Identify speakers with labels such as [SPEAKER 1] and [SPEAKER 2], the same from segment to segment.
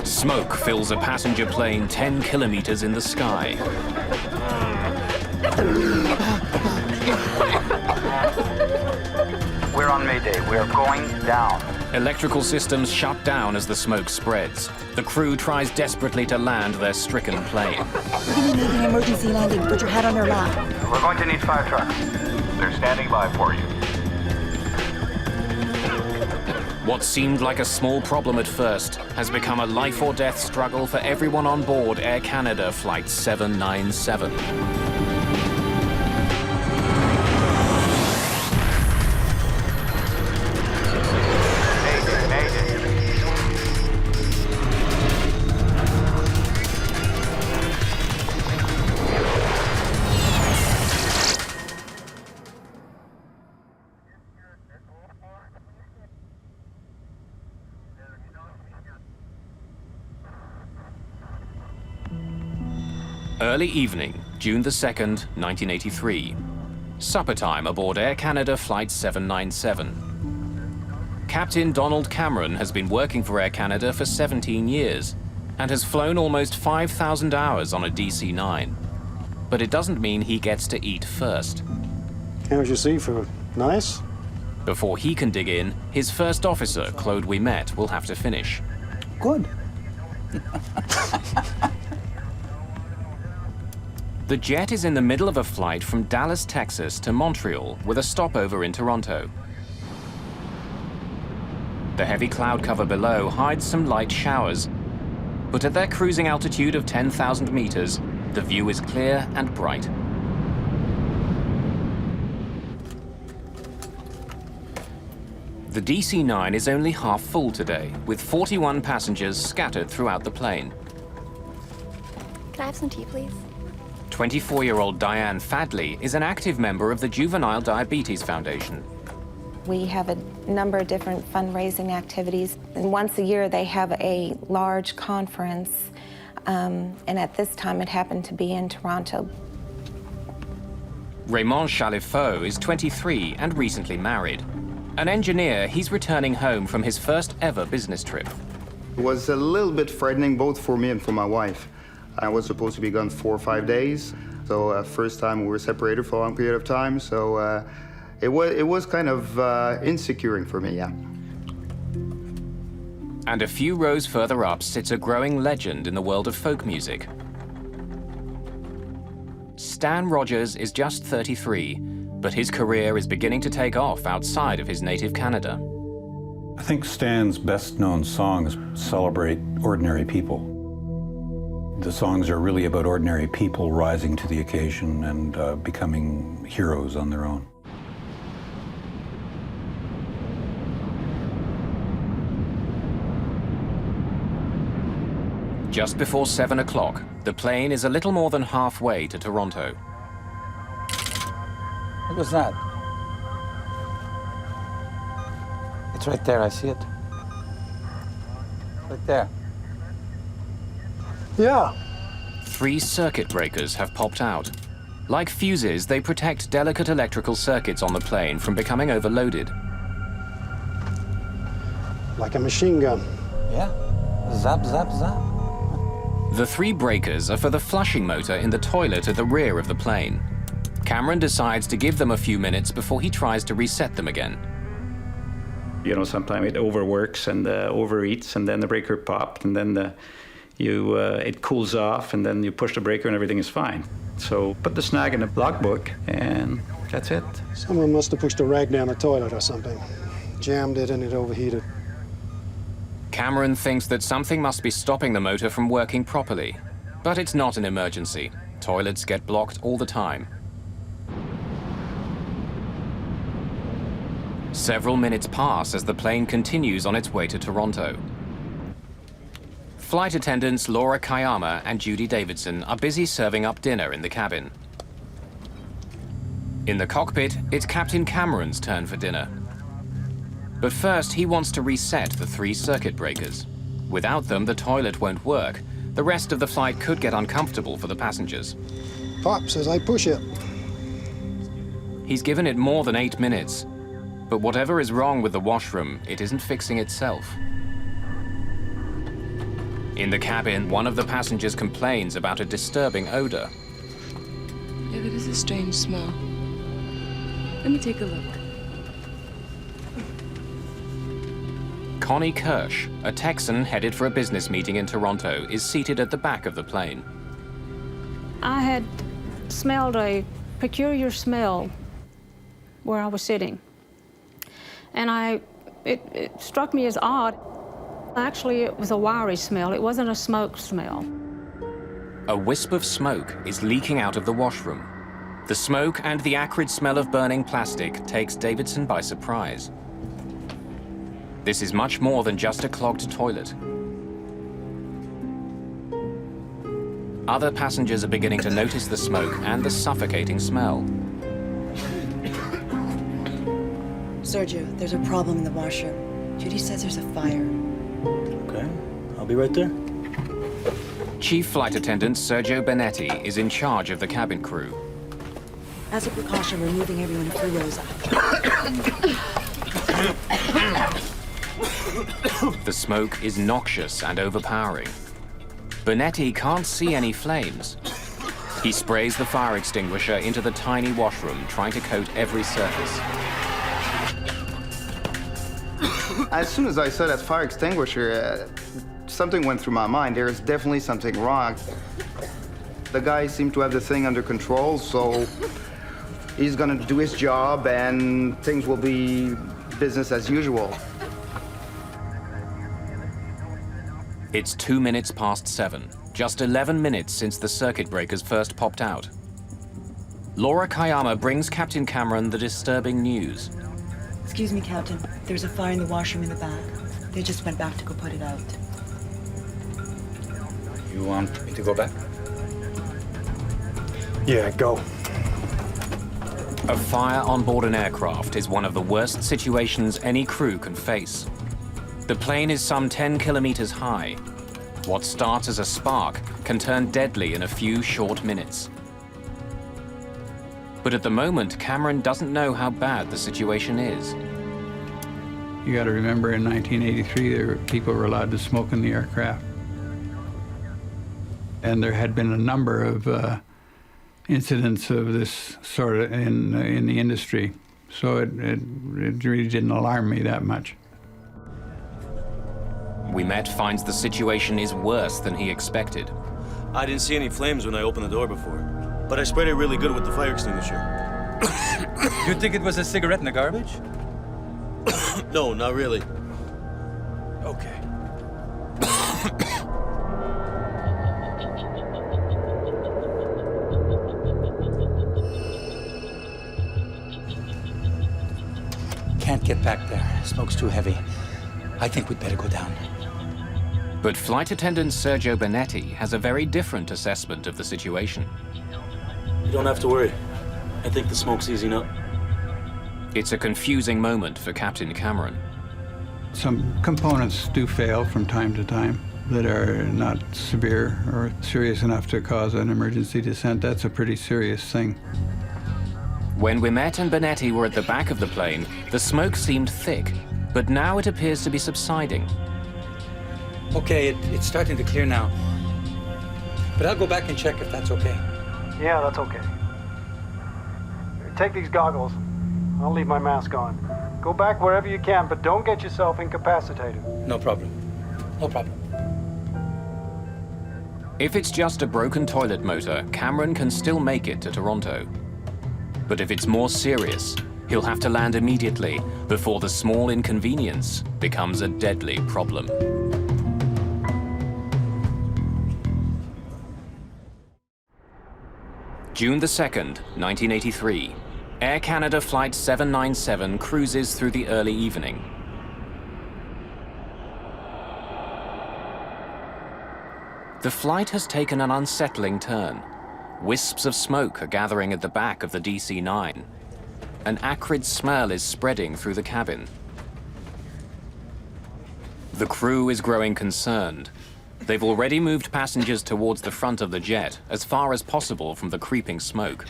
[SPEAKER 1] Smoke fills a passenger plane 10 kilometers in the sky.
[SPEAKER 2] We're on Mayday. We're going down.
[SPEAKER 1] Electrical systems shut down as the smoke spreads. The crew tries desperately to land their stricken plane.
[SPEAKER 3] We're gonna need an emergency landing. Put your hat on our lap.
[SPEAKER 2] We're going to need 5 trucks. They're standing by for you.
[SPEAKER 1] What seemed like a small problem at first has become a life-or-death struggle for everyone on board Air Canada Flight 797. Early evening, June the 2nd, 1983. Supper time aboard Air Canada Flight 797. Captain Donald Cameron has been working for Air Canada for 17 years and has flown almost 5,000 hours on a DC-9. But it doesn't mean he gets to eat first.
[SPEAKER 4] How's your seafood? Nice?
[SPEAKER 1] Before he can dig in, his first officer, Claude Ouimet, will have to finish.
[SPEAKER 5] Good.
[SPEAKER 1] The jet is in the middle of a flight from Dallas, Texas to Montreal with a stopover in Toronto. The heavy cloud cover below hides some light showers, but at their cruising altitude of 10,000 meters, the view is clear and bright. The DC-9 is only half full today, with 41 passengers scattered throughout the plane.
[SPEAKER 6] Can I have some tea, please?
[SPEAKER 1] 24-year-old Diane Fadley is an active member of the Juvenile Diabetes Foundation.
[SPEAKER 7] We have a number of different fundraising activities, and once a year they have a large conference, and at this time it happened to be in Toronto.
[SPEAKER 1] Raymond Chalifaux is 23 and recently married. An engineer, he's returning home from his first ever business trip.
[SPEAKER 8] It was a little bit frightening both for me and for my wife. I was supposed to be gone 4 or 5 days, so first time we were separated for a long period of time, so it was kind of insecure for me, yeah.
[SPEAKER 1] And a few rows further up sits a growing legend in the world of folk music. Stan Rogers is just 33, but his career is beginning to take off outside of his native Canada.
[SPEAKER 5] I think Stan's best-known songs celebrate ordinary people. The songs are really about ordinary people rising to the occasion and becoming heroes on their own.
[SPEAKER 1] Just before 7 o'clock, the plane is a little more than halfway to Toronto.
[SPEAKER 9] What was that? It's right there, I see it. Right there.
[SPEAKER 4] Yeah.
[SPEAKER 1] 3 circuit breakers have popped out. Like fuses, they protect delicate electrical circuits on the plane from becoming overloaded.
[SPEAKER 4] Like a machine gun.
[SPEAKER 9] Yeah. Zap, zap, zap.
[SPEAKER 1] The 3 breakers are for the flushing motor in the toilet at the rear of the plane. Cameron decides to give them a few minutes before he tries to reset them again.
[SPEAKER 10] You know, sometimes it overworks and overeats, and then the breaker popped, and then it cools off, and then you push the breaker and everything is fine. So put the snag in the logbook, and that's it.
[SPEAKER 4] Someone must have pushed a rag down the toilet or something. Jammed it and it overheated.
[SPEAKER 1] Cameron thinks that something must be stopping the motor from working properly. But it's not an emergency. Toilets get blocked all the time. Several minutes pass as the plane continues on its way to Toronto. Flight attendants Laura Kayama and Judy Davidson are busy serving up dinner in the cabin. In the cockpit, it's Captain Cameron's turn for dinner. But first, he wants to reset the 3 circuit breakers. Without them, the toilet won't work. The rest of the flight could get uncomfortable for the passengers.
[SPEAKER 4] Pop says I push it.
[SPEAKER 1] He's given it more than 8 minutes. But whatever is wrong with the washroom, it isn't fixing itself. In the cabin, one of the passengers complains about a disturbing odor.
[SPEAKER 11] Yeah, that is a strange smell. Let me take a look.
[SPEAKER 1] Connie Kirsch, a Texan headed for a business meeting in Toronto, is seated at the back of the plane.
[SPEAKER 12] I had smelled a peculiar smell where I was sitting. And it struck me as odd. Actually, it was a wiry smell. It wasn't a smoke smell.
[SPEAKER 1] A wisp of smoke is leaking out of the washroom. The smoke and the acrid smell of burning plastic takes Davidson by surprise. This is much more than just a clogged toilet. Other passengers are beginning to notice the smoke and the suffocating smell.
[SPEAKER 3] Sergio, there's a problem in the washer. Judy says there's a fire.
[SPEAKER 13] Okay, I'll be right there.
[SPEAKER 1] Chief Flight Attendant Sergio Benetti is in charge of the cabin crew.
[SPEAKER 3] As a precaution, we're moving everyone a few rows up.
[SPEAKER 1] The smoke is noxious and overpowering. Benetti can't see any flames. He sprays the fire extinguisher into the tiny washroom, trying to coat every surface.
[SPEAKER 8] As soon as I saw that fire extinguisher, something went through my mind. There is definitely something wrong. The guy seemed to have the thing under control, so he's gonna do his job and things will be business as usual.
[SPEAKER 1] It's 2 minutes past 7, just 11 minutes since the circuit breakers first popped out. Laura Kayama brings Captain Cameron the disturbing news.
[SPEAKER 3] Excuse me, Captain. There's a fire in the washroom in the back. They just went back to go put it out.
[SPEAKER 9] You want me to go back?
[SPEAKER 4] Yeah, go.
[SPEAKER 1] A fire on board an aircraft is one of the worst situations any crew can face. The plane is some 10 kilometers high. What starts as a spark can turn deadly in a few short minutes. But at the moment, Cameron doesn't know how bad the situation is.
[SPEAKER 14] You got to remember, in 1983, people were allowed to smoke in the aircraft. And there had been a number of incidents of this sort of in the industry. So it really didn't alarm me that much.
[SPEAKER 1] Ouimet finds the situation is worse than he expected.
[SPEAKER 13] I didn't see any flames when I opened the door before, but I sprayed it really good with the fire extinguisher.
[SPEAKER 9] You think it was a cigarette in the garbage?
[SPEAKER 13] No, not really.
[SPEAKER 9] Okay. Can't get back there. Smoke's too heavy. I think we'd better go down.
[SPEAKER 1] But Flight Attendant Sergio Benetti has a very different assessment of the situation.
[SPEAKER 13] You don't have to worry. I think the smoke's easing up.
[SPEAKER 1] It's a confusing moment for Captain Cameron.
[SPEAKER 14] Some components do fail from time to time that are not severe or serious enough to cause an emergency descent. That's a pretty serious thing.
[SPEAKER 1] When Ouimet and Benetti were at the back of the plane, the smoke seemed thick, but now it appears to be subsiding.
[SPEAKER 9] Okay, it's starting to clear now. But I'll go back and check if that's okay.
[SPEAKER 4] Yeah, that's okay. Take these goggles. I'll leave my mask on. Go back wherever you can, but don't get yourself incapacitated.
[SPEAKER 9] No problem. No problem.
[SPEAKER 1] If it's just a broken toilet motor, Cameron can still make it to Toronto. But if it's more serious, he'll have to land immediately before the small inconvenience becomes a deadly problem. June the 2nd, 1983. Air Canada Flight 797 cruises through the early evening. The flight has taken an unsettling turn. Wisps of smoke are gathering at the back of the DC-9. An acrid smell is spreading through the cabin. The crew is growing concerned. They've already moved passengers towards the front of the jet, as far as possible from the creeping smoke.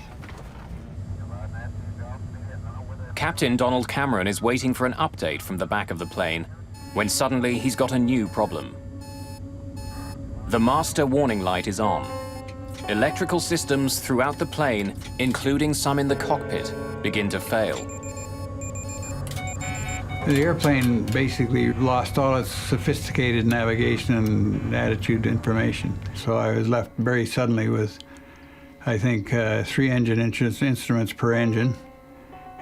[SPEAKER 1] Captain Donald Cameron is waiting for an update from the back of the plane, when suddenly he's got a new problem. The master warning light is on. Electrical systems throughout the plane, including some in the cockpit, begin to fail.
[SPEAKER 14] The airplane basically lost all its sophisticated navigation and attitude information. So I was left very suddenly with, I think, 3 engine instruments per engine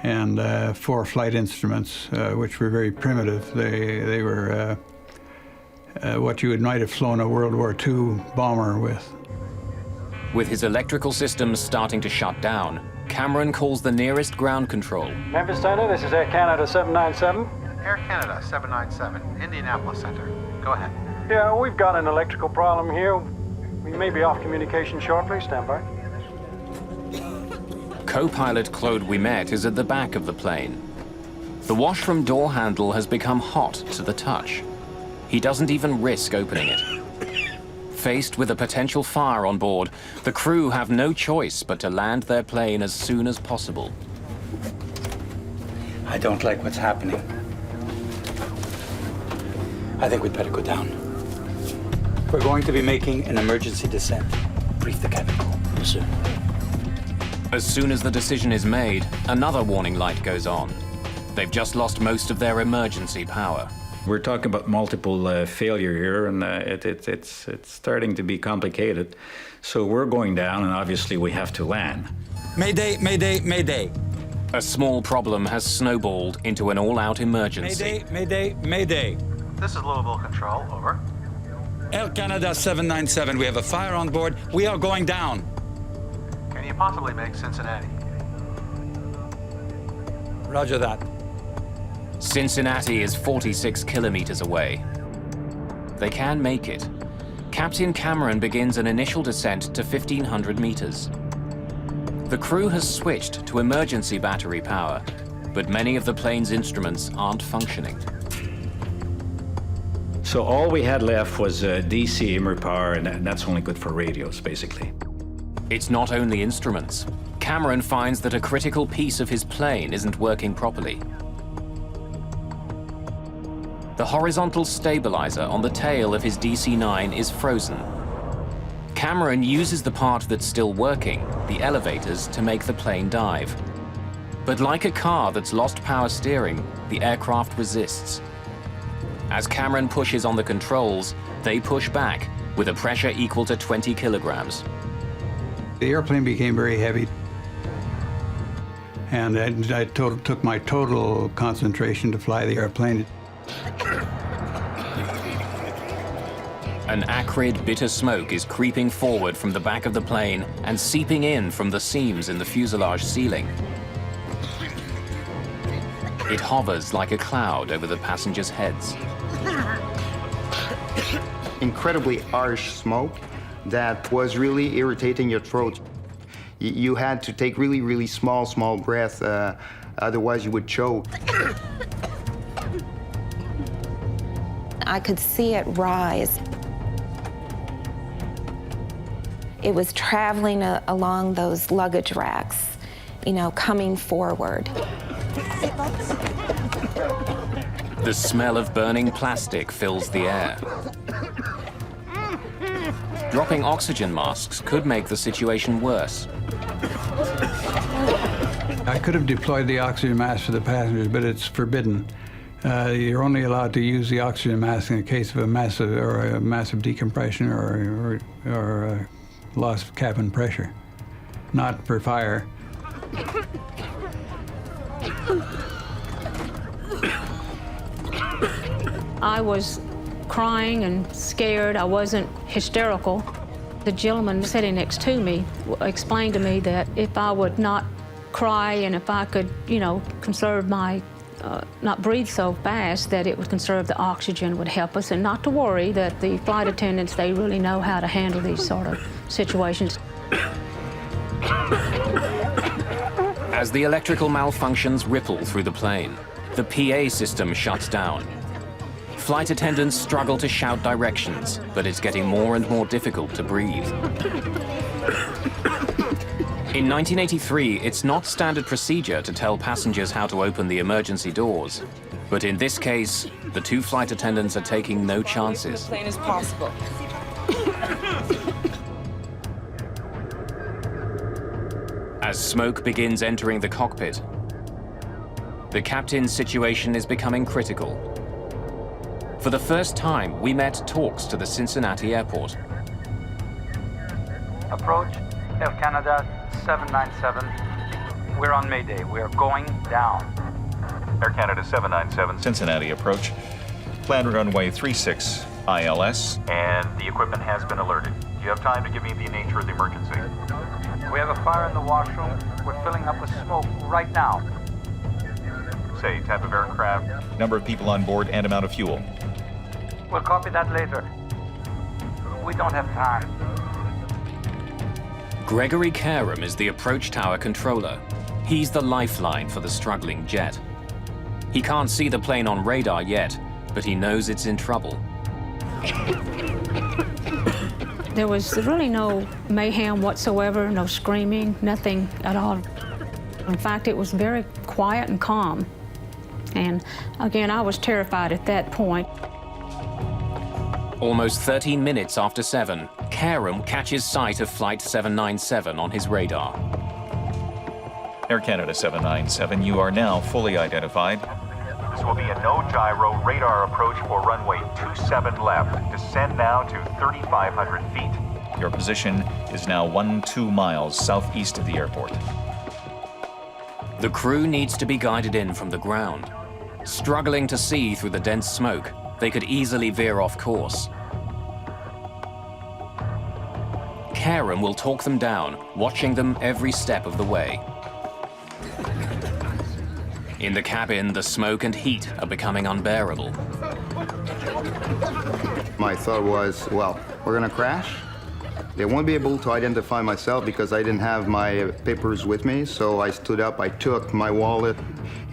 [SPEAKER 14] and 4 flight instruments, which were very primitive. They were what you might have flown a World War II bomber with.
[SPEAKER 1] With his electrical systems starting to shut down, Cameron calls the nearest ground control.
[SPEAKER 4] Memphis Center, this is Air Canada 797.
[SPEAKER 15] Air Canada 797, Indianapolis Center. Go ahead.
[SPEAKER 4] Yeah, we've got an electrical problem here. We may be off communication shortly. Stand by.
[SPEAKER 1] Co-pilot Claude Ouimet is at the back of the plane. The washroom door handle has become hot to the touch. He doesn't even risk opening it. Faced with a potential fire on board, the crew have no choice but to land their plane as soon as possible.
[SPEAKER 9] I don't like what's happening. I think we'd better go down. We're going to be making an emergency descent. Brief the cabin crew. Yes, sir.
[SPEAKER 1] As soon as the decision is made, another warning light goes on. They've just lost most of their emergency power.
[SPEAKER 10] We're talking about multiple failure here, and it's starting to be complicated. So we're going down, and obviously we have to land.
[SPEAKER 9] Mayday, mayday, mayday.
[SPEAKER 1] A small problem has snowballed into an all-out emergency.
[SPEAKER 9] Mayday, mayday, mayday.
[SPEAKER 15] This is Louisville Control, over.
[SPEAKER 9] Air Canada 797, we have a fire on board. We are going down.
[SPEAKER 15] Can you possibly make Cincinnati?
[SPEAKER 9] Roger that.
[SPEAKER 1] Cincinnati is 46 kilometers away. They can make it. Captain Cameron begins an initial descent to 1,500 meters. The crew has switched to emergency battery power, but many of the plane's instruments aren't functioning.
[SPEAKER 10] So all we had left was DC immer power, and that's only good for radios, basically.
[SPEAKER 1] It's not only instruments. Cameron finds that a critical piece of his plane isn't working properly. The horizontal stabilizer on the tail of his DC-9 is frozen. Cameron uses the part that's still working, the elevators, to make the plane dive. But like a car that's lost power steering, the aircraft resists. As Cameron pushes on the controls, they push back with a pressure equal to 20 kilograms.
[SPEAKER 14] The airplane became very heavy, and I took my total concentration to fly the airplane.
[SPEAKER 1] An acrid, bitter smoke is creeping forward from the back of the plane and seeping in from the seams in the fuselage ceiling. It hovers like a cloud over the passengers' heads.
[SPEAKER 8] Incredibly harsh smoke that was really irritating your throat. You had to take really, really small breath, otherwise you would choke.
[SPEAKER 7] I could see it rise. It was traveling along those luggage racks, you know, coming forward.
[SPEAKER 1] The smell of burning plastic fills the air. Dropping oxygen masks could make the situation worse.
[SPEAKER 14] I could have deployed the oxygen mask for the passengers, but it's forbidden. You're only allowed to use the oxygen mask in the case of a massive decompression or loss of cabin pressure, not for fire.
[SPEAKER 12] I was crying and scared. I wasn't hysterical. The gentleman sitting next to me explained to me that if I would not cry and if I could, you know, conserve my, not breathe so fast, that it would conserve the oxygen, would help us, and not to worry, that the flight attendants, they really know how to handle these sort of situations.
[SPEAKER 1] As the electrical malfunctions ripple through the plane, the PA system shuts down. Flight attendants struggle to shout directions, but it's getting more and more difficult to breathe. In 1983, it's not standard procedure to tell passengers how to open the emergency doors. But in this case, The two flight attendants are taking no chances.
[SPEAKER 11] As plain as possible.
[SPEAKER 1] As smoke begins entering the cockpit, the captain's situation is becoming critical. For the first time, we met talks to the Cincinnati airport.
[SPEAKER 16] Approach, Air Canada 797. We're on Mayday. We're going down.
[SPEAKER 2] Air Canada 797, Cincinnati approach. Planned runway 36 ILS. And the equipment has been alerted. Do you have time to give me the nature of the emergency?
[SPEAKER 16] We have a fire in the washroom. We're filling up with smoke right now.
[SPEAKER 2] Say, type of aircraft, number of people on board, and amount of fuel.
[SPEAKER 16] We'll copy that later. We don't have time.
[SPEAKER 1] Gregory Karam is the approach tower controller. He's the lifeline for the struggling jet. He can't see the plane on radar yet, but he knows it's in trouble.
[SPEAKER 12] There was really no mayhem whatsoever, no screaming, nothing at all. In fact, it was very quiet and calm. And again, I was terrified at that point.
[SPEAKER 1] Almost 13 minutes after 7, Karam catches sight of Flight 797 on his radar.
[SPEAKER 2] Air Canada 797, you are now fully identified. This will be a no-gyro radar approach for runway 27 left. Descend now to 3,500 feet. Your position is now 12 miles southeast of the airport.
[SPEAKER 1] The crew needs to be guided in from the ground. Struggling to see through the dense smoke, they could easily veer off course. Karam will talk them down, watching them every step of the way. In the cabin, the smoke and heat are becoming unbearable.
[SPEAKER 8] My thought was, well, we're gonna crash. They won't be able to identify myself because I didn't have my papers with me, so I stood up, I took my wallet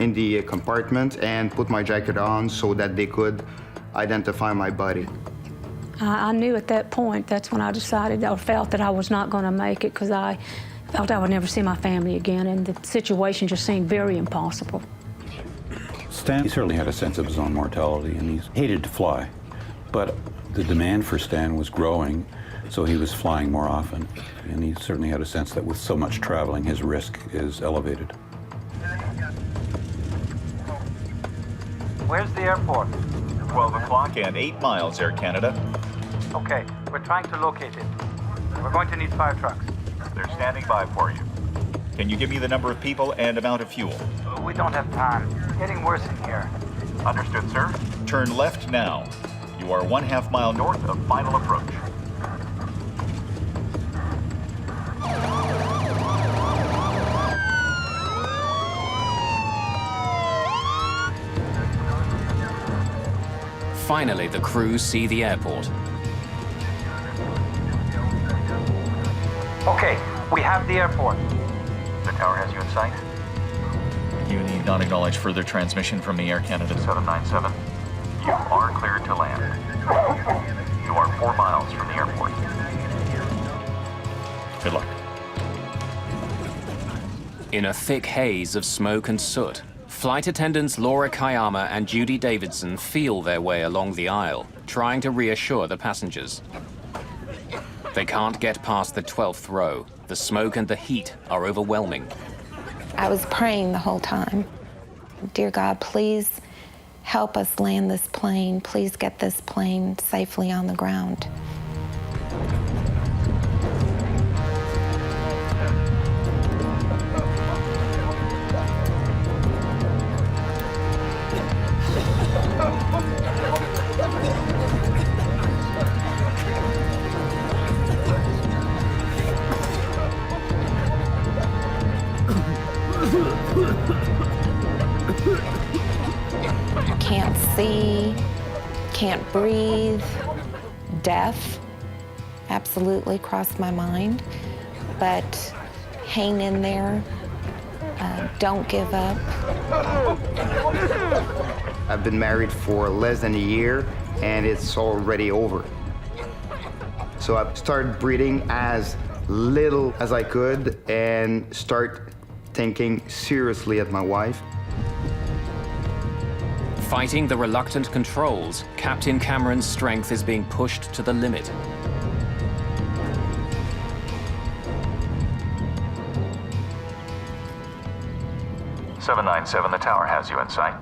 [SPEAKER 8] in the compartment and put my jacket on so that they could identify my body.
[SPEAKER 12] I knew at that point, that's when I decided or felt that I was not going to make it because I felt I would never see my family again, and the situation just seemed very impossible.
[SPEAKER 5] Stan, he certainly had a sense of his own mortality, and he hated to fly. But the demand for Stan was growing, so he was flying more often. And he certainly had a sense that with so much traveling, his risk is elevated.
[SPEAKER 16] Where's the airport?
[SPEAKER 2] 12 o'clock and 8 miles, Air Canada.
[SPEAKER 16] Okay, we're trying to locate it. We're going to need fire trucks.
[SPEAKER 2] They're standing by for you. Can you give me the number of people and amount of fuel?
[SPEAKER 16] We don't have time. Getting worse in here.
[SPEAKER 2] Understood, sir. Turn left now. You are 1/2 mile north of final approach.
[SPEAKER 1] Finally, the crew see the airport.
[SPEAKER 16] Okay, we have the airport.
[SPEAKER 2] The tower has you in sight. You need not acknowledge further transmission from the Air Canada 797. You are cleared to land. You are 4 miles from the airport. Good luck.
[SPEAKER 1] In a thick haze of smoke and soot, flight attendants Laura Kayama and Judy Davidson feel their way along the aisle, trying to reassure the passengers. They can't get past the 12th row. The smoke and the heat are overwhelming.
[SPEAKER 7] I was praying the whole time. Dear God, please help us land this plane. Please get this plane safely on the ground. Can't see, can't breathe, death absolutely crossed my mind, but hang in there, don't give up.
[SPEAKER 8] I've been married for less than a year and it's already over. So I started breathing as little as I could and start thinking seriously at my wife.
[SPEAKER 1] Fighting the reluctant controls, Captain Cameron's strength is being pushed to the limit.
[SPEAKER 2] "797, the tower has you in sight."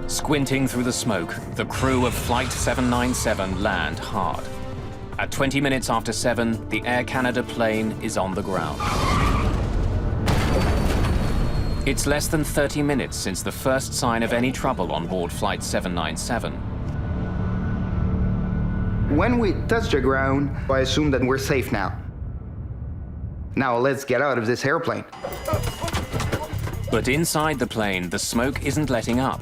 [SPEAKER 1] Squinting through the smoke, the crew of Flight 797 land hard. At 20 minutes after 7, the Air Canada plane is on the ground. It's less than 30 minutes since the first sign of any trouble on board Flight 797.
[SPEAKER 8] When we touch the ground, I assume that we're safe now. Now let's get out of this airplane.
[SPEAKER 1] But inside the plane, the smoke isn't letting up.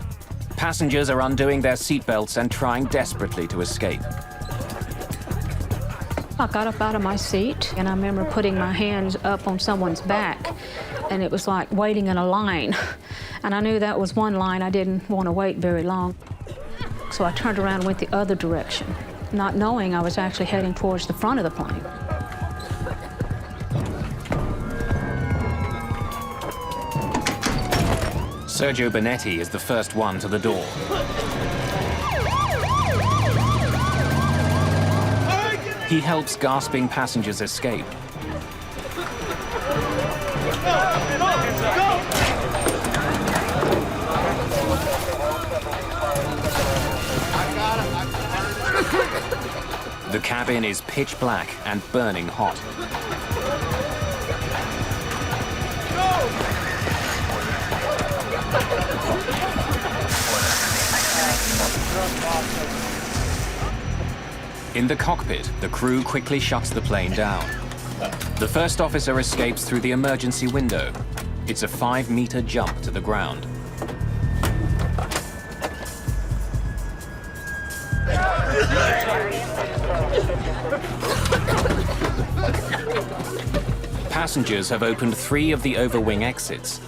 [SPEAKER 1] Passengers are undoing their seatbelts and trying desperately to escape.
[SPEAKER 12] I got up out of my seat, and I remember putting my hands up on someone's back, and it was like waiting in a line. And I knew that was one line I didn't want to wait very long. So I turned around and went the other direction, not knowing I was actually heading towards the front of the plane.
[SPEAKER 1] Sergio Bonetti is the first one to the door. He helps gasping passengers escape. The cabin is pitch black and burning hot. In the cockpit, the crew quickly shuts the plane down. The first officer escapes through the emergency window. It's a 5-meter jump to the ground. Passengers have opened 3 of the overwing exits.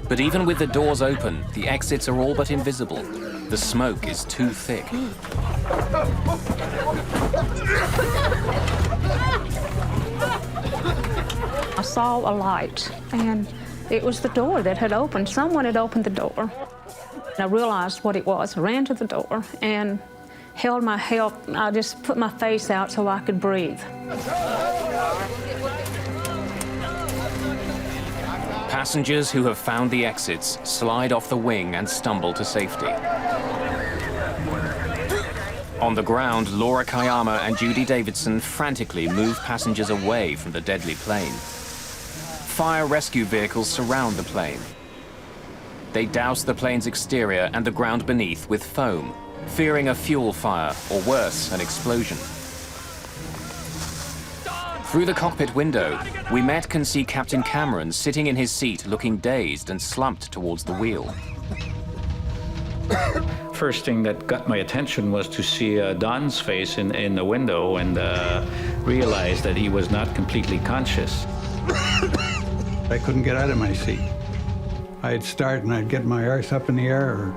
[SPEAKER 1] But even with the doors open, the exits are all but invisible. The smoke is too thick.
[SPEAKER 12] I saw a light, and it was the door that had opened. Someone had opened the door. I realized what it was. I ran to the door and held my help. I just put my face out so I could breathe.
[SPEAKER 1] Passengers who have found the exits slide off the wing and stumble to safety. On the ground, Laura Kayama and Judy Davidson frantically move passengers away from the deadly plane. Fire rescue vehicles surround the plane. They douse the plane's exterior and the ground beneath with foam, fearing a fuel fire or worse, an explosion. Through the cockpit window, we can see Captain Cameron sitting in his seat looking dazed and slumped towards the wheel.
[SPEAKER 10] First thing that got my attention was to see Don's face in the window and realize that he was not completely conscious.
[SPEAKER 14] I couldn't get out of my seat. I'd start and I'd get my arse up in the air or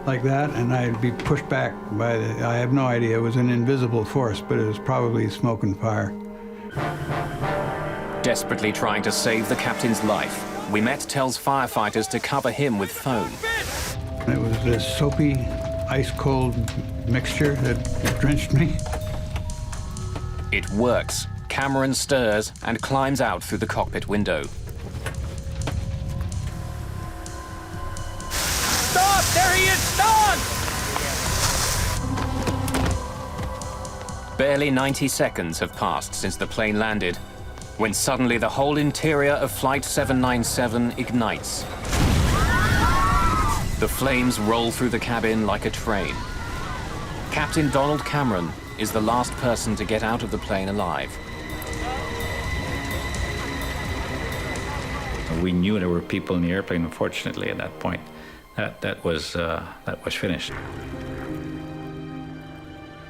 [SPEAKER 14] like that, and I'd be pushed back by I have no idea, it was an invisible force, but it was probably smoke and fire.
[SPEAKER 1] Desperately trying to save the captain's life, tells firefighters to cover him with foam.
[SPEAKER 14] It was this soapy, ice-cold mixture that drenched me.
[SPEAKER 1] It works. Cameron stirs and climbs out through the cockpit window.
[SPEAKER 17] Stop! There he is! Stop!
[SPEAKER 1] Barely 90 seconds have passed since the plane landed, when suddenly the whole interior of Flight 797 ignites. The flames roll through the cabin like a train. Captain Donald Cameron is the last person to get out of the plane alive.
[SPEAKER 10] We knew there were people in the airplane, unfortunately, at that point. That was finished.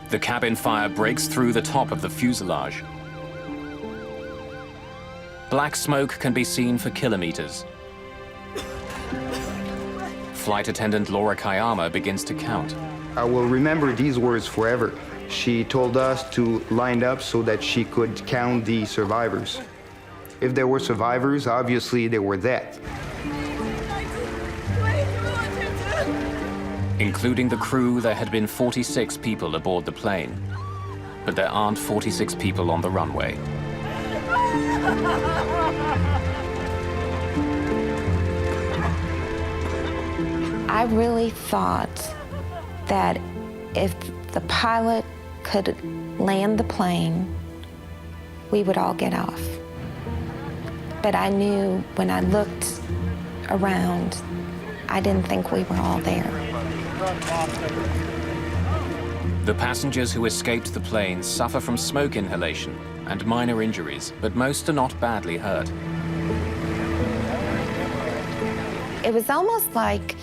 [SPEAKER 1] The cabin fire breaks through the top of the fuselage. Black smoke can be seen for kilometers. Flight attendant Laura Kayama begins to count.
[SPEAKER 8] I will remember these words forever. She told us to line up so that she could count the survivors. If there were survivors, obviously they were dead.
[SPEAKER 1] Including the crew, there had been 46 people aboard the plane. But there aren't 46 people on the runway.
[SPEAKER 7] I really thought that if the pilot could land the plane, we would all get off. But I knew when I looked around, I didn't think we were all there.
[SPEAKER 1] The passengers who escaped the plane suffer from smoke inhalation and minor injuries, but most are not badly hurt.
[SPEAKER 7] It was almost like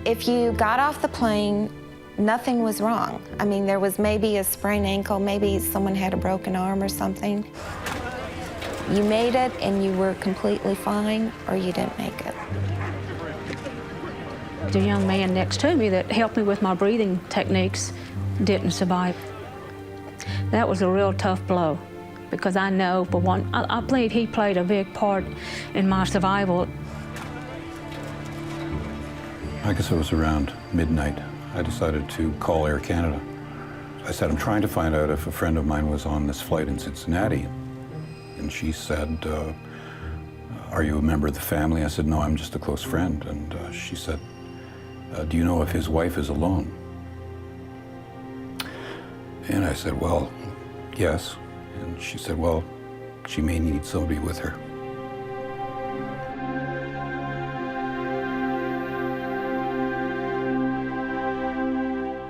[SPEAKER 7] if you got off the plane, nothing was wrong. I mean, there was maybe a sprained ankle, maybe someone had a broken arm or something. You made it and you were completely fine, or you didn't make it.
[SPEAKER 12] The young man next to me that helped me with my breathing techniques didn't survive. That was a real tough blow, because I know, for one, I believe he played a big part in my survival.
[SPEAKER 5] I guess it was around midnight. I decided to call Air Canada. I said, I'm trying to find out if a friend of mine was on this flight in Cincinnati. And she said, are you a member of the family? I said, no, I'm just a close friend. And she said, do you know if his wife is alone? And I said, well, yes. And she said, well, she may need somebody with her.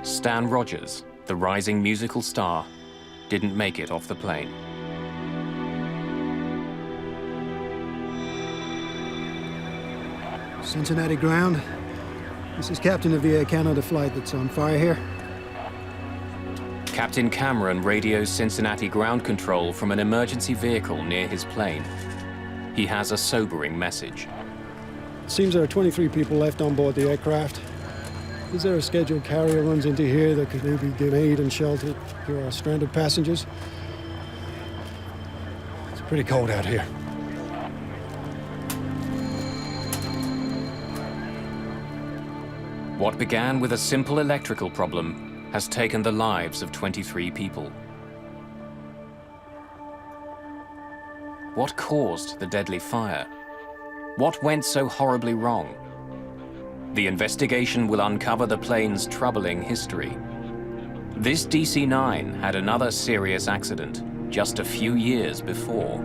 [SPEAKER 1] Stan Rogers, the rising musical star, didn't make it off the plane.
[SPEAKER 4] Cincinnati ground. This is captain of the Air Canada flight that's on fire here.
[SPEAKER 1] Captain Cameron radios Cincinnati ground control from an emergency vehicle near his plane. He has a sobering message.
[SPEAKER 4] It seems there are 23 people left on board the aircraft. Is there a scheduled carrier runs into here that could maybe give aid and shelter to our stranded passengers? It's pretty cold out here.
[SPEAKER 1] What began with a simple electrical problem has taken the lives of 23 people. What caused the deadly fire? What went so horribly wrong? The investigation will uncover the plane's troubling history. This DC-9 had another serious accident just a few years before.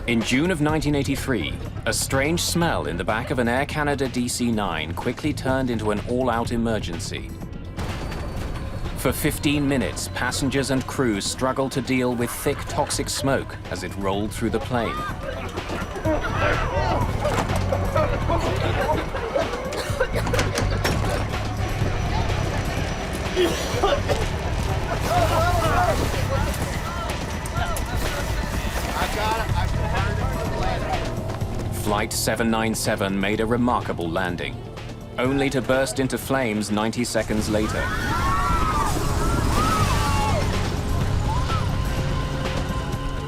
[SPEAKER 1] In June of 1983, a strange smell in the back of an Air Canada DC-9 quickly turned into an all-out emergency. For 15 minutes, passengers and crew struggled to deal with thick, toxic smoke as it rolled through the plane. Flight 797 made a remarkable landing, only to burst into flames 90 seconds later.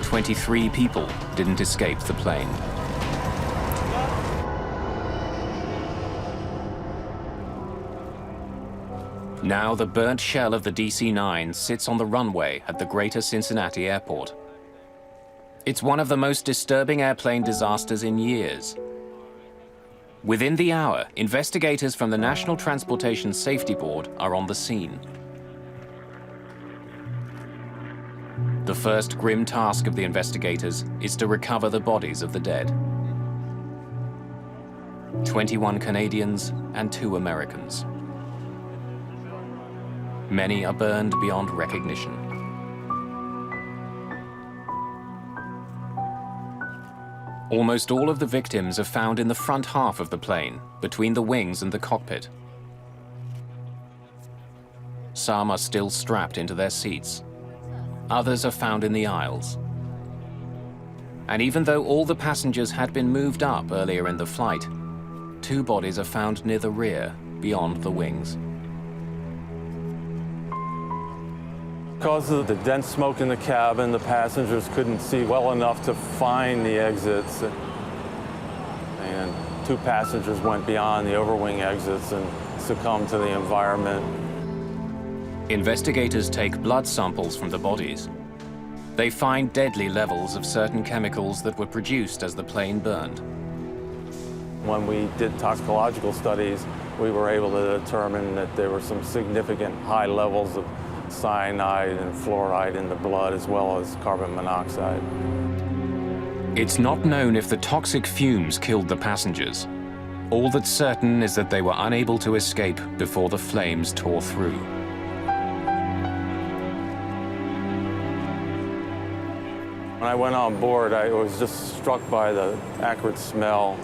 [SPEAKER 1] "23 people didn't escape the plane. Now the burnt shell of the DC-9 sits on the runway at the Greater Cincinnati Airport. It's one of the most disturbing airplane disasters in years. Within the hour, investigators from the National Transportation Safety Board are on the scene. The first grim task of the investigators is to recover the bodies of the dead. 21 Canadians and 2 Americans. Many are burned beyond recognition. Almost all of the victims are found in the front half of the plane, between the wings and the cockpit. Some are still strapped into their seats. Others are found in the aisles. And even though all the passengers had been moved up earlier in the flight, 2 bodies are found near the rear, beyond the wings.
[SPEAKER 18] Because of the dense smoke in the cabin, the passengers couldn't see well enough to find the exits. And 2 passengers went beyond the overwing exits and succumbed to the environment.
[SPEAKER 1] Investigators take blood samples from the bodies. They find deadly levels of certain chemicals that were produced as the plane burned.
[SPEAKER 18] When we did toxicological studies, we were able to determine that there were some significant high levels of cyanide and fluoride in the blood, as well as carbon monoxide.
[SPEAKER 1] It's not known if the toxic fumes killed the passengers. All that's certain is that they were unable to escape before the flames tore through.
[SPEAKER 18] When I went on board, I was just struck by the acrid smell.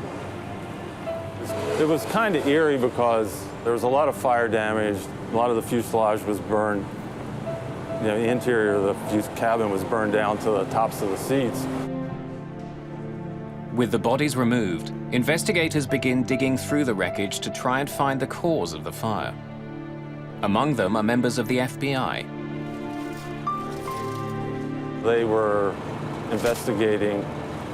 [SPEAKER 18] It was kind of eerie because there was a lot of fire damage. A lot of the fuselage was burned. You know, the interior of the cabin was burned down to the tops of the seats.
[SPEAKER 1] With the bodies removed, investigators begin digging through the wreckage to try and find the cause of the fire. Among them are members of the FBI.
[SPEAKER 18] They were investigating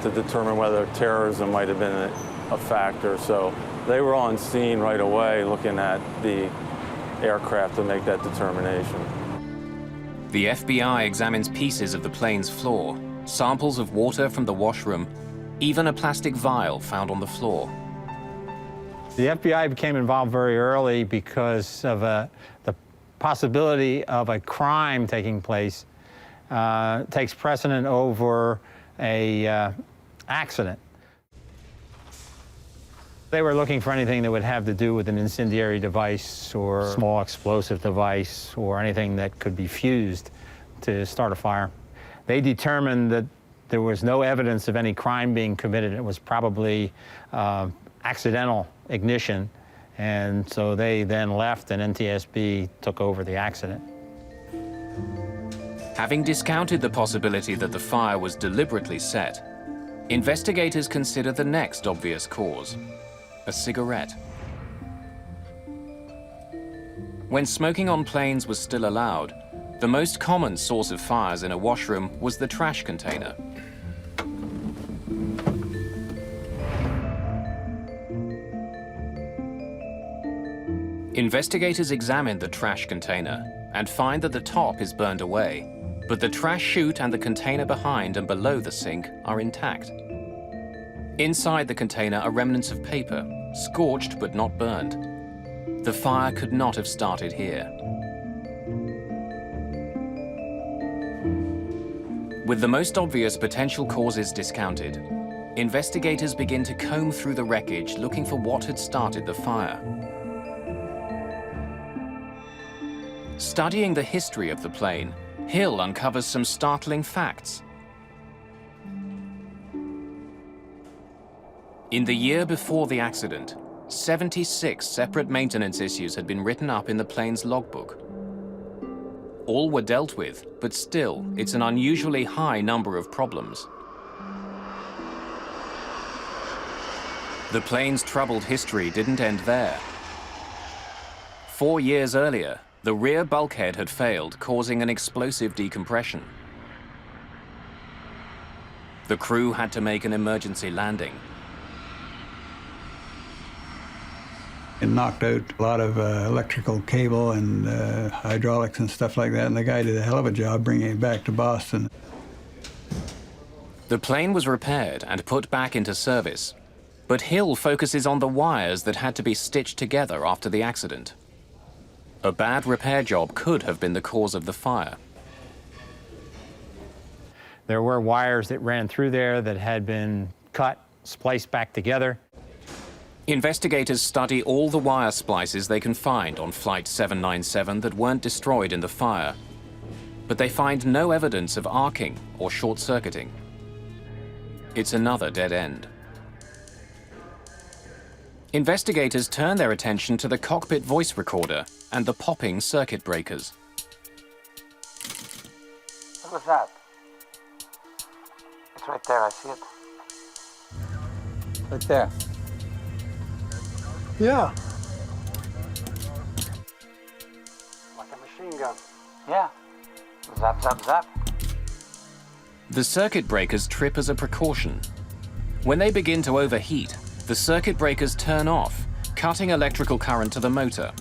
[SPEAKER 18] to determine whether terrorism might have been a factor, so they were on scene right away looking at the aircraft to make that determination.
[SPEAKER 1] The FBI examines pieces of the plane's floor, samples of water from the washroom, even a plastic vial found on the floor.
[SPEAKER 19] The FBI became involved very early because of the possibility of a crime taking place takes precedent over a accident. They were looking for anything that would have to do with an incendiary device or a small explosive device or anything that could be fused to start a fire. They determined that there was no evidence of any crime being committed. It was probably accidental ignition, and so they then left and NTSB took over the accident.
[SPEAKER 1] Having discounted the possibility that the fire was deliberately set, investigators consider the next obvious cause: a cigarette. When smoking on planes was still allowed, the most common source of fires in a washroom was the trash container. Investigators examine the trash container and find that the top is burned away, but the trash chute and the container behind and below the sink are intact. Inside the container are remnants of paper, scorched but not burned. The fire could not have started here. With the most obvious potential causes discounted, investigators begin to comb through the wreckage looking for what had started the fire. Studying the history of the plane, Hill uncovers some startling facts. In the year before the accident, 76 separate maintenance issues had been written up in the plane's logbook. All were dealt with, but still, it's an unusually high number of problems. The plane's troubled history didn't end there. 4 years earlier, the rear bulkhead had failed, causing an explosive decompression. The crew had to make an emergency landing.
[SPEAKER 14] It knocked out a lot of electrical cable and hydraulics and stuff like that, and the guy did a hell of a job bringing it back to Boston.
[SPEAKER 1] The plane was repaired and put back into service, but Hill focuses on the wires that had to be stitched together after the accident. A bad repair job could have been the cause of the fire.
[SPEAKER 19] There were wires that ran through there that had been cut, spliced back together.
[SPEAKER 1] Investigators study all the wire splices they can find on Flight 797 that weren't destroyed in the fire, but they find no evidence of arcing or short-circuiting. It's another dead end. Investigators turn their attention to the cockpit voice recorder and the popping circuit breakers.
[SPEAKER 16] What was that? It's right there, I see it.
[SPEAKER 14] Right there.
[SPEAKER 4] Yeah.
[SPEAKER 16] Like a machine gun. Yeah. Zap, zap, zap.
[SPEAKER 1] The circuit breakers trip as a precaution. When they begin to overheat, the circuit breakers turn off, cutting electrical current to the motor.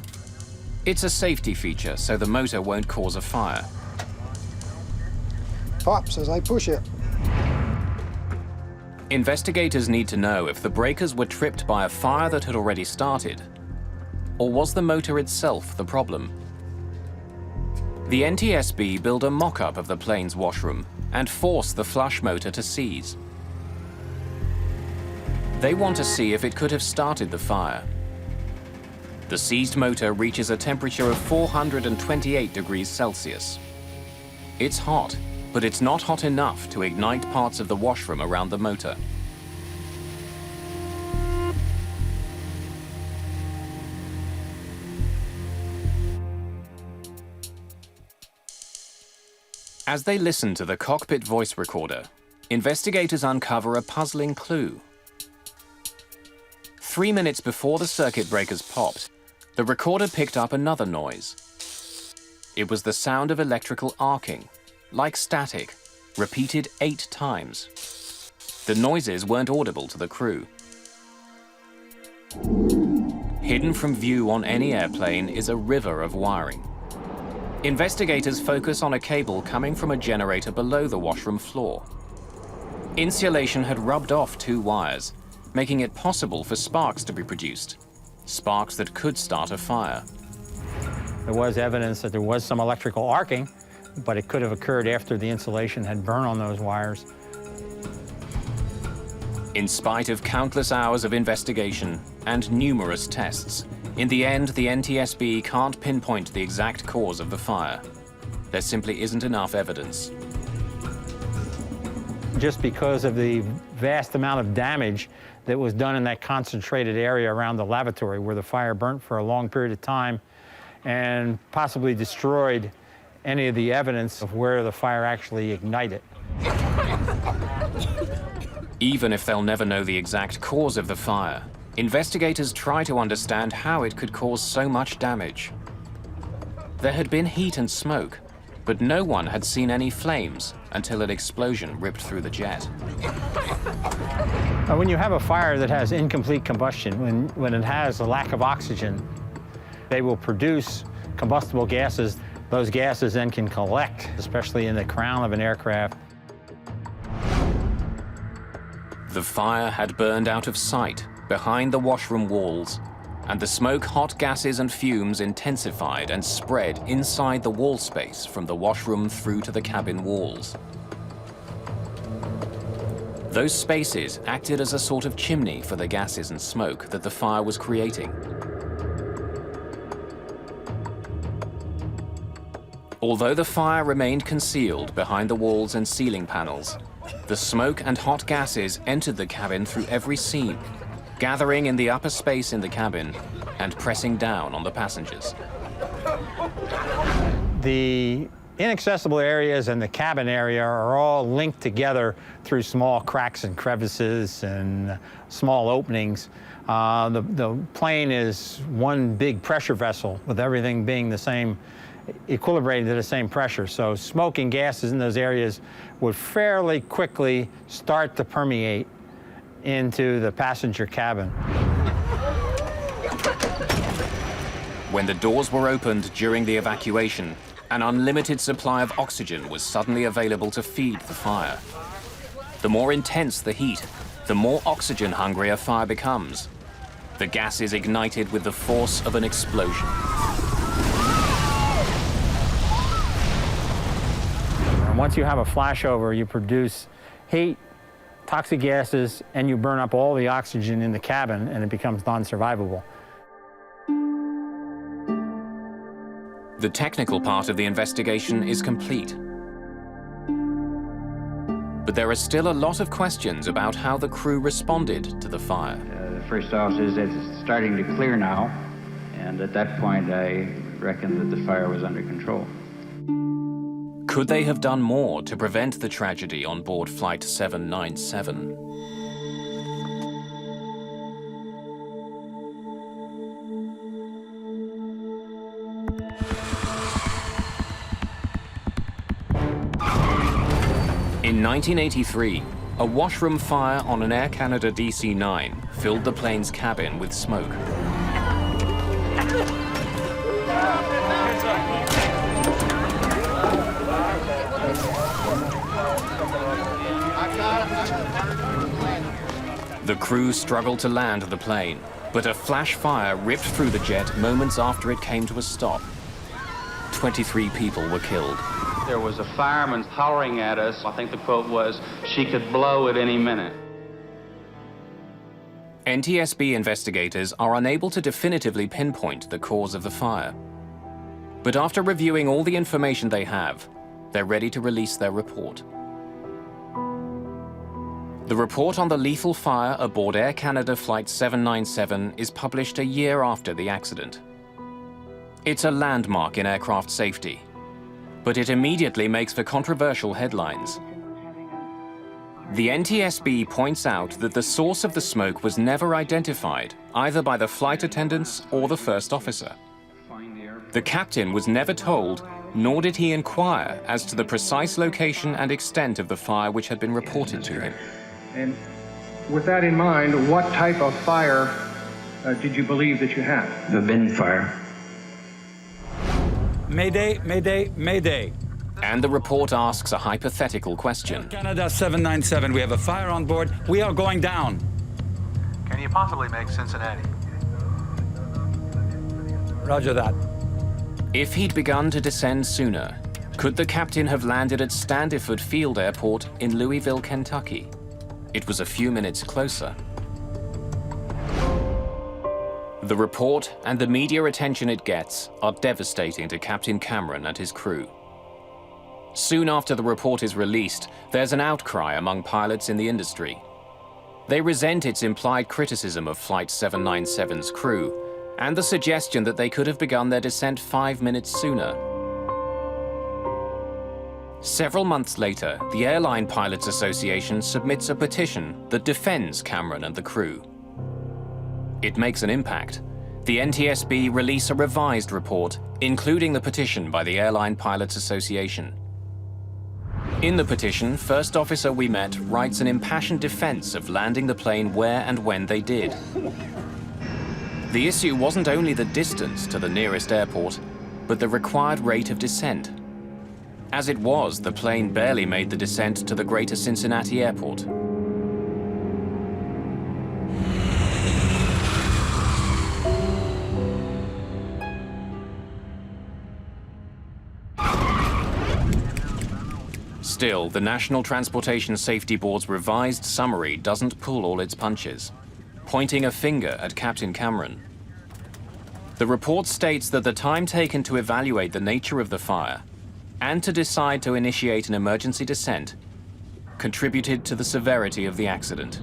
[SPEAKER 1] It's a safety feature, so the motor won't cause a fire.
[SPEAKER 4] Pops as I push it.
[SPEAKER 1] Investigators need to know if the breakers were tripped by a fire that had already started, or was the motor itself the problem? The NTSB build a mock-up of the plane's washroom and force the flush motor to seize. They want to see if it could have started the fire. The seized motor reaches a temperature of 428 degrees Celsius. It's hot, but it's not hot enough to ignite parts of the washroom around the motor. As they listen to the cockpit voice recorder, investigators uncover a puzzling clue. 3 minutes before the circuit breakers popped, the recorder picked up another noise. It was the sound of electrical arcing, like static, repeated 8 times. The noises weren't audible to the crew. Hidden from view on any airplane is a river of wiring. Investigators focus on a cable coming from a generator below the washroom floor. Insulation had rubbed off 2 wires, making it possible for sparks to be produced, sparks that could start a fire.
[SPEAKER 19] There was evidence that there was some electrical arcing, but it could have occurred after the insulation had burned on those wires.
[SPEAKER 1] In spite of countless hours of investigation and numerous tests, in the end, the NTSB can't pinpoint the exact cause of the fire. There simply isn't enough evidence.
[SPEAKER 19] Just because of the vast amount of damage that was done in that concentrated area around the lavatory where the fire burnt for a long period of time and possibly destroyed any of the evidence of where the fire actually ignited.
[SPEAKER 1] Even if they'll never know the exact cause of the fire, investigators try to understand how it could cause so much damage. There had been heat and smoke, but no one had seen any flames until an explosion ripped through the jet.
[SPEAKER 19] When you have a fire that has incomplete combustion, when it has a lack of oxygen, they will produce combustible gases. Those gases then can collect, especially in the crown of an aircraft.
[SPEAKER 1] The fire had burned out of sight behind the washroom walls, and the smoke, hot gases and fumes intensified and spread inside the wall space from the washroom through to the cabin walls. Those spaces acted as a sort of chimney for the gases and smoke that the fire was creating. Although the fire remained concealed behind the walls and ceiling panels, the smoke and hot gases entered the cabin through every seam, gathering in the upper space in the cabin and pressing down on the passengers.
[SPEAKER 19] The inaccessible areas and the cabin area are all linked together through small cracks and crevices and small openings. The plane is one big pressure vessel with everything being the same, equilibrated to the same pressure. So smoke and gases in those areas would fairly quickly start to permeate into the passenger cabin.
[SPEAKER 1] When the doors were opened during the evacuation, an unlimited supply of oxygen was suddenly available to feed the fire. The more intense the heat, the more oxygen hungry a fire becomes. The gas is ignited with the force of an explosion.
[SPEAKER 19] Once you have a flashover, you produce heat, toxic gases, and you burn up all the oxygen in the cabin, and it becomes non-survivable.
[SPEAKER 1] The technical part of the investigation is complete. But there are still a lot of questions about how the crew responded to the fire.
[SPEAKER 20] The first thought is that it's starting to clear now, and at that point I reckon that the fire was under control.
[SPEAKER 1] Could they have done more to prevent the tragedy on board Flight 797? In 1983, a washroom fire on an Air Canada DC-9 filled the plane's cabin with smoke. The crew struggled to land the plane, but a flash fire ripped through the jet moments after it came to a stop. 23 people were killed.
[SPEAKER 20] There was a fireman hollering at us. I think the quote was, "She could blow at any minute."
[SPEAKER 1] NTSB investigators are unable to definitively pinpoint the cause of the fire. But after reviewing all the information they have, they're ready to release their report. The report on the lethal fire aboard Air Canada Flight 797 is published a year after the accident. It's a landmark in aircraft safety, but it immediately makes for controversial headlines. The NTSB points out that the source of the smoke was never identified, either by the flight attendants or the first officer. The captain was never told, nor did he inquire as to the precise location and extent of the fire which had been reported to him.
[SPEAKER 21] And with that in mind, what type of fire did you believe that you had?
[SPEAKER 20] The bin fire.
[SPEAKER 9] Mayday, mayday, mayday.
[SPEAKER 1] And the report asks a hypothetical question.
[SPEAKER 9] Canada 797, we have a fire on board. We are going down.
[SPEAKER 15] Can you possibly make Cincinnati?
[SPEAKER 9] Roger that.
[SPEAKER 1] If he'd begun to descend sooner, could the captain have landed at Standiford Field Airport in Louisville, Kentucky? It was a few minutes closer. The report and the media attention it gets are devastating to Captain Cameron and his crew. Soon after the report is released, there's an outcry among pilots in the industry. They resent its implied criticism of Flight 797's crew and the suggestion that they could have begun their descent 5 minutes sooner. Several months later, the Airline Pilots Association submits a petition that defends Cameron and the crew. It makes an impact. The NTSB release a revised report, including the petition by the Airline Pilots Association. In the petition, First Officer We Met writes an impassioned defense of landing the plane where and when they did. The issue wasn't only the distance to the nearest airport, but the required rate of descent. As it was, the plane barely made the descent to the greater Cincinnati airport. Still, the National Transportation Safety Board's revised summary doesn't pull all its punches, pointing a finger at Captain Cameron. The report states that the time taken to evaluate the nature of the fire and to decide to initiate an emergency descent contributed to the severity of the accident.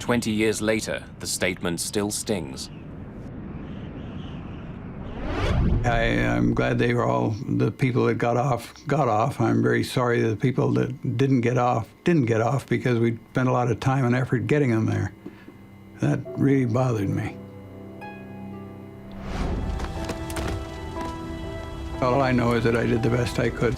[SPEAKER 1] 20 years later, the statement still stings.
[SPEAKER 14] I'm glad they were all, the people that got off. I'm very sorry that the people that didn't get off because we spent a lot of time and effort getting them there. That really bothered me. All I know is that I did the best I could.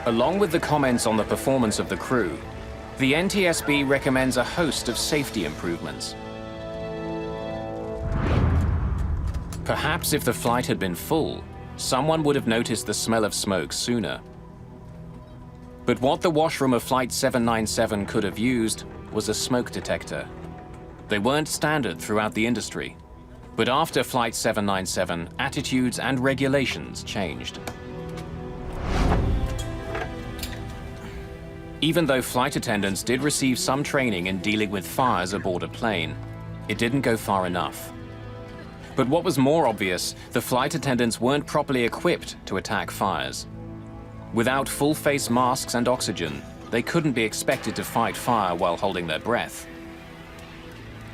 [SPEAKER 1] Along with the comments on the performance of the crew, the NTSB recommends a host of safety improvements. Perhaps if the flight had been full, someone would have noticed the smell of smoke sooner. But what the washroom of Flight 797 could have used was a smoke detector. They weren't standard throughout the industry, but after Flight 797, attitudes and regulations changed. Even though flight attendants did receive some training in dealing with fires aboard a plane, it didn't go far enough. But what was more obvious, the flight attendants weren't properly equipped to attack fires. Without full-face masks and oxygen, they couldn't be expected to fight fire while holding their breath.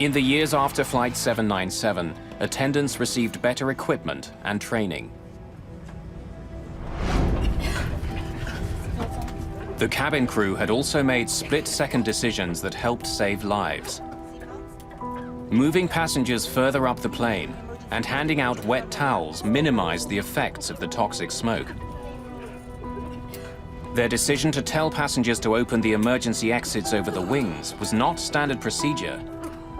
[SPEAKER 1] In the years after Flight 797, attendants received better equipment and training. The cabin crew had also made split-second decisions that helped save lives. Moving passengers further up the plane and handing out wet towels minimized the effects of the toxic smoke. Their decision to tell passengers to open the emergency exits over the wings was not standard procedure,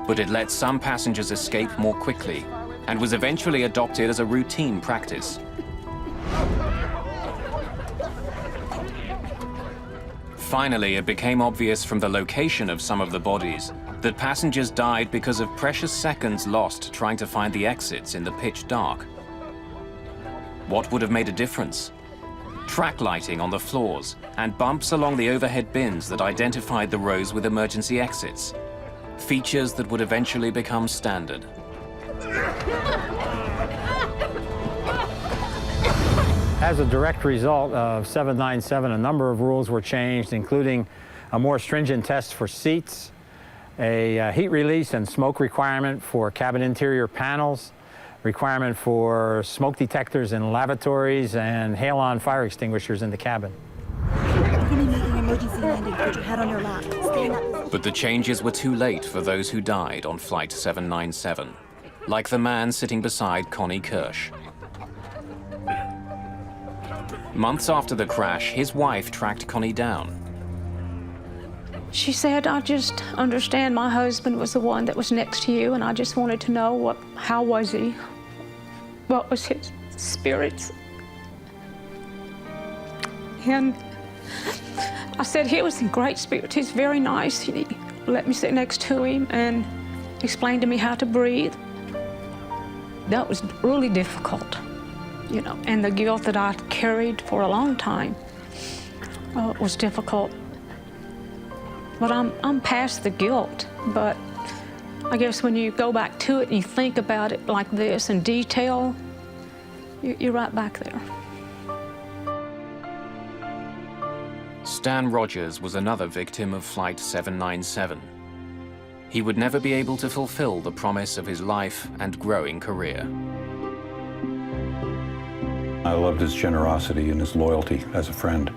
[SPEAKER 1] but it let some passengers escape more quickly and was eventually adopted as a routine practice. Finally, it became obvious from the location of some of the bodies that passengers died because of precious seconds lost trying to find the exits in the pitch dark. What would have made a difference? Track lighting on the floors and bumps along the overhead bins that identified the rows with emergency exits. Features that would eventually become standard.
[SPEAKER 19] As a direct result of 797, a number of rules were changed, including a more stringent test for seats, a heat release and smoke requirement for cabin interior panels, requirement for smoke detectors in lavatories, and halon fire extinguishers in the cabin.
[SPEAKER 3] Emergency landing. Put your head on your lap. Stay in that.
[SPEAKER 1] But the changes were too late for those who died on Flight 797, like the man sitting beside Connie Kirsch. Months after the crash, his wife tracked Connie down.
[SPEAKER 12] She said, I just understand my husband was the one that was next to you, and I just wanted to know how was he? What was his spirits? And I said, he was in great spirits. He's very nice. He let me sit next to him and explained to me how to breathe. That was really difficult, you know, and the guilt that I carried for a long time was difficult. But I'm past the guilt, but I guess when you go back to it and you think about it like this in detail, you're right back there.
[SPEAKER 1] Stan Rogers was another victim of Flight 797. He would never be able to fulfill the promise of his life and growing career.
[SPEAKER 5] I loved his generosity and his loyalty as a friend.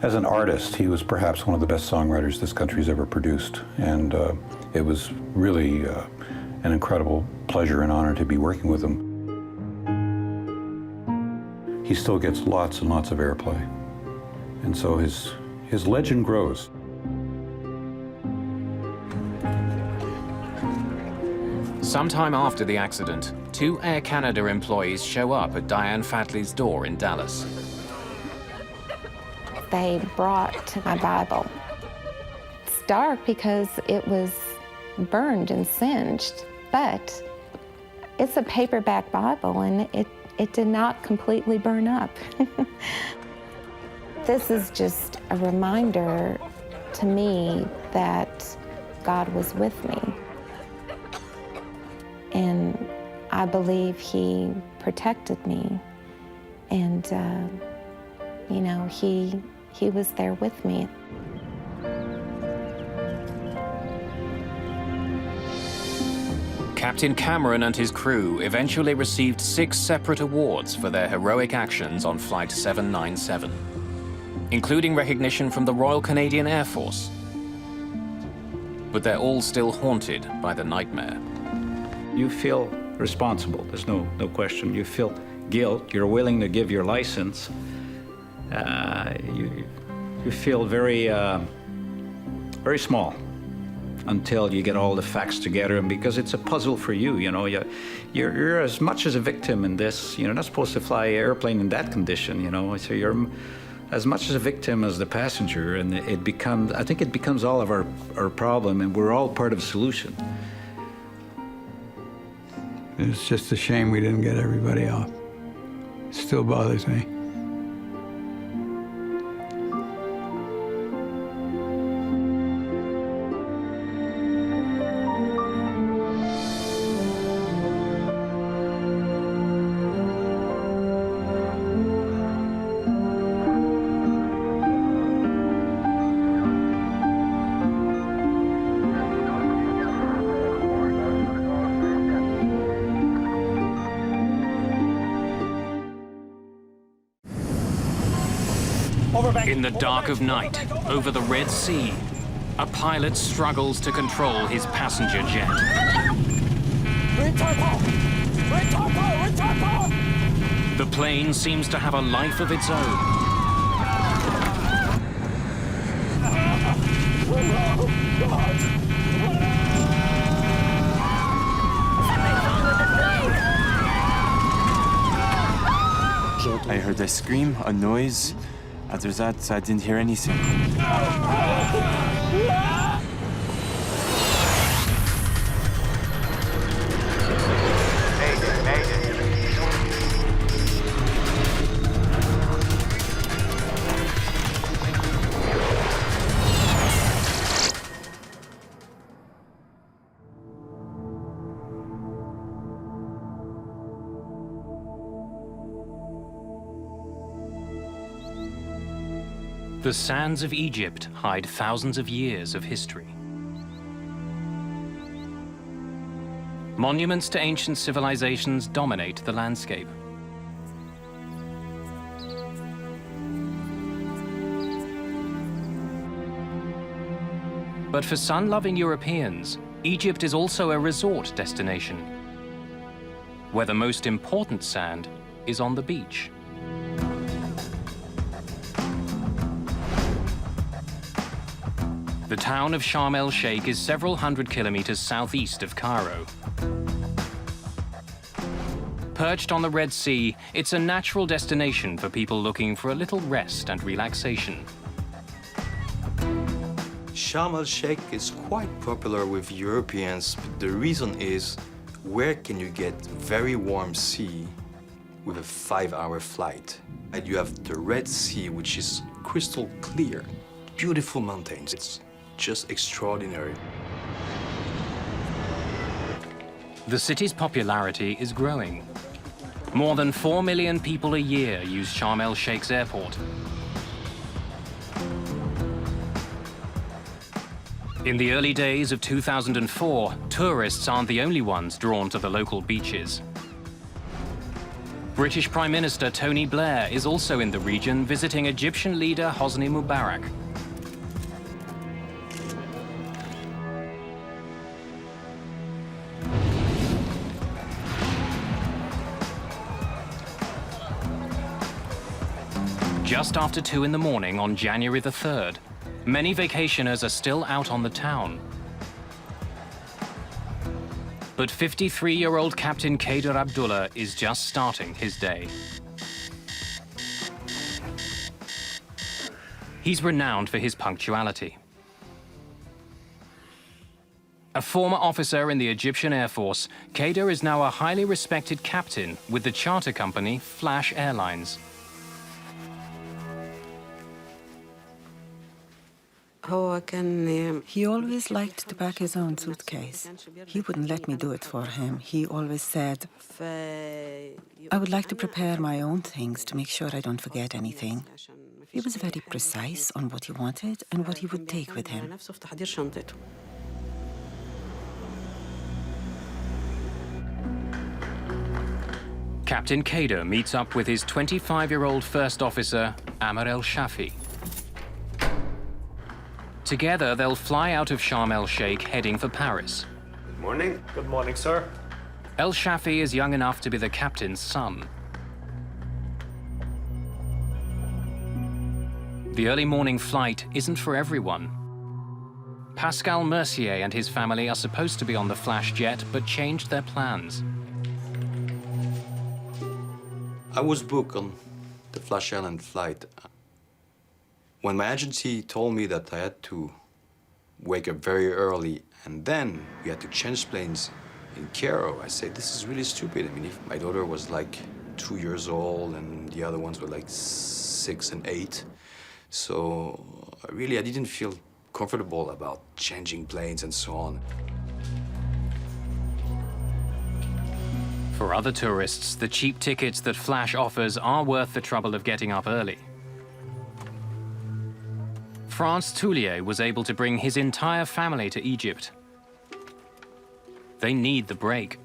[SPEAKER 5] As an artist, he was perhaps one of the best songwriters this country's ever produced, and it was really an incredible pleasure and honor to be working with him. He still gets lots and lots of airplay, and so his legend grows.
[SPEAKER 1] Sometime after the accident, 2 Air Canada employees show up at Diane Fatley's door in Dallas.
[SPEAKER 7] They brought my Bible. It's dark because it was burned and singed, but it's a paperback Bible, and it did not completely burn up. This is just a reminder to me that God was with me. And I believe He protected me. And, you know, He was there with me.
[SPEAKER 1] Captain Cameron and his crew eventually received 6 separate awards for their heroic actions on Flight 797, including recognition from the Royal Canadian Air Force. But they're all still haunted by the nightmare.
[SPEAKER 10] You feel responsible, there's no question. You feel guilt, you're willing to give your license. You feel very, very small until you get all the facts together, and because it's a puzzle for you, you know, you're as much as a victim in this. You're not supposed to fly an airplane in that condition, you know, so you're as much as a victim as the passenger, and I think it becomes all of our problem, and we're all part of the solution.
[SPEAKER 14] It's just a shame we didn't get everybody off. It still bothers me.
[SPEAKER 1] In the dark of night, over the Red Sea, a pilot struggles to control his passenger jet. The plane seems to have a life of its own.
[SPEAKER 6] I heard a scream, a noise. After that, I didn't hear anything.
[SPEAKER 1] The sands of Egypt hide thousands of years of history. Monuments to ancient civilizations dominate the landscape. But for sun-loving Europeans, Egypt is also a resort destination, where the most important sand is on the beach. The town of Sharm el-Sheikh is several hundred kilometers southeast of Cairo. Perched on the Red Sea, it's a natural destination for people looking for a little rest and relaxation.
[SPEAKER 22] Sharm el-Sheikh is quite popular with Europeans. The reason is, where can you get very warm sea with a 5-hour flight? And you have the Red Sea, which is crystal clear, beautiful mountains. It's just extraordinary.
[SPEAKER 1] The city's popularity is growing. More than 4 million people a year use Sharm el-Sheikh's airport. In the early days of 2004, tourists aren't the only ones drawn to the local beaches. British Prime Minister Tony Blair is also in the region visiting Egyptian leader Hosni Mubarak. Just after 2 in the morning on January the 3rd, many vacationers are still out on the town. But 53-year-old Captain Kader Abdullah is just starting his day. He's renowned for his punctuality. A former officer in the Egyptian Air Force, Kader is now a highly respected captain with the charter company Flash Airlines.
[SPEAKER 23] He always liked to pack his own suitcase. He wouldn't let me do it for him. He always said, I would like to prepare my own things to make sure I don't forget anything. He was very precise on what he wanted and what he would take with him.
[SPEAKER 1] Captain Kader meets up with his 25-year-old first officer, Amr el-Shafi. Together, they'll fly out of Sharm el-Sheikh heading for Paris.
[SPEAKER 24] Good morning. Good morning, sir.
[SPEAKER 1] El-Shafi is young enough to be the captain's son. The early morning flight isn't for everyone. Pascal Mercier and his family are supposed to be on the Flash jet, but changed their plans.
[SPEAKER 22] I was booked on the Flash Island flight. When my agency told me that I had to wake up very early and then we had to change planes in Cairo, I said, this is really stupid. I mean, if my daughter was like 2 years old and the other ones were like 6 and 8. So really, I didn't feel comfortable about changing planes and so on.
[SPEAKER 1] For other tourists, the cheap tickets that Flash offers are worth the trouble of getting up early. France Toulier was able to bring his entire family to Egypt. They need the break.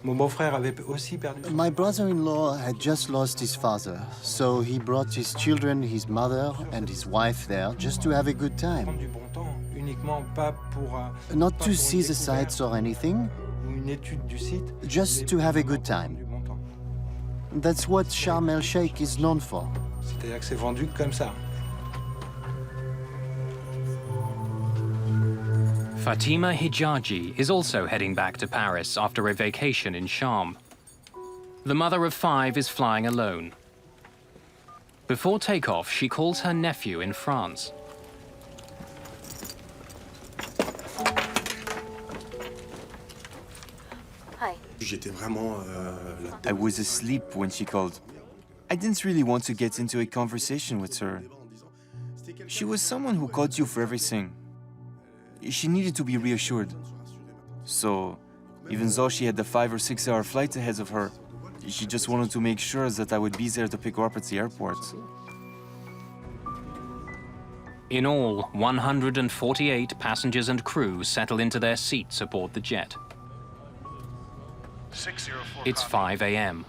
[SPEAKER 2] My brother-in-law had just lost his father, so he brought his children, his mother, and his wife there just to have a good time. Not to see the sights or anything, just to have a good time. That's what Sharm el-Sheikh is known for.
[SPEAKER 1] Fatima Hijaji is also heading back to Paris after a vacation in Sharm. The mother of 5 is flying alone. Before takeoff, she calls her nephew in France.
[SPEAKER 22] Hi. I was asleep when she called. I didn't really want to get into a conversation with her. She was someone who called you for everything. She needed to be reassured. So, even though she had the 5 or 6 hour flight ahead of her, she just wanted to make sure that I would be there to pick her up at the airport.
[SPEAKER 1] In all, 148 passengers and crew settle into their seats aboard the jet. It's 5 a.m.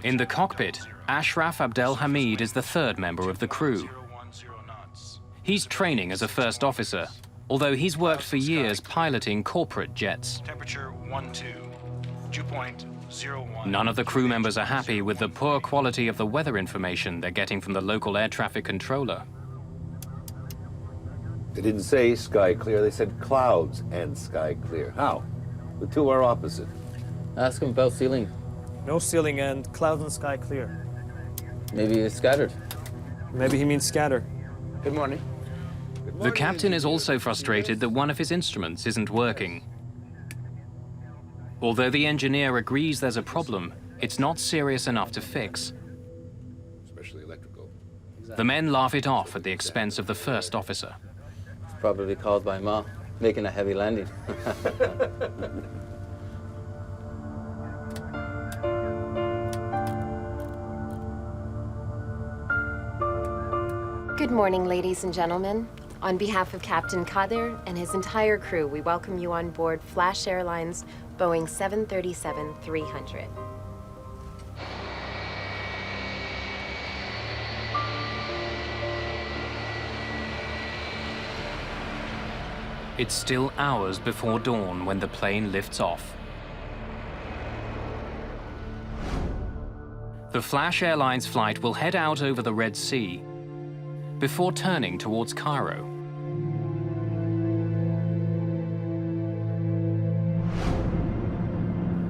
[SPEAKER 1] In the cockpit, Ashraf Abdel Hamid is the 3rd member of the crew. He's training as a first officer, although he's worked for years piloting corporate jets.
[SPEAKER 11] Temperature 12, dew point 01.
[SPEAKER 1] None of the crew members are happy with the poor quality of the weather information they're getting from the local air traffic controller.
[SPEAKER 13] They didn't say sky clear, they said clouds and sky clear. How? The two are opposite.
[SPEAKER 17] Ask him about ceiling.
[SPEAKER 25] No ceiling and clouds and sky clear.
[SPEAKER 17] Maybe it's scattered.
[SPEAKER 25] Maybe he means scatter.
[SPEAKER 17] Good morning.
[SPEAKER 1] The captain is also frustrated that one of his instruments isn't working. Although the engineer agrees there's a problem, it's not serious enough to fix.
[SPEAKER 13] Especially electrical.
[SPEAKER 1] The men laugh it off at the expense of the first officer.
[SPEAKER 17] It's probably caused by Ma making a heavy landing.
[SPEAKER 26] Good morning, ladies and gentlemen. On behalf of Captain Kader and his entire crew, we welcome you on board Flash Airlines Boeing 737-300.
[SPEAKER 1] It's still hours before dawn when the plane lifts off. The Flash Airlines flight will head out over the Red Sea before turning towards Cairo.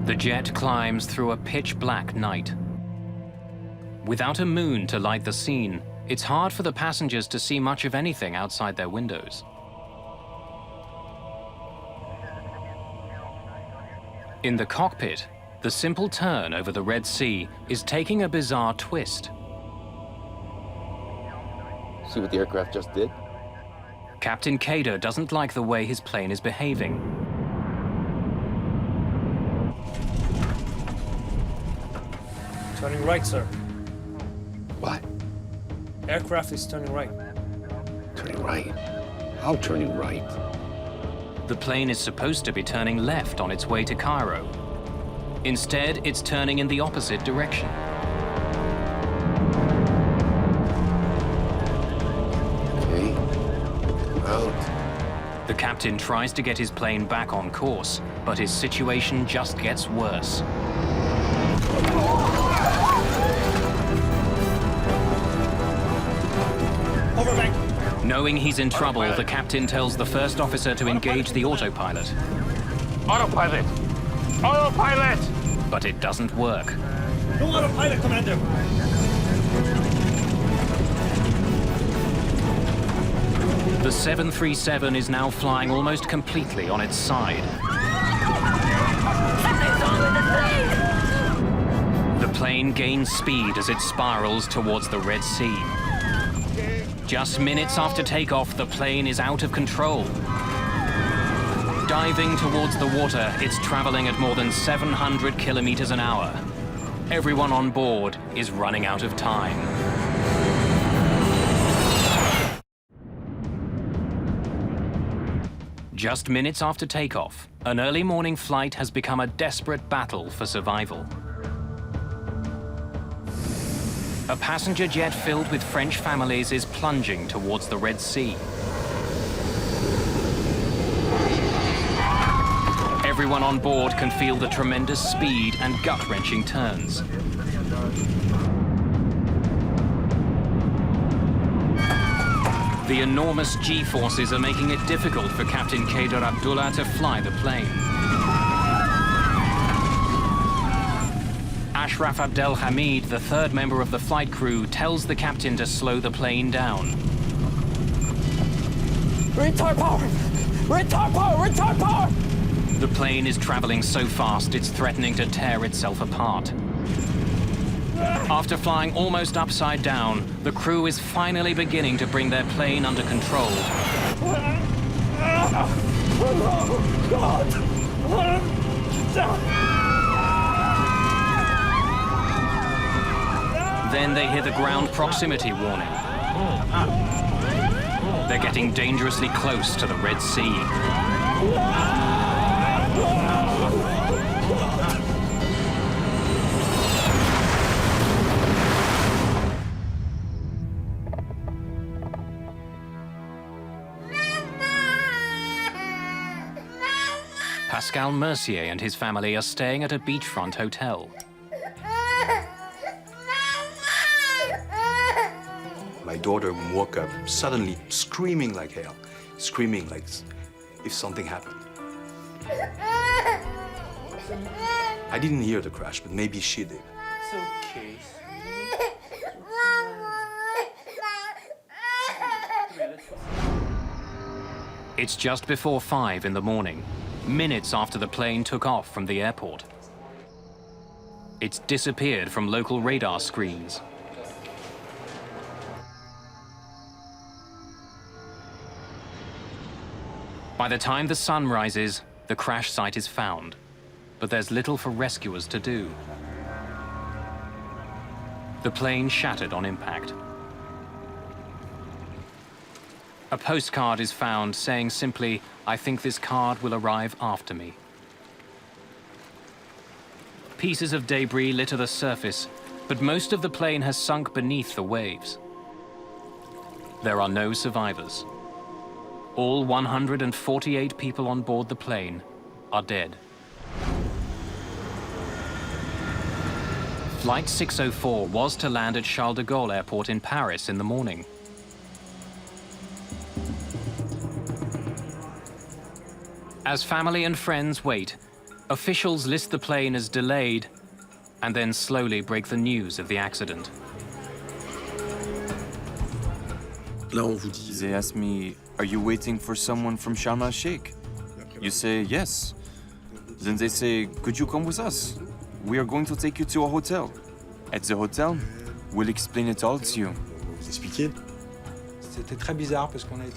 [SPEAKER 1] The jet climbs through a pitch-black night. Without a moon to light the scene, it's hard for the passengers to see much of anything outside their windows. In the cockpit, the simple turn over the Red Sea is taking a bizarre twist.
[SPEAKER 13] See what the aircraft just did?
[SPEAKER 1] Captain Kader doesn't like the way his plane is behaving.
[SPEAKER 25] Turning right, sir.
[SPEAKER 13] What?
[SPEAKER 25] Aircraft is turning right.
[SPEAKER 13] Turning right? How turning right?
[SPEAKER 1] The plane is supposed to be turning left on its way to Cairo. Instead, it's turning in the opposite direction.
[SPEAKER 13] Okay. Out.
[SPEAKER 1] The captain tries to get his plane back on course, but his situation just gets worse.
[SPEAKER 25] Overbank.
[SPEAKER 1] Knowing he's in trouble, the captain tells the first officer to engage the autopilot.
[SPEAKER 25] Autopilot! Autopilot!
[SPEAKER 1] But it doesn't work.
[SPEAKER 25] No autopilot, Commander!
[SPEAKER 1] The 737 is now flying almost completely on its side. The plane gains speed as it spirals towards the Red Sea. Just minutes after takeoff, the plane is out of control. Diving towards the water, it's traveling at more than 700 kilometers an hour. Everyone on board is running out of time. Just minutes after takeoff, an early morning flight has become a desperate battle for survival. A passenger jet filled with French families is plunging towards the Red Sea. Everyone on board can feel the tremendous speed and gut-wrenching turns. The enormous G-forces are making it difficult for Captain Kader Abdullah to fly the plane. Ashraf Abdel Hamid, the third member of the flight crew, tells the captain to slow the plane down.
[SPEAKER 25] Retard power! Retard power! Retard power!
[SPEAKER 1] The plane is traveling so fast it's threatening to tear itself apart. After flying almost upside down, the crew is finally beginning to bring their plane under control. Then they hear the ground proximity warning. They're getting dangerously close to the Red Sea. Pascal Mercier and his family are staying at a beachfront hotel.
[SPEAKER 22] My daughter woke up suddenly screaming like hell, screaming like if something happened. I didn't hear the crash, but maybe she did.
[SPEAKER 6] It's okay.
[SPEAKER 1] It's just before 5 in the morning, minutes after the plane took off from the airport. It's disappeared from local radar screens. By the time the sun rises, the crash site is found, but there's little for rescuers to do. The plane shattered on impact. A postcard is found saying simply, "I think this card will arrive after me." Pieces of debris litter the surface, but most of the plane has sunk beneath the waves. There are no survivors. All 148 people on board the plane are dead. Flight 604 was to land at Charles de Gaulle Airport in Paris in the morning. As family and friends wait, officials list the plane as delayed and then slowly break the news of the accident.
[SPEAKER 6] They ask me, "Are you waiting for someone from Sharm el-Sheikh?" You say, "Yes." Then they say, "Could you come with us? We are going to take you to a hotel. At the hotel, we'll explain it all to you."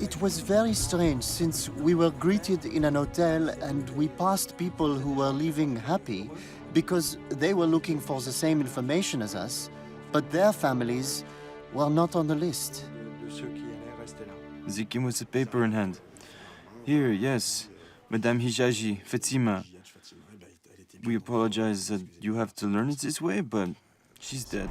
[SPEAKER 2] It was very strange since we were greeted in an hotel and we passed people who were leaving happy because they were looking for the same information as us, but their families were not on the list.
[SPEAKER 6] They came with a paper in hand. "Here, yes, Madame Hijaji, Fatima. We apologize that you have to learn it this way, but she's dead."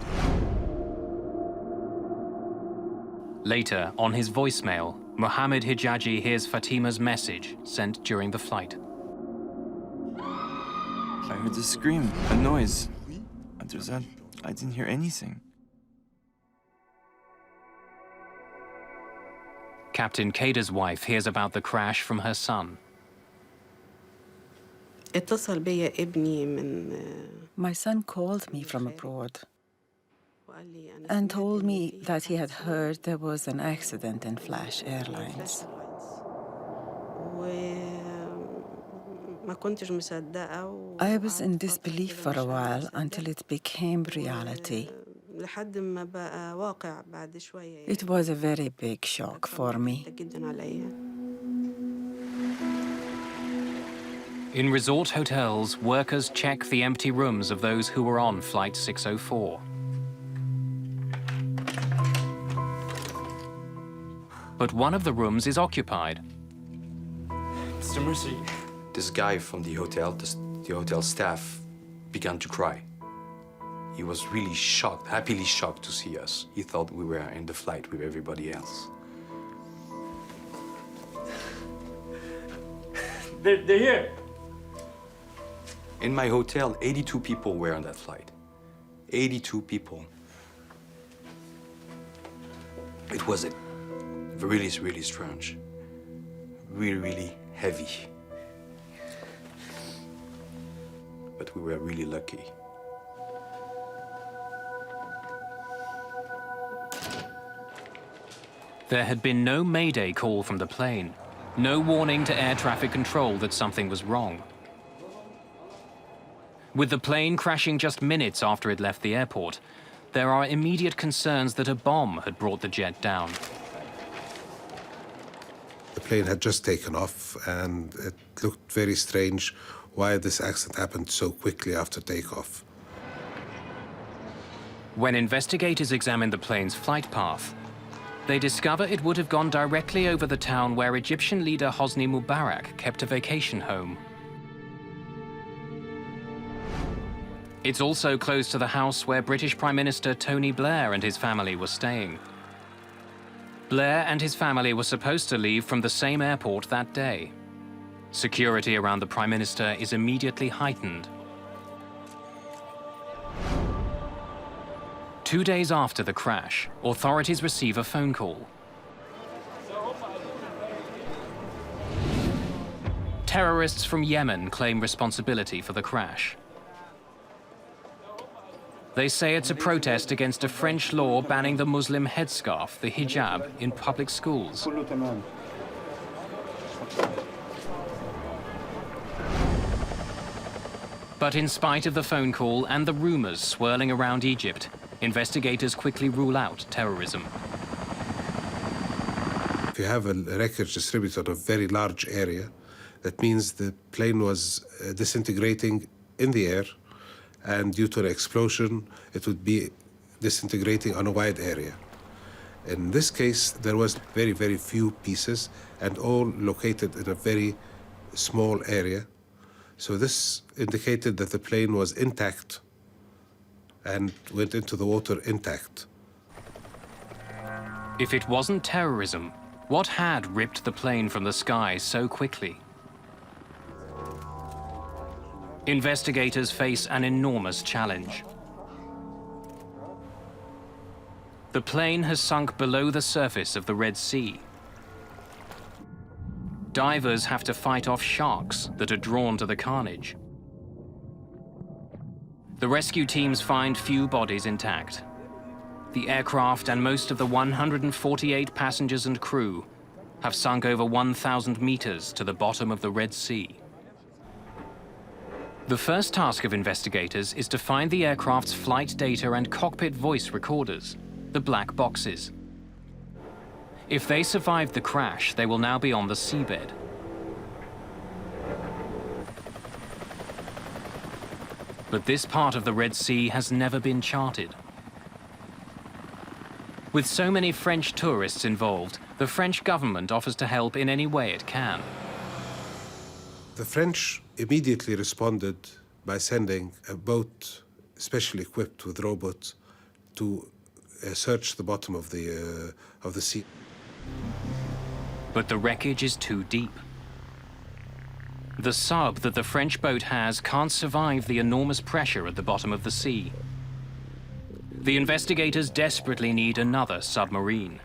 [SPEAKER 1] Later, on his voicemail, Mohammed Hijaji hears Fatima's message sent during the flight.
[SPEAKER 6] I heard a scream, a noise. After that, I didn't hear anything.
[SPEAKER 1] Captain Kader's wife hears about the crash from her son.
[SPEAKER 23] My son called me from abroad and told me that he had heard there was an accident in Flash Airlines. I was in disbelief for a while until it became reality. It was a very big shock for me.
[SPEAKER 1] In resort hotels, workers check the empty rooms of those who were on Flight 604. But one of the rooms is occupied.
[SPEAKER 22] It's a mercy. This guy from the hotel, the hotel staff, began to cry. He was really shocked, happily shocked to see us. He thought we were in the flight with everybody else.
[SPEAKER 25] They're here.
[SPEAKER 22] In my hotel, 82 people were on that flight. 82 people. It was really, really strange. Really, really heavy. But we were really lucky.
[SPEAKER 1] There had been no Mayday call from the plane, no warning to air traffic control that something was wrong. With the plane crashing just minutes after it left the airport, there are immediate concerns that a bomb had brought the jet down.
[SPEAKER 4] The plane had just taken off, and it looked very strange why this accident happened so quickly after takeoff.
[SPEAKER 1] When investigators examined the plane's flight path, they discover it would have gone directly over the town where Egyptian leader Hosni Mubarak kept a vacation home. It's also close to the house where British Prime Minister Tony Blair and his family were staying. Blair and his family were supposed to leave from the same airport that day. Security around the Prime Minister is immediately heightened. 2 days after the crash, authorities receive a phone call. Terrorists from Yemen claim responsibility for the crash. They say it's a protest against a French law banning the Muslim headscarf, the hijab, in public schools. But in spite of the phone call and the rumors swirling around Egypt, investigators quickly rule out terrorism.
[SPEAKER 4] If you have a wreckage distributed on a very large area, that means the plane was disintegrating in the air, and due to an explosion, it would be disintegrating on a wide area. In this case, there was very, very few pieces, and all located in a very small area. So this indicated that the plane was intact and went into the water intact.
[SPEAKER 1] If it wasn't terrorism, what had ripped the plane from the sky so quickly? Investigators face an enormous challenge. The plane has sunk below the surface of the Red Sea. Divers have to fight off sharks that are drawn to the carnage. The rescue teams find few bodies intact. The aircraft and most of the 148 passengers and crew have sunk over 1,000 meters to the bottom of the Red Sea. The first task of investigators is to find the aircraft's flight data and cockpit voice recorders, the black boxes. If they survived the crash, they will now be on the seabed. But this part of the Red Sea has never been charted. With so many French tourists involved, the French government offers to help in any way it can.
[SPEAKER 4] The French immediately responded by sending a boat specially equipped with robots to search the bottom of the sea.
[SPEAKER 1] But the wreckage is too deep. The sub that the French boat has can't survive the enormous pressure at the bottom of the sea. The investigators desperately need another submarine.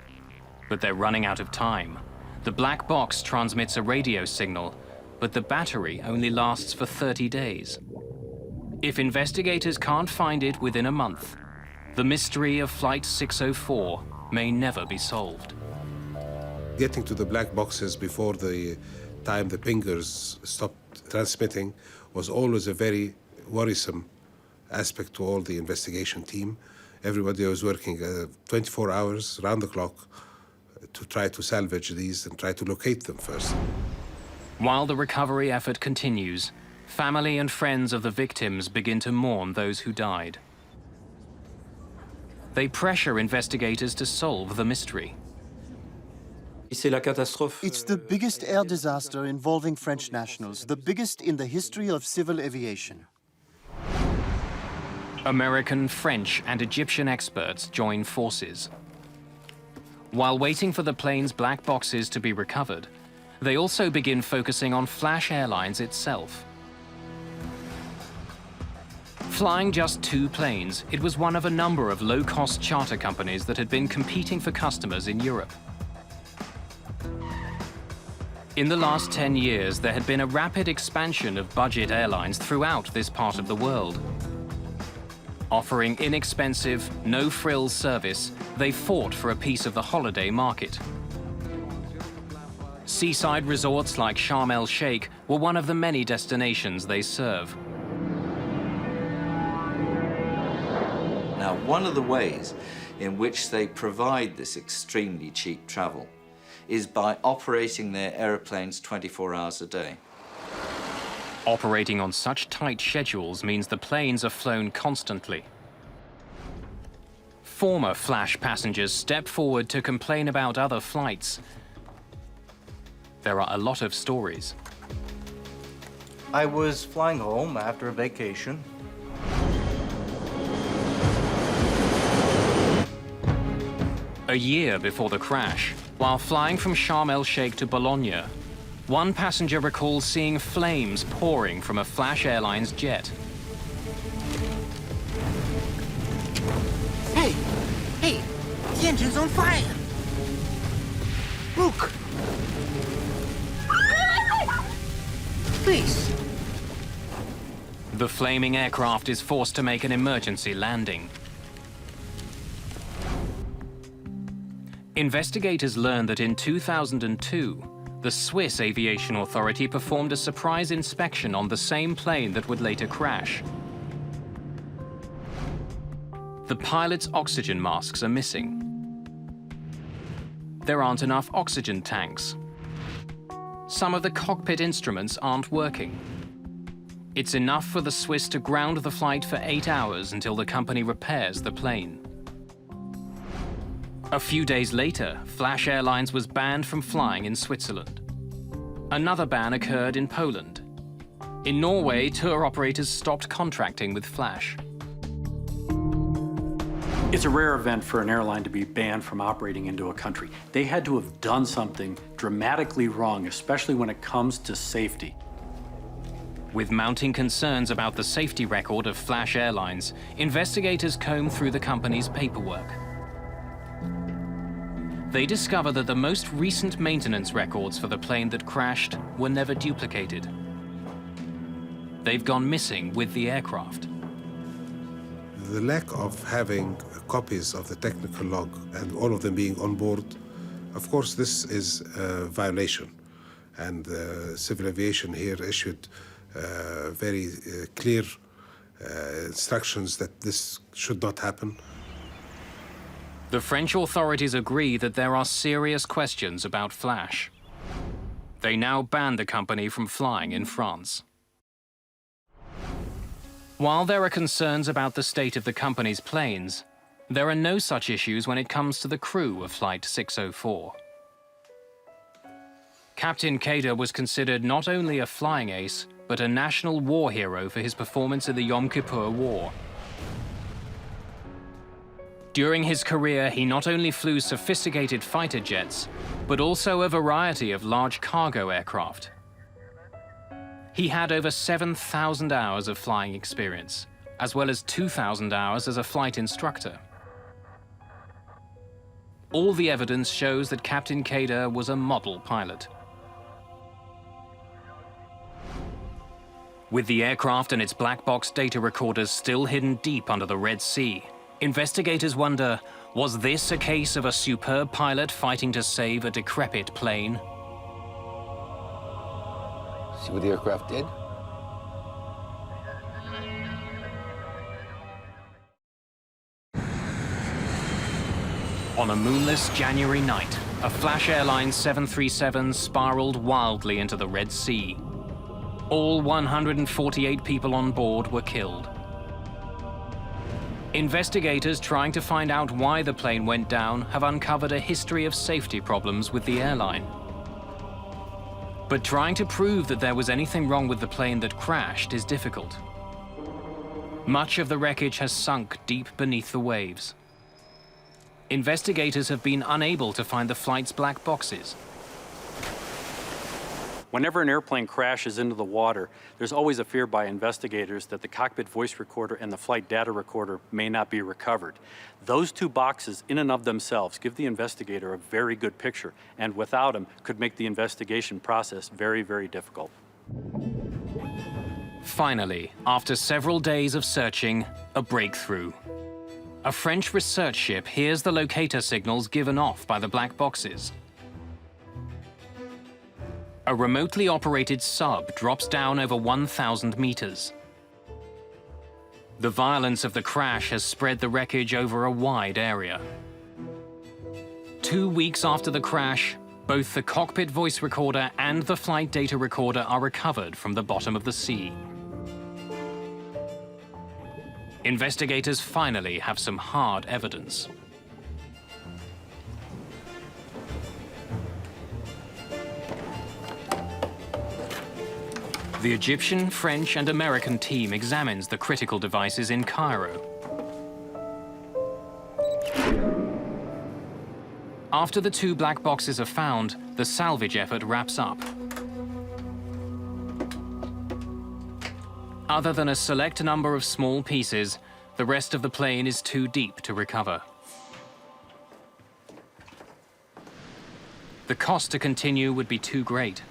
[SPEAKER 1] But they're running out of time. The black box transmits a radio signal, but the battery only lasts for 30 days. If investigators can't find it within a month, the mystery of Flight 604 may never be solved.
[SPEAKER 4] Getting to the black boxes before the time the pingers stopped transmitting was always a very worrisome aspect to all the investigation team. Everybody was working 24 hours, round the clock, to try to salvage these and try to locate them first.
[SPEAKER 1] While the recovery effort continues, family and friends of the victims begin to mourn those who died. They pressure investigators to solve the mystery.
[SPEAKER 9] C'est la catastrophe.
[SPEAKER 2] It's the biggest air disaster involving French nationals, the biggest in the history of civil aviation.
[SPEAKER 1] American, French, and Egyptian experts join forces. While waiting for the plane's black boxes to be recovered, they also begin focusing on Flash Airlines itself. Flying just 2 planes, it was one of a number of low-cost charter companies that had been competing for customers in Europe. In the last 10 years, there had been a rapid expansion of budget airlines throughout this part of the world. Offering inexpensive, no-frills service, they fought for a piece of the holiday market. Seaside resorts like Sharm el-Sheikh were one of the many destinations they serve.
[SPEAKER 8] Now, one of the ways in which they provide this extremely cheap travel is by operating their aeroplanes 24 hours a day.
[SPEAKER 1] Operating on such tight schedules means the planes are flown constantly. Former Flash passengers step forward to complain about other flights. There are a lot of stories.
[SPEAKER 15] I was flying home after a vacation.
[SPEAKER 1] A year before the crash, while flying from Sharm el-Sheikh to Bologna, one passenger recalls seeing flames pouring from a Flash Airlines jet.
[SPEAKER 25] Hey! Hey! The engine's on fire! Look! Please!
[SPEAKER 1] The flaming aircraft is forced to make an emergency landing. Investigators learned that in 2002, the Swiss Aviation Authority performed a surprise inspection on the same plane that would later crash. The pilot's oxygen masks are missing. There aren't enough oxygen tanks. Some of the cockpit instruments aren't working. It's enough for the Swiss to ground the flight for 8 hours until the company repairs the plane. A few days later, Flash Airlines was banned from flying in Switzerland. Another ban occurred in Poland. In Norway, tour operators stopped contracting with Flash.
[SPEAKER 16] It's a rare event for an airline to be banned from operating into a country. They had to have done something dramatically wrong, especially when it comes to safety.
[SPEAKER 1] With mounting concerns about the safety record of Flash Airlines, investigators combed through the company's paperwork. They discover that the most recent maintenance records for the plane that crashed were never duplicated. They've gone missing with the aircraft.
[SPEAKER 4] The lack of having copies of the technical log and all of them being on board, of course, this is a violation. And civil aviation here issued very clear instructions that this should not happen.
[SPEAKER 1] The French authorities agree that there are serious questions about Flash. They now ban the company from flying in France. While there are concerns about the state of the company's planes, there are no such issues when it comes to the crew of Flight 604. Captain Kader was considered not only a flying ace, but a national war hero for his performance in the Yom Kippur War. During his career, he not only flew sophisticated fighter jets, but also a variety of large cargo aircraft. He had over 7,000 hours of flying experience, as well as 2,000 hours as a flight instructor. All the evidence shows that Captain Kader was a model pilot. With the aircraft and its black box data recorders still hidden deep under the Red Sea, investigators wonder, was this a case of a superb pilot fighting to save a decrepit plane?
[SPEAKER 13] See what the aircraft did?
[SPEAKER 1] On a moonless January night, a Flash Airlines 737 spiraled wildly into the Red Sea. All 148 people on board were killed. Investigators trying to find out why the plane went down have uncovered a history of safety problems with the airline. But trying to prove that there was anything wrong with the plane that crashed is difficult. Much of the wreckage has sunk deep beneath the waves. Investigators have been unable to find the flight's black boxes.
[SPEAKER 16] Whenever an airplane crashes into the water, there's always a fear by investigators that the cockpit voice recorder and the flight data recorder may not be recovered. Those two boxes, in and of themselves, give the investigator a very good picture, and without them, could make the investigation process very, very difficult.
[SPEAKER 1] Finally, after several days of searching, a breakthrough. A French research ship hears the locator signals given off by the black boxes. A remotely operated sub drops down over 1,000 meters. The violence of the crash has spread the wreckage over a wide area. 2 weeks after the crash, both the cockpit voice recorder and the flight data recorder are recovered from the bottom of the sea. Investigators finally have some hard evidence. The Egyptian, French, and American team examines the critical devices in Cairo. After the two black boxes are found, the salvage effort wraps up. Other than a select number of small pieces, the rest of the plane is too deep to recover. The cost to continue would be too great.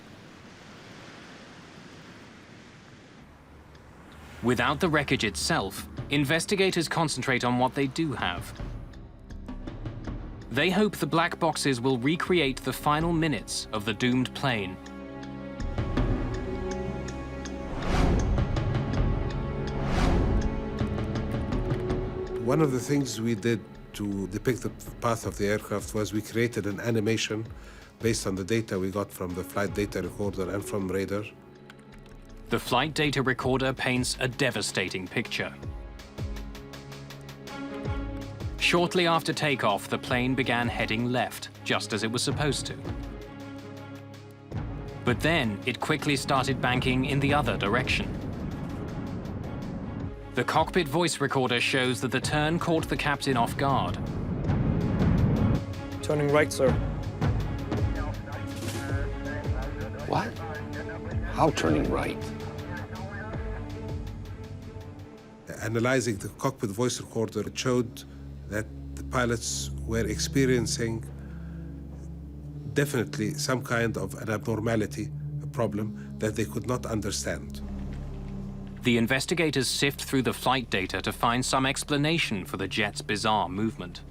[SPEAKER 1] Without the wreckage itself, investigators concentrate on what they do have. They hope the black boxes will recreate the final minutes of the doomed plane.
[SPEAKER 4] One of the things we did to depict the path of the aircraft was we created an animation based on the data we got from the flight data recorder and from radar.
[SPEAKER 1] The flight data recorder paints a devastating picture. Shortly after takeoff, the plane began heading left, just as it was supposed to. But then it quickly started banking in the other direction. The cockpit voice recorder shows that the turn caught the captain off guard.
[SPEAKER 24] Turning right, sir.
[SPEAKER 13] What? How turning right?
[SPEAKER 4] Analyzing the cockpit voice recorder, it showed that the pilots were experiencing definitely some kind of an abnormality, a problem that they could not understand.
[SPEAKER 1] The investigators sift through the flight data to find some explanation for the jet's bizarre movement.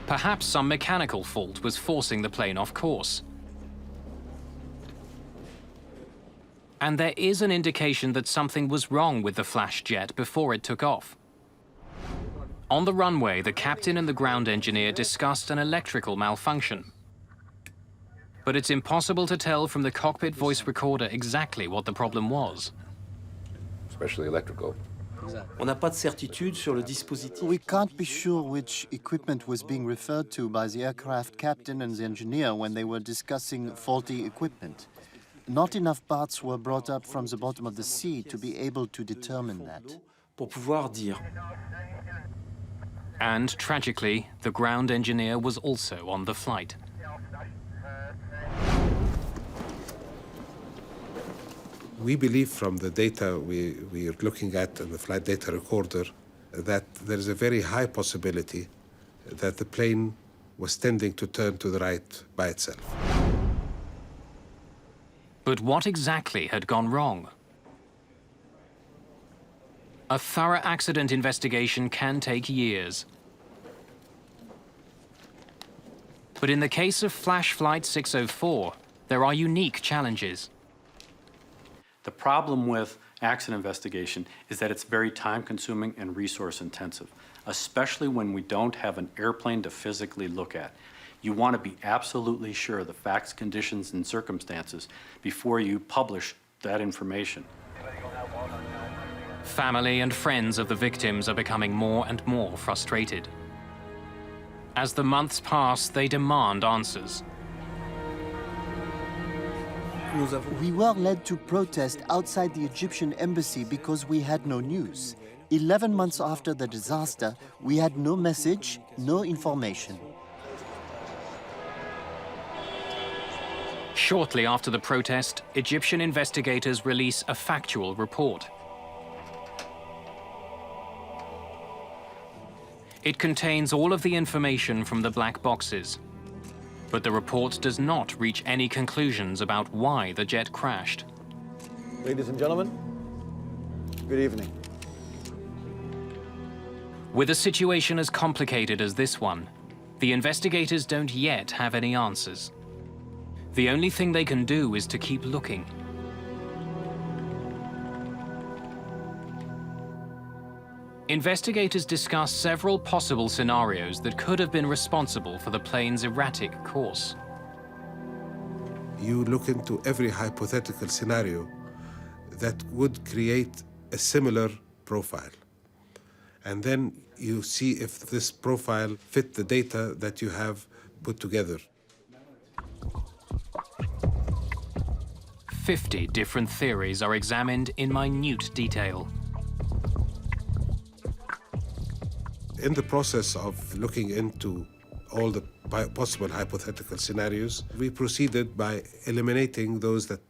[SPEAKER 1] Perhaps some mechanical fault was forcing the plane off course. And there is an indication that something was wrong with the flash jet before it took off. On the runway, the captain and the ground engineer discussed an electrical malfunction. But it's impossible to tell from the cockpit voice recorder exactly what the problem was.
[SPEAKER 13] Especially electrical.
[SPEAKER 2] On n'a pas de certitude sur le dispositif. We can't be sure which equipment was being referred to by the aircraft captain and the engineer when they were discussing faulty equipment. Not enough parts were brought up from the bottom of the sea to be able to determine that.
[SPEAKER 15] Pour pouvoir dire.
[SPEAKER 1] And tragically, the ground engineer was also on the flight.
[SPEAKER 4] We believe from the data we are looking at in the flight data recorder that there is a very high possibility that the plane was tending to turn to the right by itself.
[SPEAKER 1] But what exactly had gone wrong? A thorough accident investigation can take years. But in the case of Flash Flight 604, there are unique challenges.
[SPEAKER 16] The problem with accident investigation is that it's very time-consuming and resource-intensive, especially when we don't have an airplane to physically look at. You want to be absolutely sure of the facts, conditions, and circumstances before you publish that information.
[SPEAKER 1] Family and friends of the victims are becoming more and more frustrated. As the months pass, they demand answers.
[SPEAKER 2] We were led to protest outside the Egyptian embassy because we had no news. 11 months after the disaster, we had no message, no information.
[SPEAKER 1] Shortly after the protest, Egyptian investigators release a factual report. It contains all of the information from the black boxes, but the report does not reach any conclusions about why the jet crashed.
[SPEAKER 13] Ladies and gentlemen, good evening.
[SPEAKER 1] With a situation as complicated as this one, the investigators don't yet have any answers. The only thing they can do is to keep looking. Investigators discuss several possible scenarios that could have been responsible for the plane's erratic course.
[SPEAKER 4] You look into every hypothetical scenario that would create a similar profile. And then you see if this profile fit the data that you have put together.
[SPEAKER 1] 50 different theories are examined in minute detail.
[SPEAKER 4] In the process of looking into all the possible hypothetical scenarios, we proceeded by eliminating those that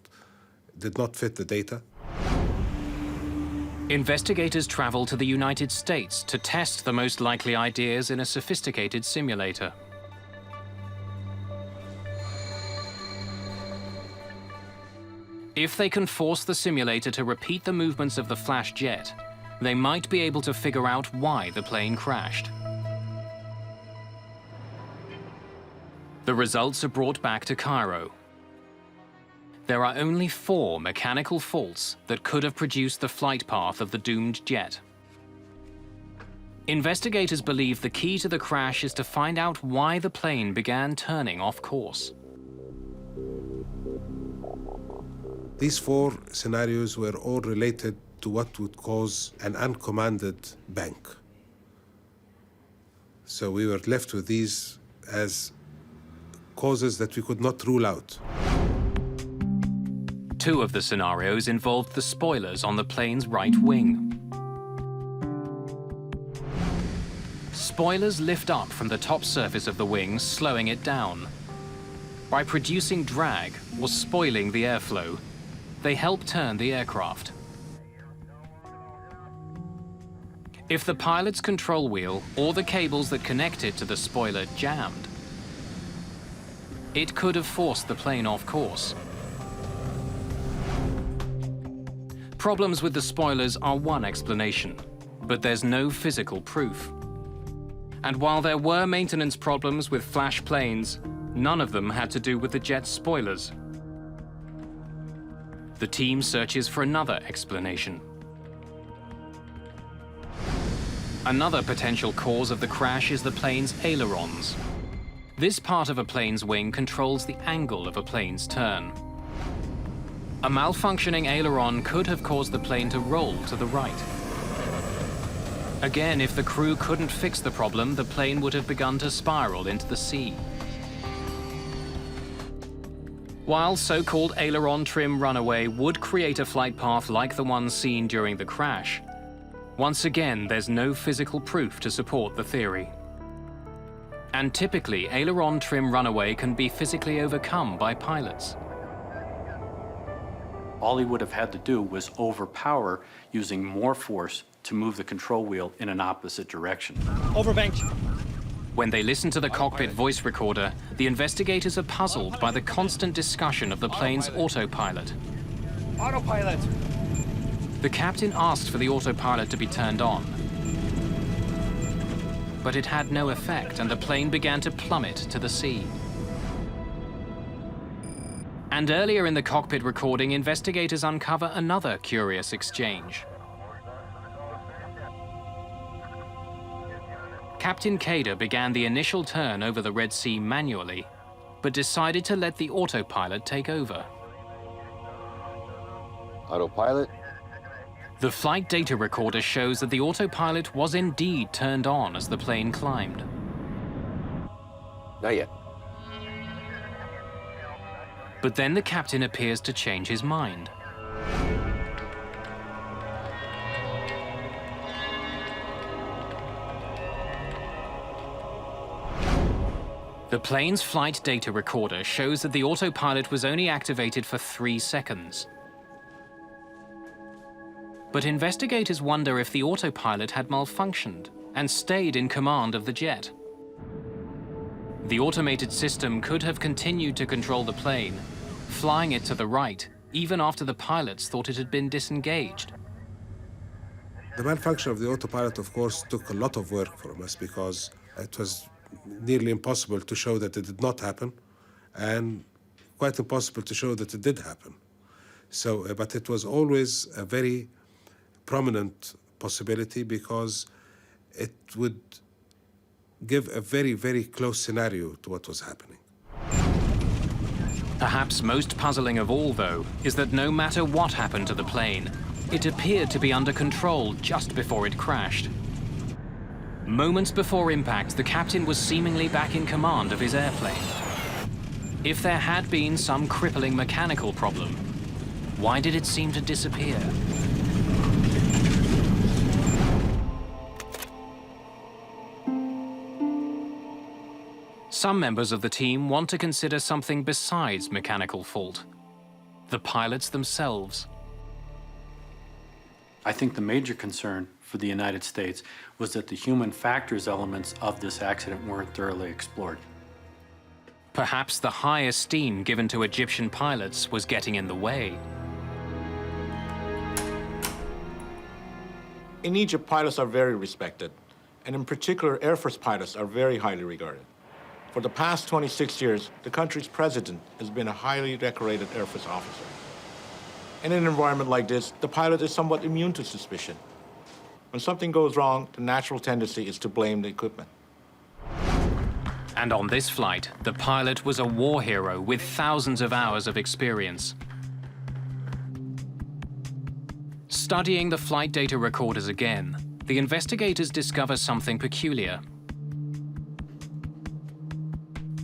[SPEAKER 4] did not fit the data.
[SPEAKER 1] Investigators travel to the United States to test the most likely ideas in a sophisticated simulator. If they can force the simulator to repeat the movements of the flash jet, they might be able to figure out why the plane crashed. The results are brought back to Cairo. There are only 4 mechanical faults that could have produced the flight path of the doomed jet. Investigators believe the key to the crash is to find out why the plane began turning off course.
[SPEAKER 4] These 4 scenarios were all related to what would cause an uncommanded bank. So we were left with these as causes that we could not rule out.
[SPEAKER 1] 2 of the scenarios involved the spoilers on the plane's right wing. Spoilers lift up from the top surface of the wing, slowing it down. By producing drag or spoiling the airflow, they help turn the aircraft. If the pilot's control wheel or the cables that connect it to the spoiler jammed, it could have forced the plane off course. Problems with the spoilers are one explanation, but there's no physical proof. And while there were maintenance problems with flash planes, none of them had to do with the jet's spoilers. The team searches for another explanation. Another potential cause of the crash is the plane's ailerons. This part of a plane's wing controls the angle of a plane's turn. A malfunctioning aileron could have caused the plane to roll to the right. Again, if the crew couldn't fix the problem, the plane would have begun to spiral into the sea. While so-called aileron trim runaway would create a flight path like the one seen during the crash, once again, there's no physical proof to support the theory. And typically, aileron trim runaway can be physically overcome by pilots.
[SPEAKER 16] All he would have had to do was overpower using more force to move the control wheel in an opposite direction.
[SPEAKER 25] Overbanked.
[SPEAKER 1] When they listen to the cockpit voice recorder, the investigators are puzzled by the constant discussion of the plane's autopilot.
[SPEAKER 25] Autopilot.
[SPEAKER 1] The captain asked for the autopilot to be turned on, but it had no effect and the plane began to plummet to the sea. And earlier in the cockpit recording, investigators uncover another curious exchange. Captain Kader began the initial turn over the Red Sea manually, but decided to let the autopilot take over.
[SPEAKER 13] Autopilot.
[SPEAKER 1] The flight data recorder shows that the autopilot was indeed turned on as the plane climbed.
[SPEAKER 13] Not yet.
[SPEAKER 1] But then the captain appears to change his mind. The plane's flight data recorder shows that the autopilot was only activated for 3 seconds. But investigators wonder if the autopilot had malfunctioned and stayed in command of the jet. The automated system could have continued to control the plane, flying it to the right, even after the pilots thought it had been disengaged.
[SPEAKER 4] The malfunction of the autopilot, of course, took a lot of work from us because it was nearly impossible to show that it did not happen, and quite impossible to show that it did happen. So, but it was always a very prominent possibility because it would give a very, very close scenario to what was happening.
[SPEAKER 1] Perhaps most puzzling of all, though, is that no matter what happened to the plane, it appeared to be under control just before it crashed. Moments before impact, the captain was seemingly back in command of his airplane. If there had been some crippling mechanical problem, why did it seem to disappear? Some members of the team want to consider something besides mechanical fault: the pilots themselves.
[SPEAKER 16] I think the major concern for the United States was that the human factors elements of this accident weren't thoroughly explored.
[SPEAKER 1] Perhaps the high esteem given to Egyptian pilots was getting in the way.
[SPEAKER 11] In Egypt, pilots are very respected, and in particular, Air Force pilots are very highly regarded. For the past 26 years, the country's president has been a highly decorated Air Force officer. In an environment like this, the pilot is somewhat immune to suspicion. When something goes wrong, the natural tendency is to blame the equipment.
[SPEAKER 1] And on this flight, the pilot was a war hero with thousands of hours of experience. Studying the flight data recorders again, the investigators discover something peculiar.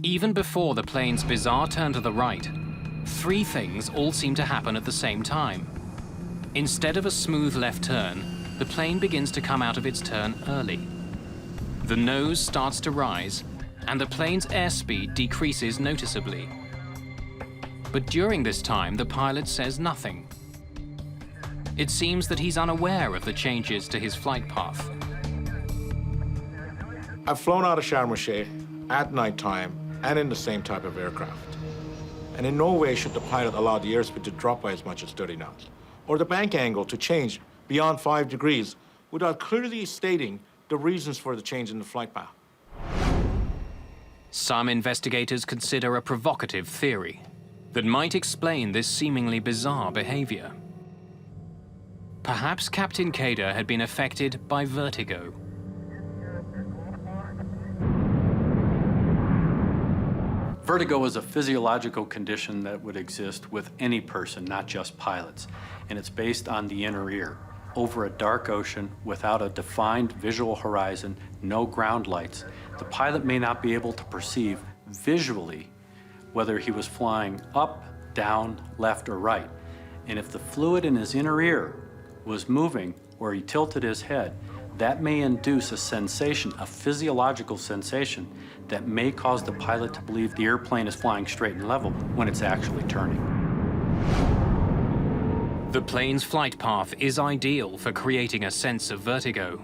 [SPEAKER 1] Even before the plane's bizarre turn to the right, 3 things all seem to happen at the same time. Instead of a smooth left turn, the plane begins to come out of its turn early. The nose starts to rise, and the plane's airspeed decreases noticeably. But during this time, the pilot says nothing. It seems that he's unaware of the changes to his flight path.
[SPEAKER 11] I've flown out of Sharm el-Sheikh at nighttime and in the same type of aircraft. And in no way should the pilot allow the airspeed to drop by as much as 30 knots, or the bank angle to change beyond 5 degrees without clearly stating the reasons for the change in the flight path.
[SPEAKER 1] Some investigators consider a provocative theory that might explain this seemingly bizarre behavior. Perhaps Captain Kader had been affected by vertigo.
[SPEAKER 16] Vertigo is a physiological condition that would exist with any person, not just pilots, and it's based on the inner ear. Over a dark ocean, without a defined visual horizon, no ground lights, the pilot may not be able to perceive visually whether he was flying up, down, left, or right. And if the fluid in his inner ear was moving or he tilted his head, that may induce a sensation, a physiological sensation, that may cause the pilot to believe the airplane is flying straight and level when it's actually turning.
[SPEAKER 1] The plane's flight path is ideal for creating a sense of vertigo.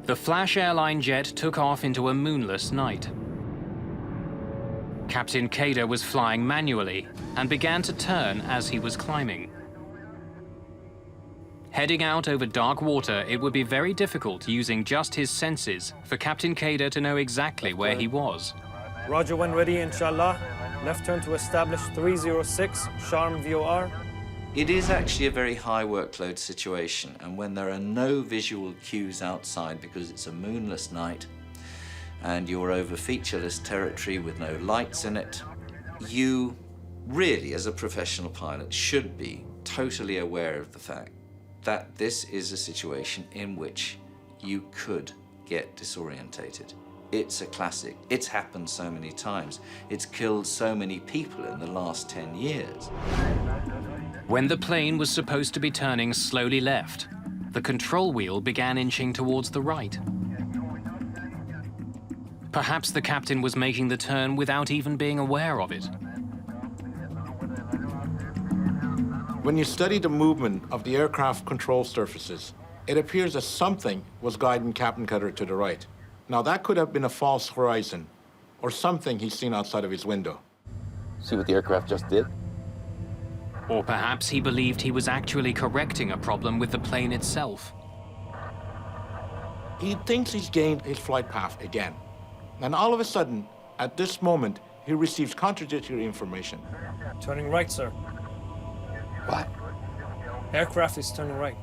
[SPEAKER 1] The Flash airline jet took off into a moonless night. Captain Kader was flying manually and began to turn as he was climbing. Heading out over dark water, it would be very difficult using just his senses for Captain Kader to know exactly where he was.
[SPEAKER 24] Roger, when ready, inshallah. Left turn to establish 306, Sharm VOR.
[SPEAKER 8] It is actually a very high workload situation, and when there are no visual cues outside because it's a moonless night and you're over featureless territory with no lights in it, you really, as a professional pilot, should be totally aware of the fact that this is a situation in which you could get disorientated. It's a classic. It's happened so many times. It's killed so many people in the last 10 years.
[SPEAKER 1] When the plane was supposed to be turning slowly left, the control wheel began inching towards the right. Perhaps the captain was making the turn without even being aware of it.
[SPEAKER 11] When you study the movement of the aircraft control surfaces, it appears that something was guiding Captain Cutter to the right. Now, that could have been a false horizon or something he's seen outside of his window.
[SPEAKER 13] See what the aircraft just did?
[SPEAKER 1] Or perhaps he believed he was actually correcting a problem with the plane itself.
[SPEAKER 11] He thinks he's gained his flight path again. And all of a sudden, at this moment, he receives contradictory information.
[SPEAKER 24] Turning right, sir.
[SPEAKER 13] What?
[SPEAKER 24] Aircraft is turning right.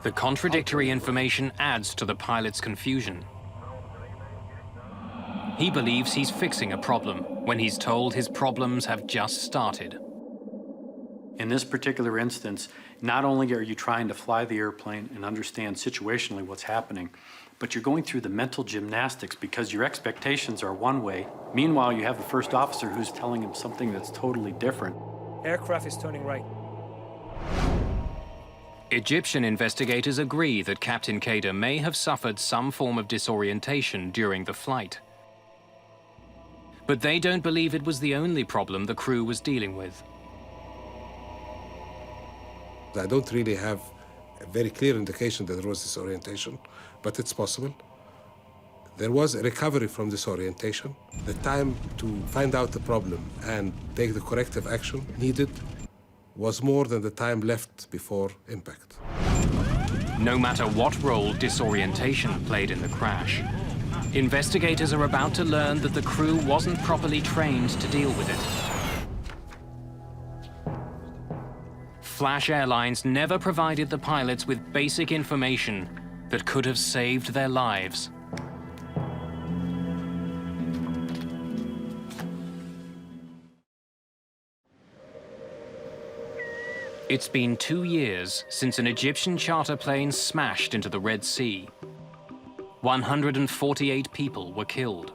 [SPEAKER 1] The contradictory information adds to the pilot's confusion. He believes he's fixing a problem when he's told his problems have just started.
[SPEAKER 16] In this particular instance, not only are you trying to fly the airplane and understand situationally what's happening, but you're going through the mental gymnastics because your expectations are one way. Meanwhile, you have the first officer who's telling him something that's totally different.
[SPEAKER 24] Aircraft is turning right.
[SPEAKER 1] Egyptian investigators agree that Captain Kader may have suffered some form of disorientation during the flight. But they don't believe it was the only problem the crew was dealing with.
[SPEAKER 4] I don't really have a very clear indication that there was disorientation, but it's possible. There was a recovery from disorientation. The time to find out the problem and take the corrective action needed was more than the time left before impact.
[SPEAKER 1] No matter what role disorientation played in the crash, investigators are about to learn that the crew wasn't properly trained to deal with it. Flash Airlines never provided the pilots with basic information that could have saved their lives. It's been 2 years since an Egyptian charter plane smashed into the Red Sea. 148 people were killed.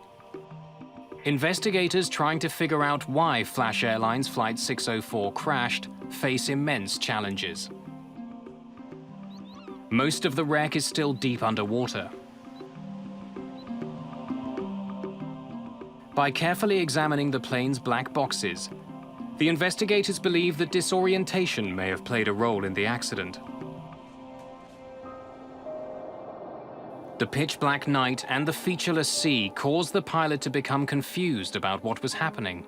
[SPEAKER 1] Investigators trying to figure out why Flash Airlines Flight 604 crashed face immense challenges. Most of the wreck is still deep underwater. By carefully examining the plane's black boxes, the investigators believe that disorientation may have played a role in the accident. The pitch-black night and the featureless sea caused the pilot to become confused about what was happening.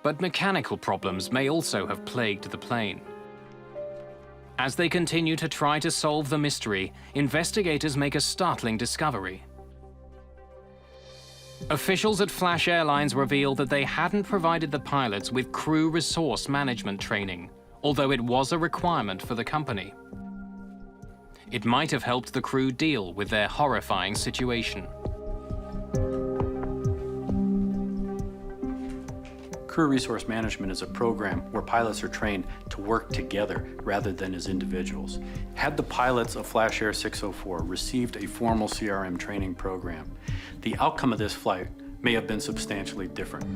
[SPEAKER 1] But mechanical problems may also have plagued the plane. As they continue to try to solve the mystery, investigators make a startling discovery. Officials at Flash Airlines reveal that they hadn't provided the pilots with crew resource management training, although it was a requirement for the company. It might have helped the crew deal with their horrifying situation.
[SPEAKER 16] Crew resource management is a program where pilots are trained to work together rather than as individuals. Had the pilots of Flash Air 604 received a formal CRM training program, the outcome of this flight may have been substantially different.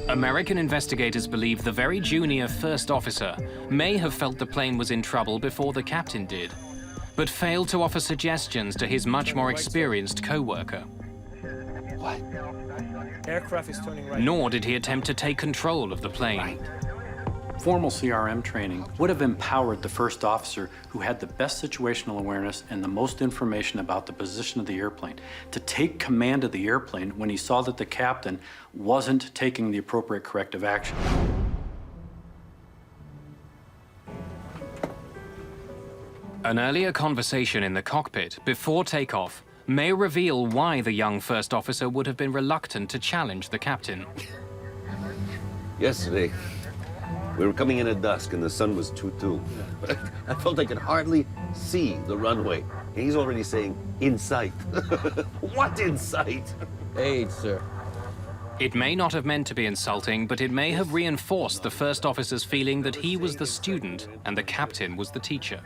[SPEAKER 1] American investigators believe the very junior first officer may have felt the plane was in trouble before the captain did, but failed to offer suggestions to his much more experienced co-worker.
[SPEAKER 24] What? Aircraft is turning right.
[SPEAKER 1] Nor did he attempt to take control of the plane.
[SPEAKER 16] Right. Formal CRM training would have empowered the first officer who had the best situational awareness and the most information about the position of the airplane to take command of the airplane when he saw that the captain wasn't taking the appropriate corrective action.
[SPEAKER 1] An earlier conversation in the cockpit before takeoff may reveal why the young first officer would have been reluctant to challenge the captain.
[SPEAKER 13] Yesterday, we were coming in at dusk and the sun was 2-2. I felt I could hardly see the runway. And he's already saying, in sight. What in sight?
[SPEAKER 17] Hey, sir.
[SPEAKER 1] It may not have meant to be insulting, but it may have reinforced the first officer's feeling that he was the student and the captain was the teacher.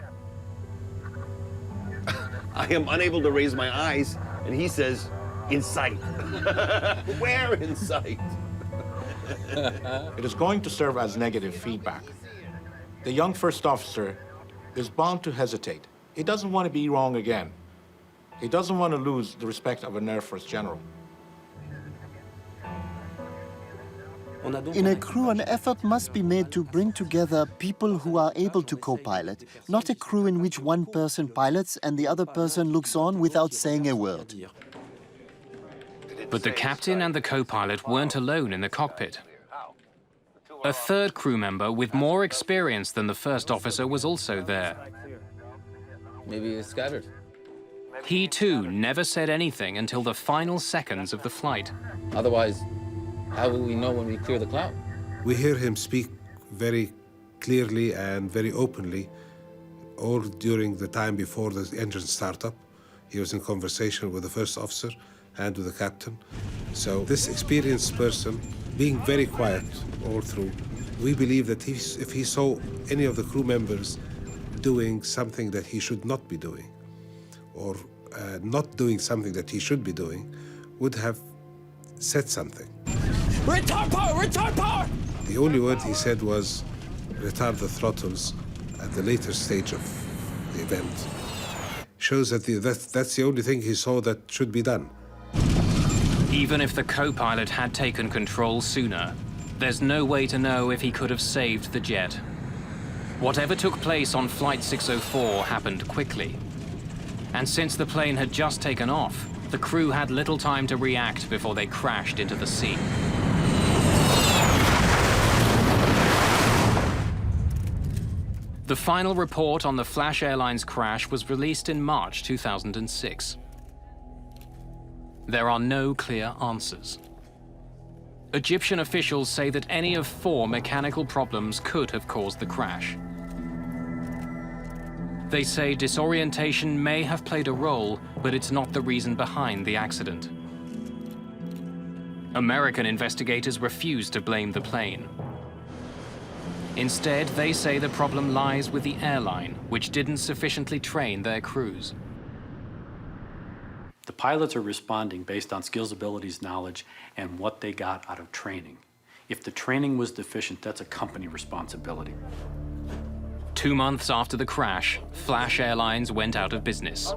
[SPEAKER 13] I am unable to raise my eyes, and he says, in sight. Where in sight?
[SPEAKER 11] It is going to serve as negative feedback. The young first officer is bound to hesitate. He doesn't want to be wrong again. He doesn't want to lose the respect of an Air Force general.
[SPEAKER 2] In a crew, an effort must be made to bring together people who are able to co-pilot, not a crew in which one person pilots and the other person looks on without saying a word.
[SPEAKER 1] But the captain and the co-pilot weren't alone in the cockpit. A third crew member with more experience than the first officer was also there.
[SPEAKER 17] Maybe he's scattered.
[SPEAKER 1] He too never said anything until the final seconds of the flight.
[SPEAKER 17] Otherwise, how will we know when we clear the cloud?
[SPEAKER 4] We hear him speak very clearly and very openly all during the time before the engine startup. He was in conversation with the first officer and with the captain. So this experienced person, being very quiet all through, we believe that if he saw any of the crew members doing something that he should not be doing, or not doing something that he should be doing, would have said something.
[SPEAKER 25] Retard power! Retard power!
[SPEAKER 4] The only word he said was, retard the throttles at the later stage of the event. Shows that that's the only thing he saw that should be done.
[SPEAKER 1] Even if the co-pilot had taken control sooner, there's no way to know if he could have saved the jet. Whatever took place on Flight 604 happened quickly. And since the plane had just taken off, the crew had little time to react before they crashed into the sea. The final report on the Flash Airlines crash was released in March 2006. There are no clear answers. Egyptian officials say that any of 4 mechanical problems could have caused the crash. They say disorientation may have played a role, but it's not the reason behind the accident. American investigators refuse to blame the plane. Instead, they say the problem lies with the airline, which didn't sufficiently train their crews.
[SPEAKER 16] The pilots are responding based on skills, abilities, knowledge, and what they got out of training. If the training was deficient, that's a company responsibility.
[SPEAKER 1] 2 months after the crash, Flash Airlines went out of business.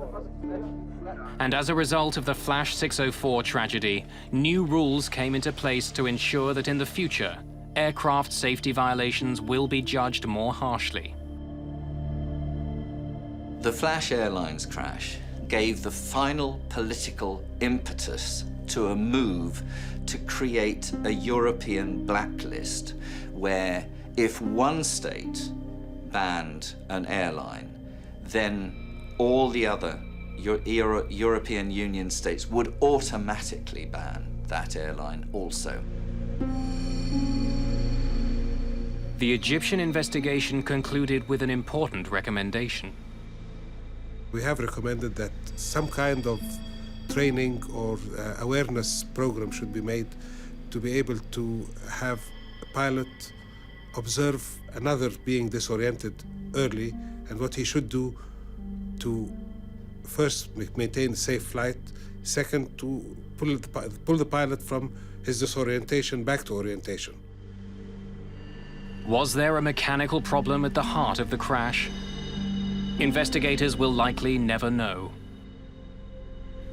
[SPEAKER 1] And as a result of the Flash 604 tragedy, new rules came into place to ensure that in the future, aircraft safety violations will be judged more harshly.
[SPEAKER 8] The Flash Airlines crash gave the final political impetus to a move to create a European blacklist where if one state banned an airline, then all the other European Union states would automatically ban that airline also.
[SPEAKER 1] The Egyptian investigation concluded with an important recommendation.
[SPEAKER 4] We have recommended that some kind of training or awareness program should be made to be able to have a pilot observe another being disoriented early and what he should do to first maintain a safe flight, second to pull the pilot from his disorientation back to orientation.
[SPEAKER 1] Was there a mechanical problem at the heart of the crash? Investigators will likely never know.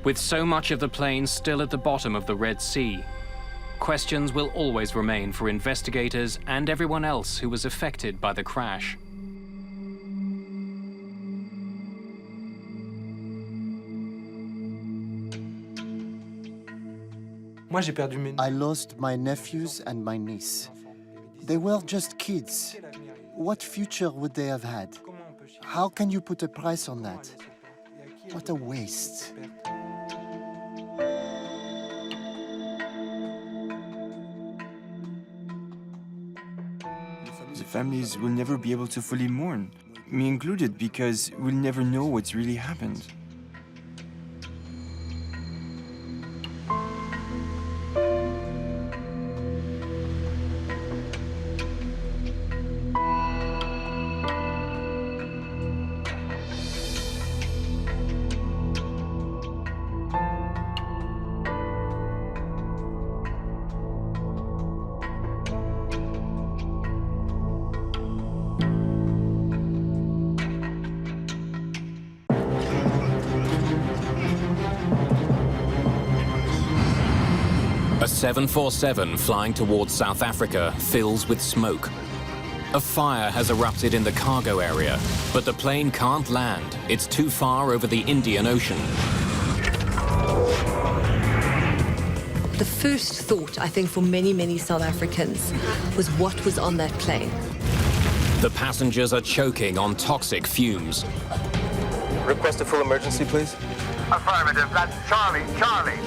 [SPEAKER 1] With so much of the plane still at the bottom of the Red Sea, questions will always remain for investigators and everyone else who was affected by the crash.
[SPEAKER 2] I lost my nephews and my niece. They were just kids. What future would they have had? How can you put a price on that? What a waste.
[SPEAKER 6] The families will never be able to fully mourn, me included, because we'll never know what's really happened.
[SPEAKER 1] 747 flying towards South Africa fills with smoke. A fire has erupted in the cargo area, but the plane can't land. It's too far over the Indian Ocean.
[SPEAKER 3] The first thought, I think, for many, many South Africans was what was on that plane.
[SPEAKER 1] The passengers are choking on toxic fumes.
[SPEAKER 12] Request a full emergency, please.
[SPEAKER 18] Affirmative, that's Charlie, Charlie.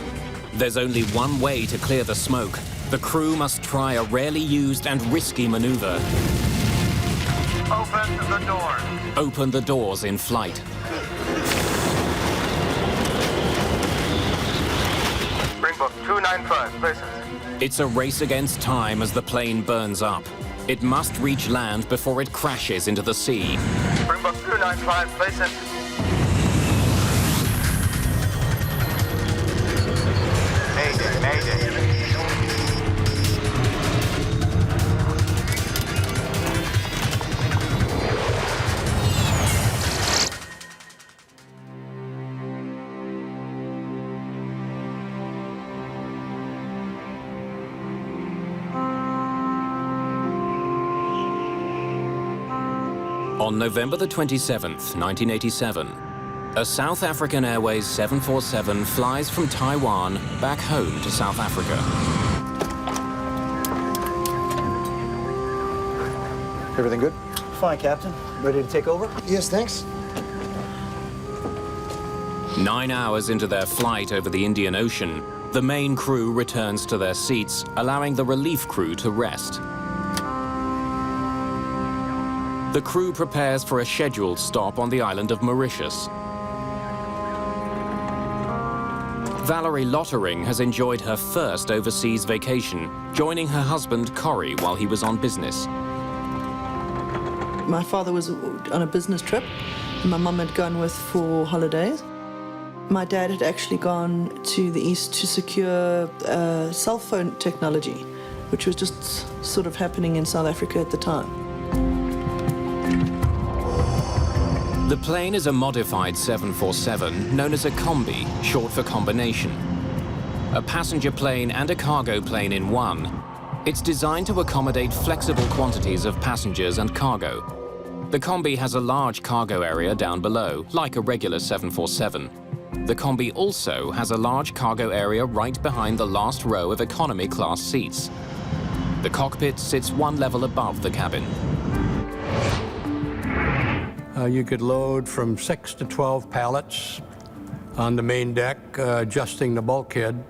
[SPEAKER 1] There's only one way to clear the smoke. The crew must try a rarely used and risky maneuver.
[SPEAKER 18] Open the doors.
[SPEAKER 1] Open the doors in flight.
[SPEAKER 18] Springbok 295, places.
[SPEAKER 1] It's a race against time as the plane burns up. It must reach land before it crashes into the sea.
[SPEAKER 18] Springbok 295, places. Mayday, Mayday.
[SPEAKER 1] On November the 27th, 1987, a South African Airways 747 flies from Taiwan back home to South Africa.
[SPEAKER 12] Everything good?
[SPEAKER 15] Fine, Captain. Ready to take over?
[SPEAKER 12] Yes, thanks.
[SPEAKER 1] 9 hours into their flight over the Indian Ocean, the main crew returns to their seats, allowing the relief crew to rest. The crew prepares for a scheduled stop on the island of Mauritius. Valerie Lottering has enjoyed her first overseas vacation, joining her husband Corey while he was on business.
[SPEAKER 19] My father was on a business trip, and my mum had gone with for holidays. My dad had actually gone to the east to secure cell phone technology, which was just sort of happening in South Africa at the time.
[SPEAKER 1] The plane is a modified 747 known as a combi, short for combination. A passenger plane and a cargo plane in one. It's designed to accommodate flexible quantities of passengers and cargo. The combi has a large cargo area down below, like a regular 747. The combi also has a large cargo area right behind the last row of economy class seats. The cockpit sits one level above the cabin.
[SPEAKER 20] You could load from 6 to 12 pallets on the main deck, adjusting the bulkhead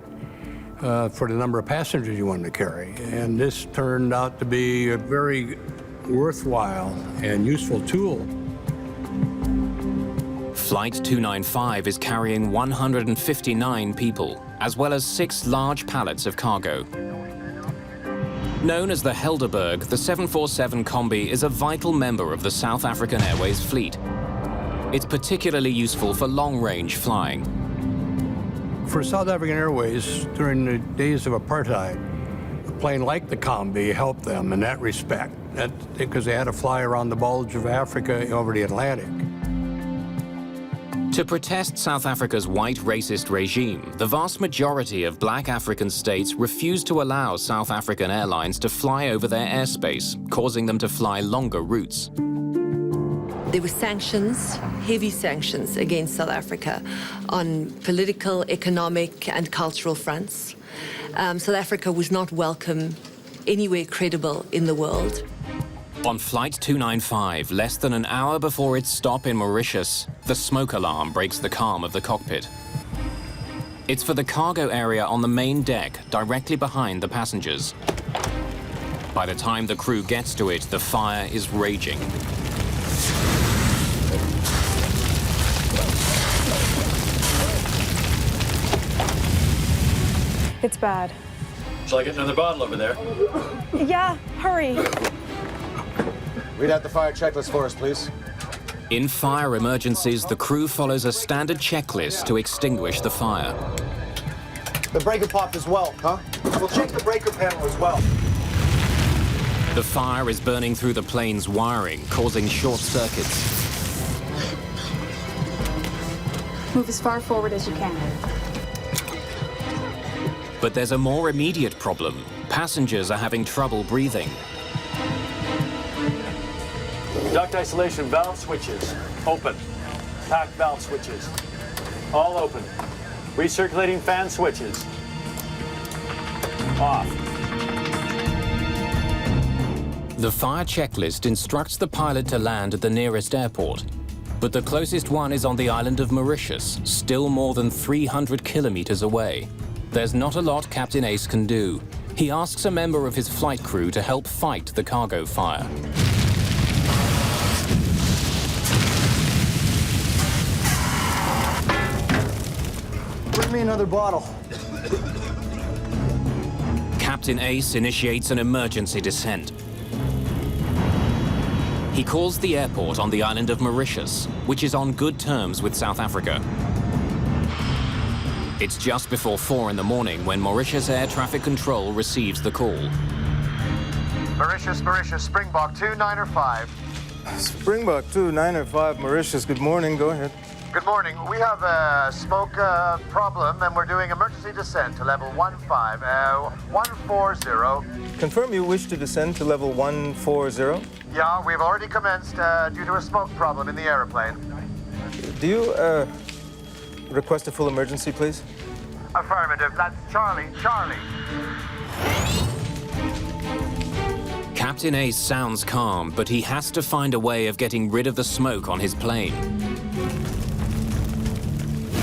[SPEAKER 20] for the number of passengers you wanted to carry. And this turned out to be a very worthwhile and useful tool.
[SPEAKER 1] Flight 295 is carrying 159 people, as well as 6 large pallets of cargo. Known as the Helderberg, the 747 Combi is a vital member of the South African Airways fleet. It's particularly useful for long-range flying.
[SPEAKER 20] For South African Airways, during the days of apartheid, a plane like the Combi helped them in that respect, because they had to fly around the bulge of Africa over the Atlantic.
[SPEAKER 1] To protest South Africa's white racist regime, the vast majority of black African states refused to allow South African airlines to fly over their airspace, causing them to fly longer routes.
[SPEAKER 3] There were sanctions, heavy sanctions against South Africa on political, economic, and cultural fronts. South Africa was not welcome anywhere credible in the world.
[SPEAKER 1] On Flight 295, less than an hour before its stop in Mauritius, the smoke alarm breaks the calm of the cockpit. It's for the cargo area on the main deck, directly behind the passengers. By the time the crew gets to it, the fire is raging.
[SPEAKER 21] It's bad.
[SPEAKER 16] Shall I get another bottle over there?
[SPEAKER 21] Yeah, hurry.
[SPEAKER 12] Read out the fire checklist for us, please.
[SPEAKER 1] In fire emergencies, the crew follows a standard checklist to extinguish the fire.
[SPEAKER 12] The breaker popped as well, huh? We'll check the breaker panel as well.
[SPEAKER 1] The fire is burning through the plane's wiring, causing short circuits.
[SPEAKER 21] Move as far forward as you can.
[SPEAKER 1] But there's a more immediate problem. Passengers are having trouble breathing.
[SPEAKER 5] Duct isolation valve switches, open. Pack valve switches, all open. Recirculating fan switches, off.
[SPEAKER 1] The fire checklist instructs the pilot to land at the nearest airport, but the closest one is on the island of Mauritius, still more than 300 kilometers away. There's not a lot Captain Ace can do. He asks a member of his flight crew to help fight the cargo fire.
[SPEAKER 12] Bring me another bottle.
[SPEAKER 1] Captain Ace initiates an emergency descent. He calls the airport on the island of Mauritius, which is on good terms with South Africa. It's just before 4 in the morning when Mauritius Air Traffic Control receives the call.
[SPEAKER 18] Mauritius, Springbok 295.
[SPEAKER 7] Springbok 295, Mauritius, good morning, go ahead.
[SPEAKER 18] Good morning. We have a smoke problem and we're doing emergency descent to level 140.
[SPEAKER 7] Confirm you wish to descend to level 140?
[SPEAKER 18] Yeah, we've already commenced due to a smoke problem in the airplane.
[SPEAKER 7] Do you request a full emergency, please?
[SPEAKER 18] Affirmative. That's Charlie.
[SPEAKER 1] Captain Ace sounds calm, but he has to find a way of getting rid of the smoke on his plane.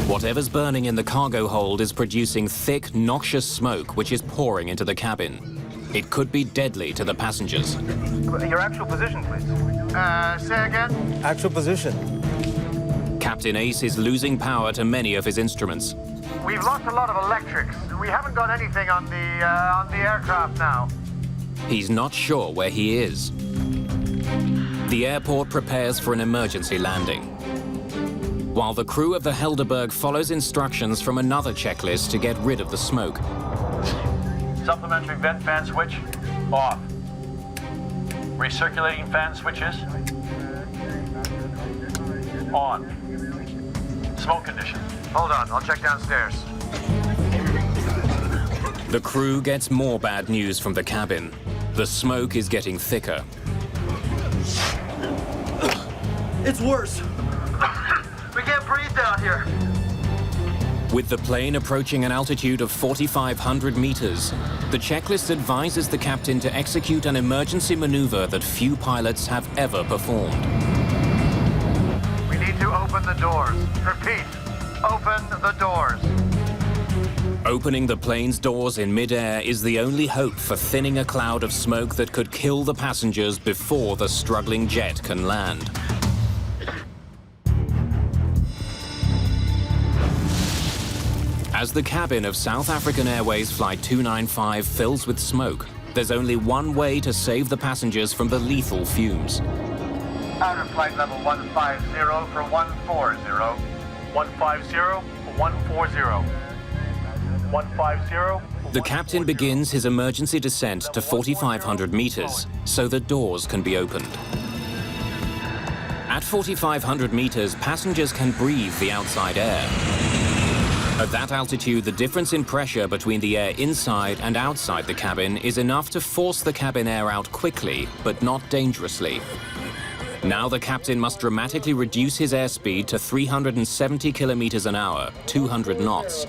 [SPEAKER 1] Whatever's burning in the cargo hold is producing thick, noxious smoke which is pouring into the cabin. It could be deadly to the passengers.
[SPEAKER 18] Your actual position, please. Say again?
[SPEAKER 7] Actual position.
[SPEAKER 1] Captain Ace is losing power to many of his instruments.
[SPEAKER 18] We've lost a lot of electrics. We haven't got anything on the aircraft now.
[SPEAKER 1] He's not sure where he is. The airport prepares for an emergency landing, while the crew of the Helderberg follows instructions from another checklist to get rid of the smoke.
[SPEAKER 5] Supplementary vent fan switch, off. Recirculating fan switches, on. Smoke condition.
[SPEAKER 18] Hold on, I'll check downstairs.
[SPEAKER 1] The crew gets more bad news from the cabin. The smoke is getting thicker.
[SPEAKER 12] It's worse.
[SPEAKER 18] We can't breathe down here.
[SPEAKER 1] With the plane approaching an altitude of 4,500 meters, the checklist advises the captain to execute an emergency maneuver that few pilots have ever performed.
[SPEAKER 18] We need to open the doors. Repeat, open the doors.
[SPEAKER 1] Opening the plane's doors in midair is the only hope for thinning a cloud of smoke that could kill the passengers before the struggling jet can land. As the cabin of South African Airways Flight 295 fills with smoke, there's only one way to save the passengers from the lethal fumes.
[SPEAKER 18] Outer flight level 150 for 140.
[SPEAKER 5] 150 for 140. 150.
[SPEAKER 1] The captain begins his emergency descent to 4,500 meters so the doors can be opened. At 4,500 meters, passengers can breathe the outside air. At that altitude, the difference in pressure between the air inside and outside the cabin is enough to force the cabin air out quickly, but not dangerously. Now the captain must dramatically reduce his airspeed to 370 kilometers an hour, 200 knots.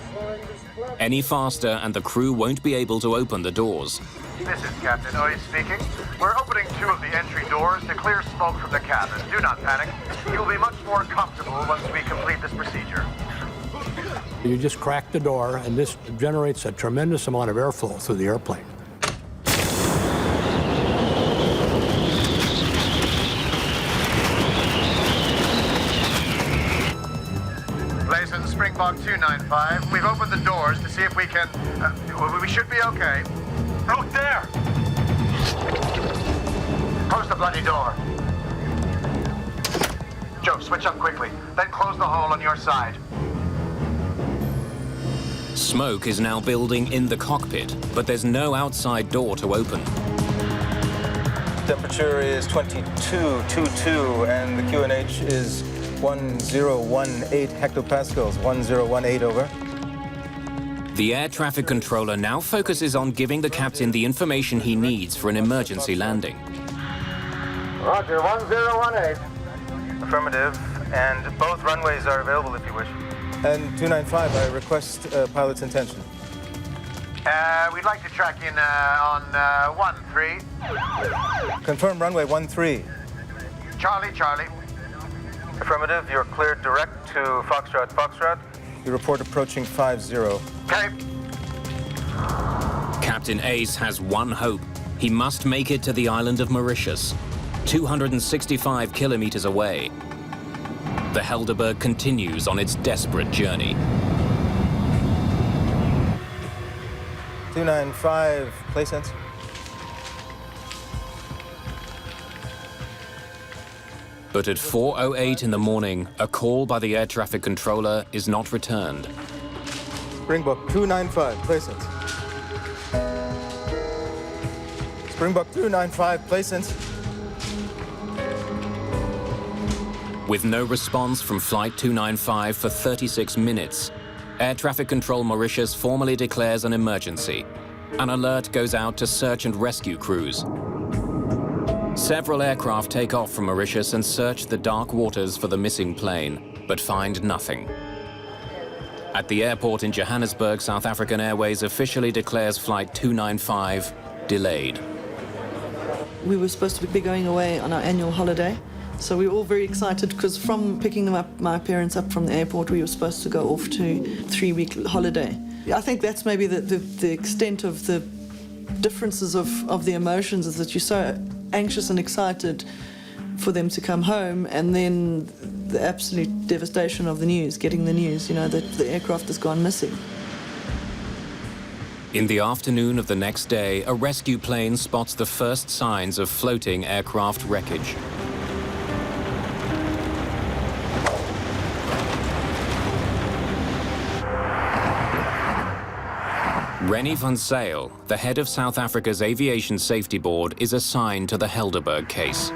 [SPEAKER 1] Any faster and the crew won't be able to open the doors.
[SPEAKER 18] This is Captain Oy speaking. We're opening 2 of the entry doors to clear smoke from the cabin. Do not panic. You'll be much more comfortable once we complete this procedure.
[SPEAKER 20] You just crack the door, and this generates a tremendous amount of airflow through the airplane.
[SPEAKER 18] Blazen, Springbok 295. We've opened the doors to see if we can... we should be okay.
[SPEAKER 5] Out there!
[SPEAKER 18] Close the bloody door. Joe, switch up quickly. Then close the hole on your side.
[SPEAKER 1] Smoke is now building in the cockpit, but there's no outside door to open.
[SPEAKER 7] Temperature is 22.22 and the QNH is 1018 hectopascals. 1018 over.
[SPEAKER 1] The air traffic controller now focuses on giving the captain the information he needs for an emergency landing.
[SPEAKER 9] Roger, 1018. Affirmative, and both runways are available if you wish.
[SPEAKER 7] And 295, I request pilot's intention.
[SPEAKER 18] We'd like to track in on 13.
[SPEAKER 7] Confirm runway 13.
[SPEAKER 18] Charlie, Charlie.
[SPEAKER 9] Affirmative, you're cleared direct to Foxtrot, Foxtrot.
[SPEAKER 7] You report approaching 50.
[SPEAKER 18] Okay.
[SPEAKER 1] Captain Ace has one hope. He must make it to the island of Mauritius, 265 kilometers away. The Helderberg continues on its desperate journey.
[SPEAKER 7] 295, play sense.
[SPEAKER 1] But at 4:08 in the morning, a call by the air traffic controller is not returned.
[SPEAKER 7] Springbok 295, play sense. Springbok 295, play sense.
[SPEAKER 1] With no response from Flight 295 for 36 minutes, Air Traffic Control Mauritius formally declares an emergency. An alert goes out to search and rescue crews. Several aircraft take off from Mauritius and search the dark waters for the missing plane, but find nothing. At the airport in Johannesburg, South African Airways officially declares Flight 295 delayed.
[SPEAKER 19] We were supposed to be going away on our annual holiday, so we were all very excited because from picking them up, my parents up from the airport, we were supposed to go off to 3-week holiday. I think that's maybe the extent of the differences of the emotions, is that you're so anxious and excited for them to come home, and then the absolute devastation of the news, getting the news, you know, that the aircraft has gone missing.
[SPEAKER 1] In the afternoon of the next day, a rescue plane spots the first signs of floating aircraft wreckage. Rennie van Zyl, the head of South Africa's Aviation Safety Board, is assigned to the Helderberg case.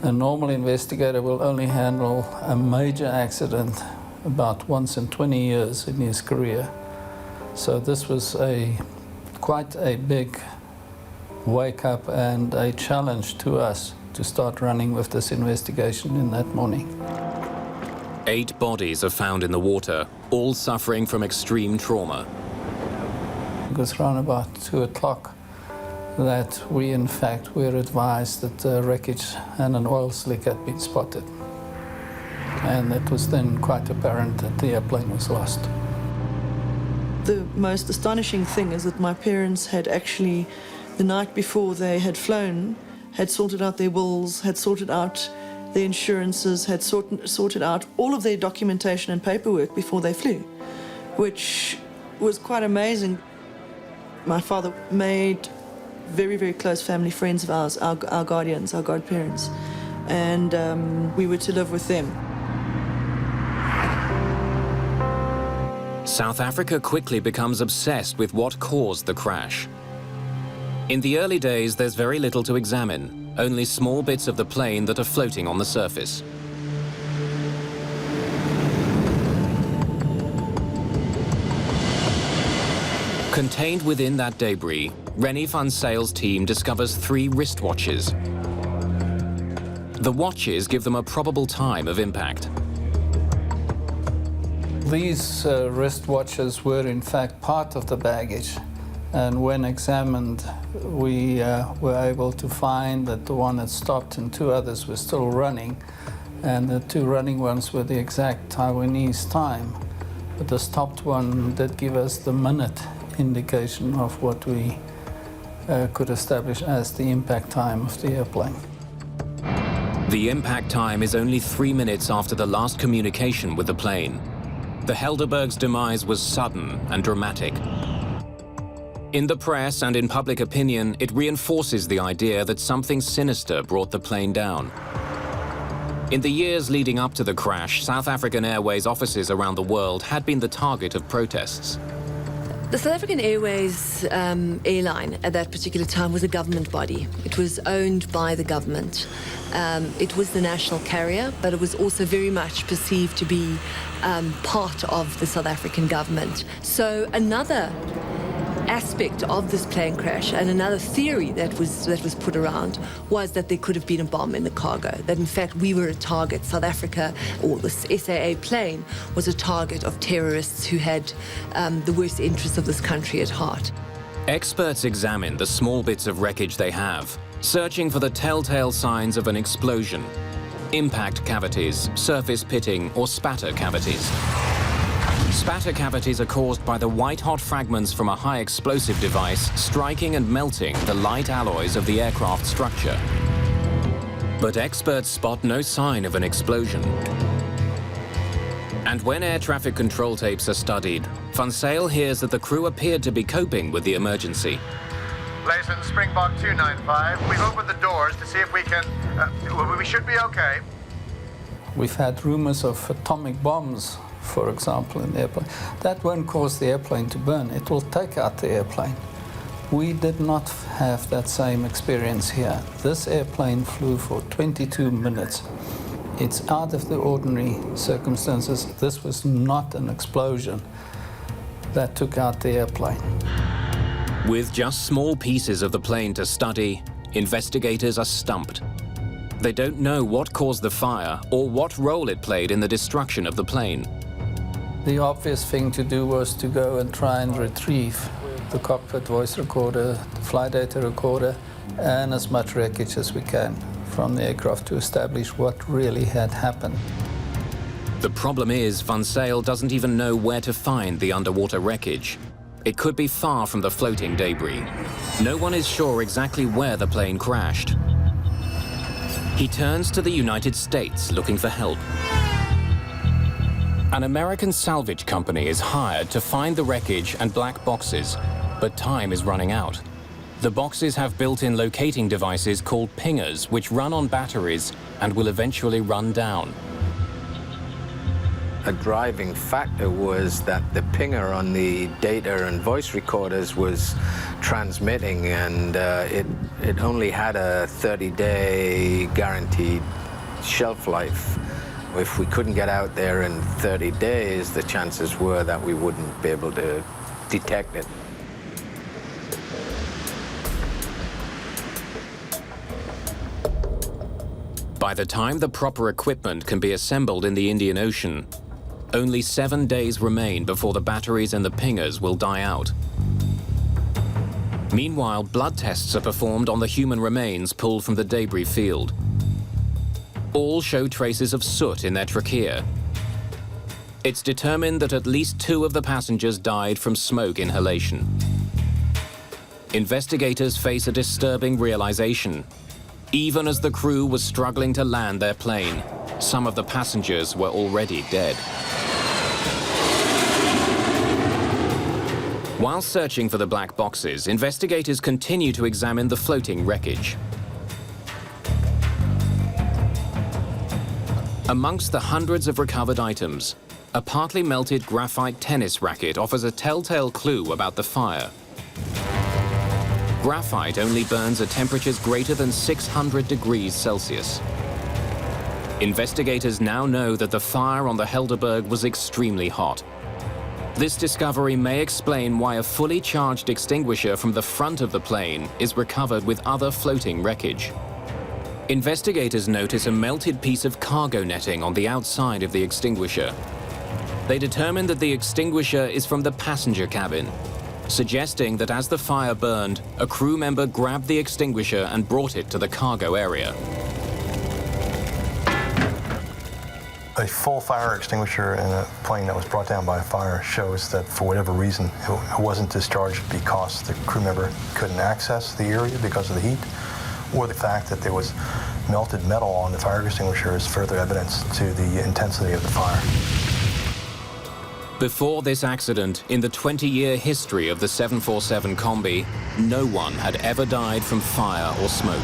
[SPEAKER 10] A normal investigator will only handle a major accident about once in 20 years in his career. So this was quite a big wake-up and a challenge to us to start running with this investigation in that morning.
[SPEAKER 1] 8 bodies are found in the water, all suffering from extreme trauma.
[SPEAKER 10] It was around about 2 o'clock that we, in fact, were advised that the wreckage and an oil slick had been spotted. And it was then quite apparent that the airplane was lost.
[SPEAKER 19] The most astonishing thing is that my parents had actually, the night before they had flown, had sorted out their wills, had sorted out their insurances, had sorted out all of their documentation and paperwork before they flew, which was quite amazing. My father made very, very close family friends of ours, our guardians, our godparents, and we were to live with them.
[SPEAKER 1] South Africa quickly becomes obsessed with what caused the crash. In the early days, there's very little to examine, only small bits of the plane that are floating on the surface. Contained within that debris, Rennie van Zyl's team discovers 3 wristwatches. The watches give them a probable time of impact.
[SPEAKER 10] These wristwatches were in fact part of the baggage, and when examined we were able to find that the one had stopped and 2 others were still running, and the 2 running ones were the exact Taiwanese time, but the stopped one did give us the minute indication of what we could establish as the impact time of the airplane.
[SPEAKER 1] The impact time is only 3 minutes after the last communication with the plane. The Helderberg's demise was sudden and dramatic. In the press and in public opinion, it reinforces the idea that something sinister brought the plane down. In the years leading up to the crash, South African Airways offices around the world had been the target of protests.
[SPEAKER 3] The South African Airways airline at that particular time was a government body. It was owned by the government. It was the national carrier, but it was also very much perceived to be part of the South African government. So another aspect of this plane crash and another theory that was put around was that there could have been a bomb in the cargo, that in fact we were a target. South Africa, or the SAA plane, was a target of terrorists who had the worst interests of this country at heart.
[SPEAKER 1] Experts examine the small bits of wreckage they have, searching for the telltale signs of an explosion: impact cavities, surface pitting, or spatter cavities. Spatter cavities are caused by the white-hot fragments from a high-explosive device striking and melting the light alloys of the aircraft structure. But experts spot no sign of an explosion. And when air traffic control tapes are studied, Van Zyl hears that the crew appeared to be coping with the emergency.
[SPEAKER 18] Layson, Springbok 295, we've opened the doors to see if we can... we should be okay.
[SPEAKER 10] We've had rumors of atomic bombs, for example, in the airplane. That won't cause the airplane to burn. It will take out the airplane. We did not have that same experience here. This airplane flew for 22 minutes. It's out of the ordinary circumstances. This was not an explosion that took out the airplane.
[SPEAKER 1] With just small pieces of the plane to study, investigators are stumped. They don't know what caused the fire or what role it played in the destruction of the plane.
[SPEAKER 10] The obvious thing to do was to go and try and retrieve the cockpit voice recorder, the flight data recorder, and as much wreckage as we can from the aircraft to establish what really had happened.
[SPEAKER 1] The problem is Van Zyl doesn't even know where to find the underwater wreckage. It could be far from the floating debris. No one is sure exactly where the plane crashed. He turns to the United States looking for help. An American salvage company is hired to find the wreckage and black boxes, but time is running out. The boxes have built-in locating devices called pingers, which run on batteries and will eventually run down.
[SPEAKER 13] A driving factor was that the pinger on the data and voice recorders was transmitting, and it only had a 30-day guaranteed shelf life. If we couldn't get out there in 30 days, the chances were that we wouldn't be able to detect it.
[SPEAKER 1] By the time the proper equipment can be assembled in the Indian Ocean, only 7 days remain before the batteries and the pingers will die out. Meanwhile, blood tests are performed on the human remains pulled from the debris field. All show traces of soot in their trachea. It's determined that at least 2 of the passengers died from smoke inhalation. Investigators face a disturbing realization. Even as the crew was struggling to land their plane, some of the passengers were already dead. While searching for the black boxes, investigators continue to examine the floating wreckage. Amongst the hundreds of recovered items, a partly melted graphite tennis racket offers a telltale clue about the fire. Graphite only burns at temperatures greater than 600 degrees Celsius. Investigators now know that the fire on the Helderberg was extremely hot. This discovery may explain why a fully charged extinguisher from the front of the plane is recovered with other floating wreckage. Investigators notice a melted piece of cargo netting on the outside of the extinguisher. They determine that the extinguisher is from the passenger cabin, suggesting that as the fire burned, a crew member grabbed the extinguisher and brought it to the cargo area.
[SPEAKER 14] A full fire extinguisher in a plane that was brought down by a fire shows that for whatever reason it wasn't discharged because the crew member couldn't access the area because of the heat, or the fact that there was melted metal on the fire extinguisher is further evidence to the intensity of the fire.
[SPEAKER 1] Before this accident, in the 20-year history of the 747 Combi, no one had ever died from fire or smoke.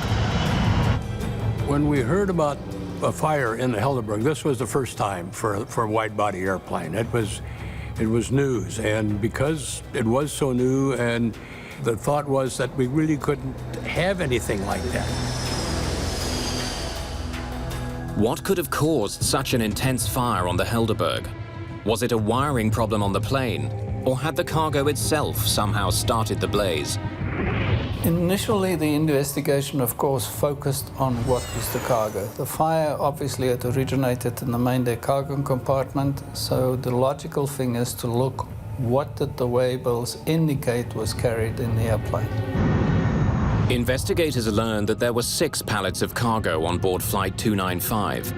[SPEAKER 20] When we heard about a fire in the Helderberg, this was the first time for a wide-body airplane. It was It was news, and because it was so new, and the thought was that we really couldn't have anything like that.
[SPEAKER 1] What could have caused such an intense fire on the Helderberg? Was it a wiring problem on the plane, or had the cargo itself somehow started the blaze?
[SPEAKER 10] Initially, the investigation, of course, focused on what was the cargo. The fire obviously had originated in the Mayday cargo compartment, so the logical thing is to look what did the waybills indicate was carried in the airplane.
[SPEAKER 1] Investigators learned that there were 6 pallets of cargo on board Flight 295.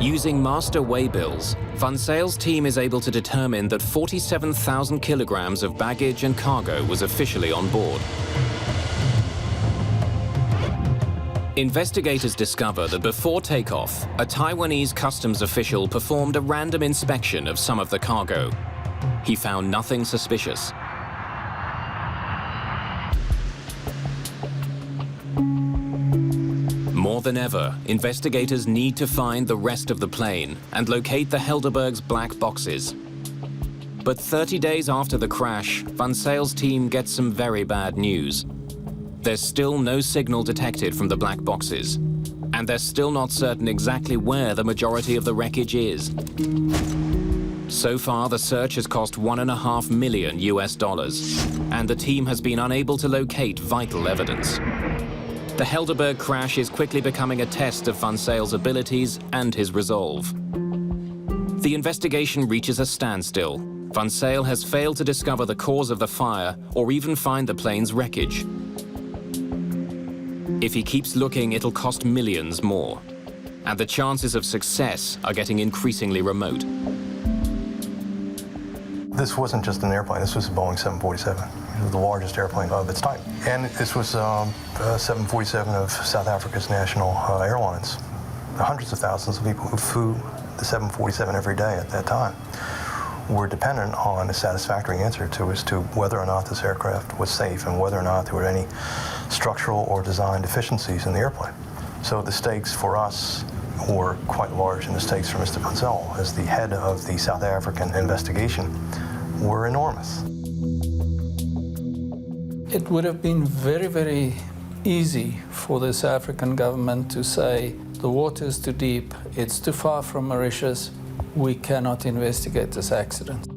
[SPEAKER 1] Using master waybills, Van Zyle's team is able to determine that 47,000 kilograms of baggage and cargo was officially on board. Investigators discover that before takeoff, a Taiwanese customs official performed a random inspection of some of the cargo. He found nothing suspicious. More than ever, investigators need to find the rest of the plane and locate the Helderberg's black boxes. But 30 days after the crash, Van Zyle's team gets some very bad news. There's still no signal detected from the black boxes, and they're still not certain exactly where the majority of the wreckage is. So far, the search has cost $1.5 million, and the team has been unable to locate vital evidence. The Helderberg crash is quickly becoming a test of Van Zyle's abilities and his resolve. The investigation reaches a standstill. Van Zyl has failed to discover the cause of the fire or even find the plane's wreckage. If he keeps looking, it'll cost millions more. And the chances of success are getting increasingly remote.
[SPEAKER 14] This wasn't just an airplane, this was a Boeing 747. It was the largest airplane of its type. And this was a 747 of South Africa's national airlines. Hundreds of thousands of people who flew the 747 every day at that time were dependent on a satisfactory answer as to whether or not this aircraft was safe and whether or not there were any structural or design deficiencies in the airplane. So the stakes for us were quite large, and the stakes for Mr. Van Zyl as the head of the South African investigation were enormous.
[SPEAKER 10] It would have been very, very easy for the South African government to say, the water is too deep, it's too far from Mauritius, we cannot investigate this accident.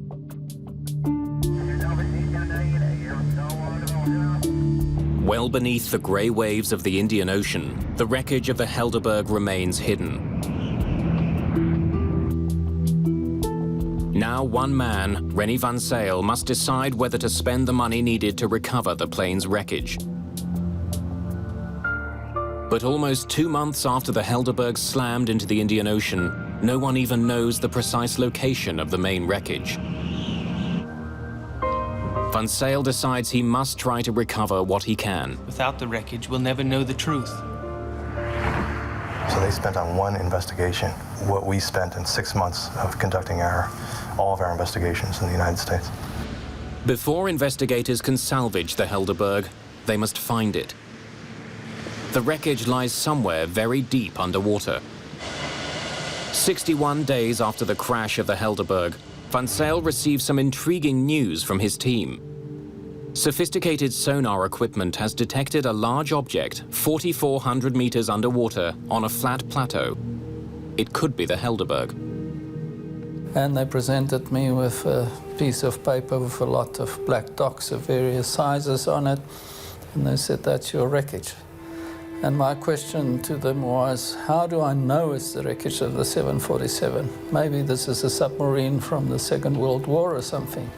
[SPEAKER 1] Well beneath the grey waves of the Indian Ocean, the wreckage of the Helderberg remains hidden. Now one man, René Van Zyl, must decide whether to spend the money needed to recover the plane's wreckage. But almost 2 months after the Helderberg slammed into the Indian Ocean, no one even knows the precise location of the main wreckage. Van Zyl decides he must try to recover what he can.
[SPEAKER 11] Without the wreckage, we'll never know the truth.
[SPEAKER 14] So they spent on one investigation what we spent in 6 months of conducting all of our investigations in the United States.
[SPEAKER 1] Before investigators can salvage the Helderberg, they must find it. The wreckage lies somewhere very deep underwater. 61 days after the crash of the Helderberg, Van Zyl receives some intriguing news from his team. Sophisticated sonar equipment has detected a large object 4,400 meters underwater on a flat plateau. It could be the Helderberg.
[SPEAKER 10] And they presented me with a piece of paper with a lot of black dots of various sizes on it, and they said, that's your wreckage. And my question to them was, how do I know it's the wreckage of the 747? Maybe this is a submarine from the Second World War or something.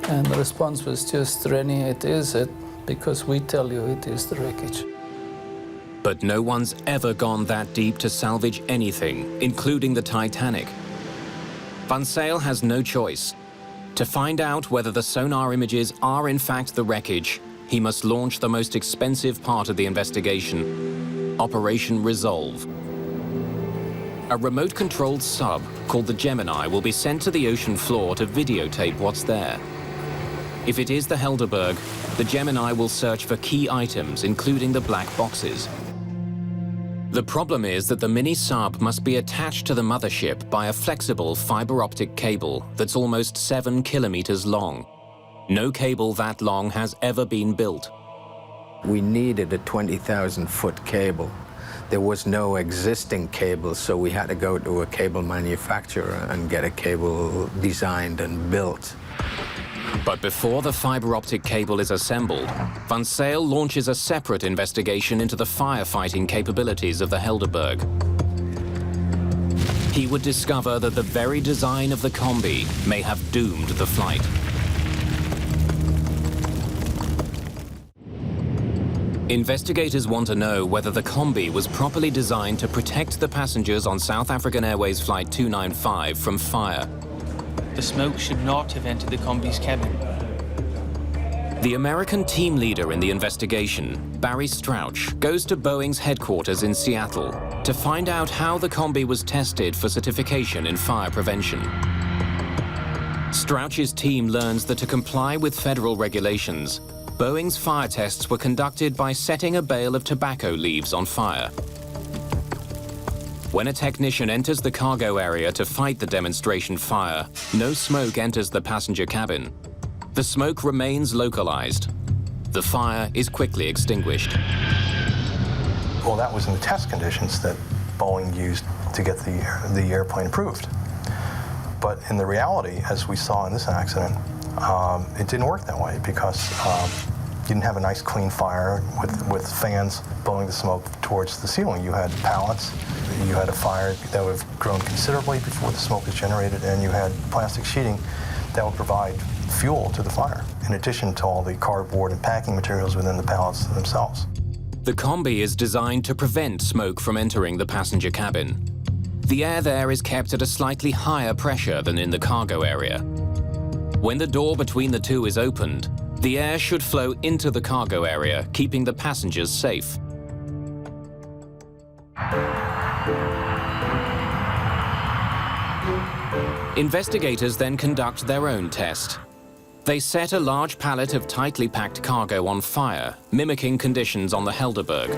[SPEAKER 10] And the response was just, René, it is it, because we tell you it is the wreckage.
[SPEAKER 1] But no one's ever gone that deep to salvage anything, including the Titanic. Van Zyl has no choice. To find out whether the sonar images are in fact the wreckage, he must launch the most expensive part of the investigation, Operation Resolve. A remote-controlled sub called the Gemini will be sent to the ocean floor to videotape what's there. If it is the Helderberg, the Gemini will search for key items, including the black boxes. The problem is that the mini-sub must be attached to the mothership by a flexible fiber optic cable that's almost 7 kilometers long. No cable that long has ever been built.
[SPEAKER 13] We needed a 20,000-foot cable. There was no existing cable, so we had to go to a cable manufacturer and get a cable designed and built.
[SPEAKER 1] But before the fiber optic cable is assembled, Van Zyl launches a separate investigation into the firefighting capabilities of the Helderberg. He would discover that the very design of the combi may have doomed the flight. Investigators want to know whether the combi was properly designed to protect the passengers on South African Airways Flight 295 from fire.
[SPEAKER 11] The smoke should not have entered the combi's cabin.
[SPEAKER 1] The American team leader in the investigation, Barry Strauch, goes to Boeing's headquarters in Seattle to find out how the combi was tested for certification in fire prevention. Strauch's team learns that to comply with federal regulations, Boeing's fire tests were conducted by setting a bale of tobacco leaves on fire. When a technician enters the cargo area to fight the demonstration fire, no smoke enters the passenger cabin. The smoke remains localized. The fire is quickly extinguished.
[SPEAKER 14] Well, that was in the test conditions that Boeing used to get the airplane approved. But in the reality, as we saw in this accident, it didn't work that way because you didn't have a nice clean fire with fans blowing the smoke towards the ceiling. You had pallets, you had a fire that would have grown considerably before the smoke was generated, and you had plastic sheeting that would provide fuel to the fire, in addition to all the cardboard and packing materials within the pallets themselves.
[SPEAKER 1] The combi is designed to prevent smoke from entering the passenger cabin. The air there is kept at a slightly higher pressure than in the cargo area. When the door between the two is opened, the air should flow into the cargo area, keeping the passengers safe. Investigators then conduct their own test. They set a large pallet of tightly packed cargo on fire, mimicking conditions on the Helderberg.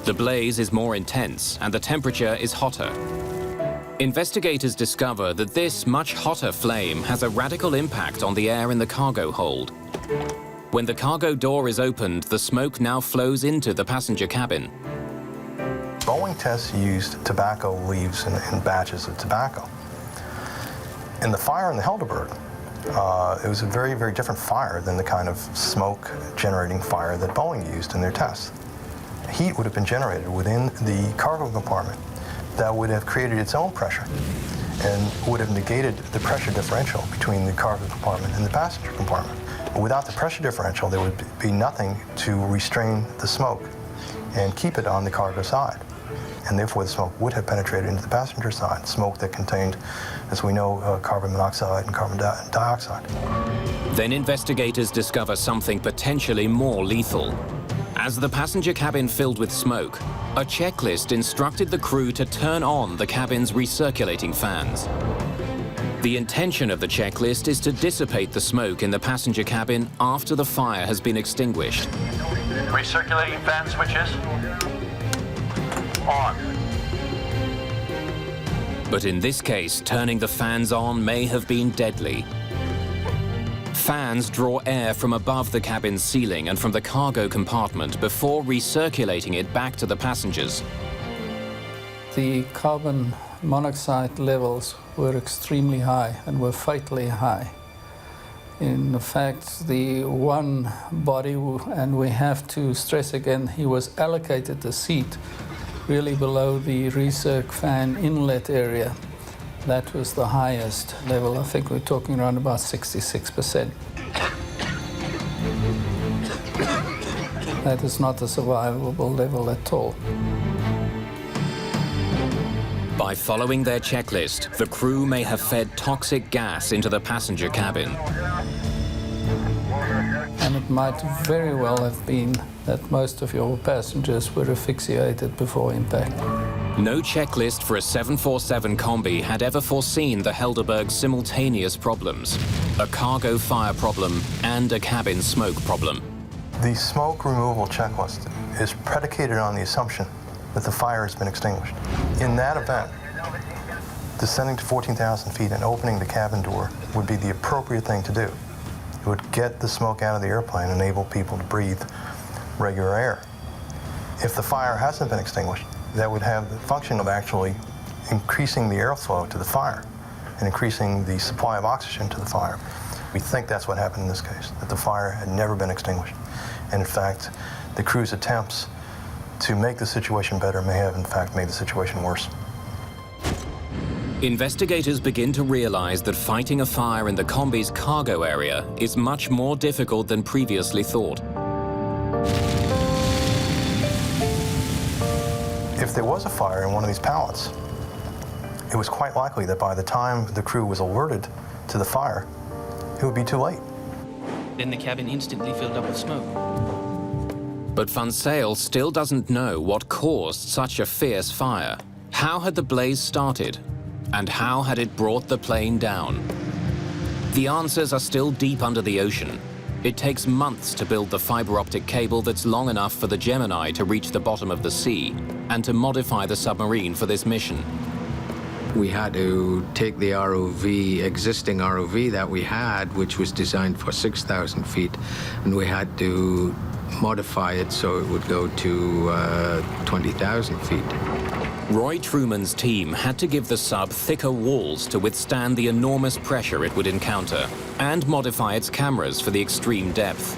[SPEAKER 1] The blaze is more intense and the temperature is hotter. Investigators discover that this much hotter flame has a radical impact on the air in the cargo hold. When the cargo door is opened, the smoke now flows into the passenger cabin.
[SPEAKER 14] Boeing tests used tobacco leaves in batches of tobacco. In the fire in the Helderberg, it was a very, very different fire than the kind of smoke-generating fire that Boeing used in their tests. Heat would have been generated within the cargo compartment that would have created its own pressure and would have negated the pressure differential between the cargo compartment and the passenger compartment. Without the pressure differential, there would be nothing to restrain the smoke and keep it on the cargo side. And therefore, the smoke would have penetrated into the passenger side, smoke that contained, as we know, carbon monoxide and carbon dioxide.
[SPEAKER 1] Then investigators discover something potentially more lethal. As the passenger cabin filled with smoke, a checklist instructed the crew to turn on the cabin's recirculating fans. The intention of the checklist is to dissipate the smoke in the passenger cabin after the fire has been extinguished.
[SPEAKER 18] Recirculating fan switches. On.
[SPEAKER 1] But in this case, turning the fans on may have been deadly. Fans draw air from above the cabin's ceiling and from the cargo compartment before recirculating it back to the passengers.
[SPEAKER 10] The carbon monoxide levels were extremely high and were fatally high. In fact, the one body, and we have to stress again, he was allocated the seat really below the recirc fan inlet area. That was the highest level. I think we're talking around about 66%. That is not a survivable level at all.
[SPEAKER 1] By following their checklist, the crew may have fed toxic gas into the passenger cabin.
[SPEAKER 10] And it might very well have been that most of your passengers were asphyxiated before impact.
[SPEAKER 1] No checklist for a 747 combi had ever foreseen the Helderberg's simultaneous problems, a cargo fire problem and a cabin smoke problem.
[SPEAKER 14] The smoke removal checklist is predicated on the assumption that the fire has been extinguished. In that event, descending to 14,000 feet and opening the cabin door would be the appropriate thing to do. It would get the smoke out of the airplane and enable people to breathe regular air. If the fire hasn't been extinguished, that would have the function of actually increasing the airflow to the fire and increasing the supply of oxygen to the fire. We think that's what happened in this case, that the fire had never been extinguished. And in fact, the crew's attempts to make the situation better may have in fact made the situation worse.
[SPEAKER 1] Investigators begin to realize that fighting a fire in the combi's cargo area is much more difficult than previously thought.
[SPEAKER 14] If there was a fire in one of these pallets, it was quite likely that by the time the crew was alerted to the fire, it would be too late.
[SPEAKER 11] Then the cabin instantly filled up with smoke.
[SPEAKER 1] But Van Sale still doesn't know what caused such a fierce fire. How had the blaze started? And how had it brought the plane down? The answers are still deep under the ocean. It takes months to build the fiber optic cable that's long enough for the Gemini to reach the bottom of the sea and to modify the submarine for this mission.
[SPEAKER 13] We had to take the ROV, existing ROV that we had, which was designed for 6,000 feet, and we had to modify it so it would go to 20,000 feet.
[SPEAKER 1] Roy Truman's team had to give the sub thicker walls to withstand the enormous pressure it would encounter and modify its cameras for the extreme depth.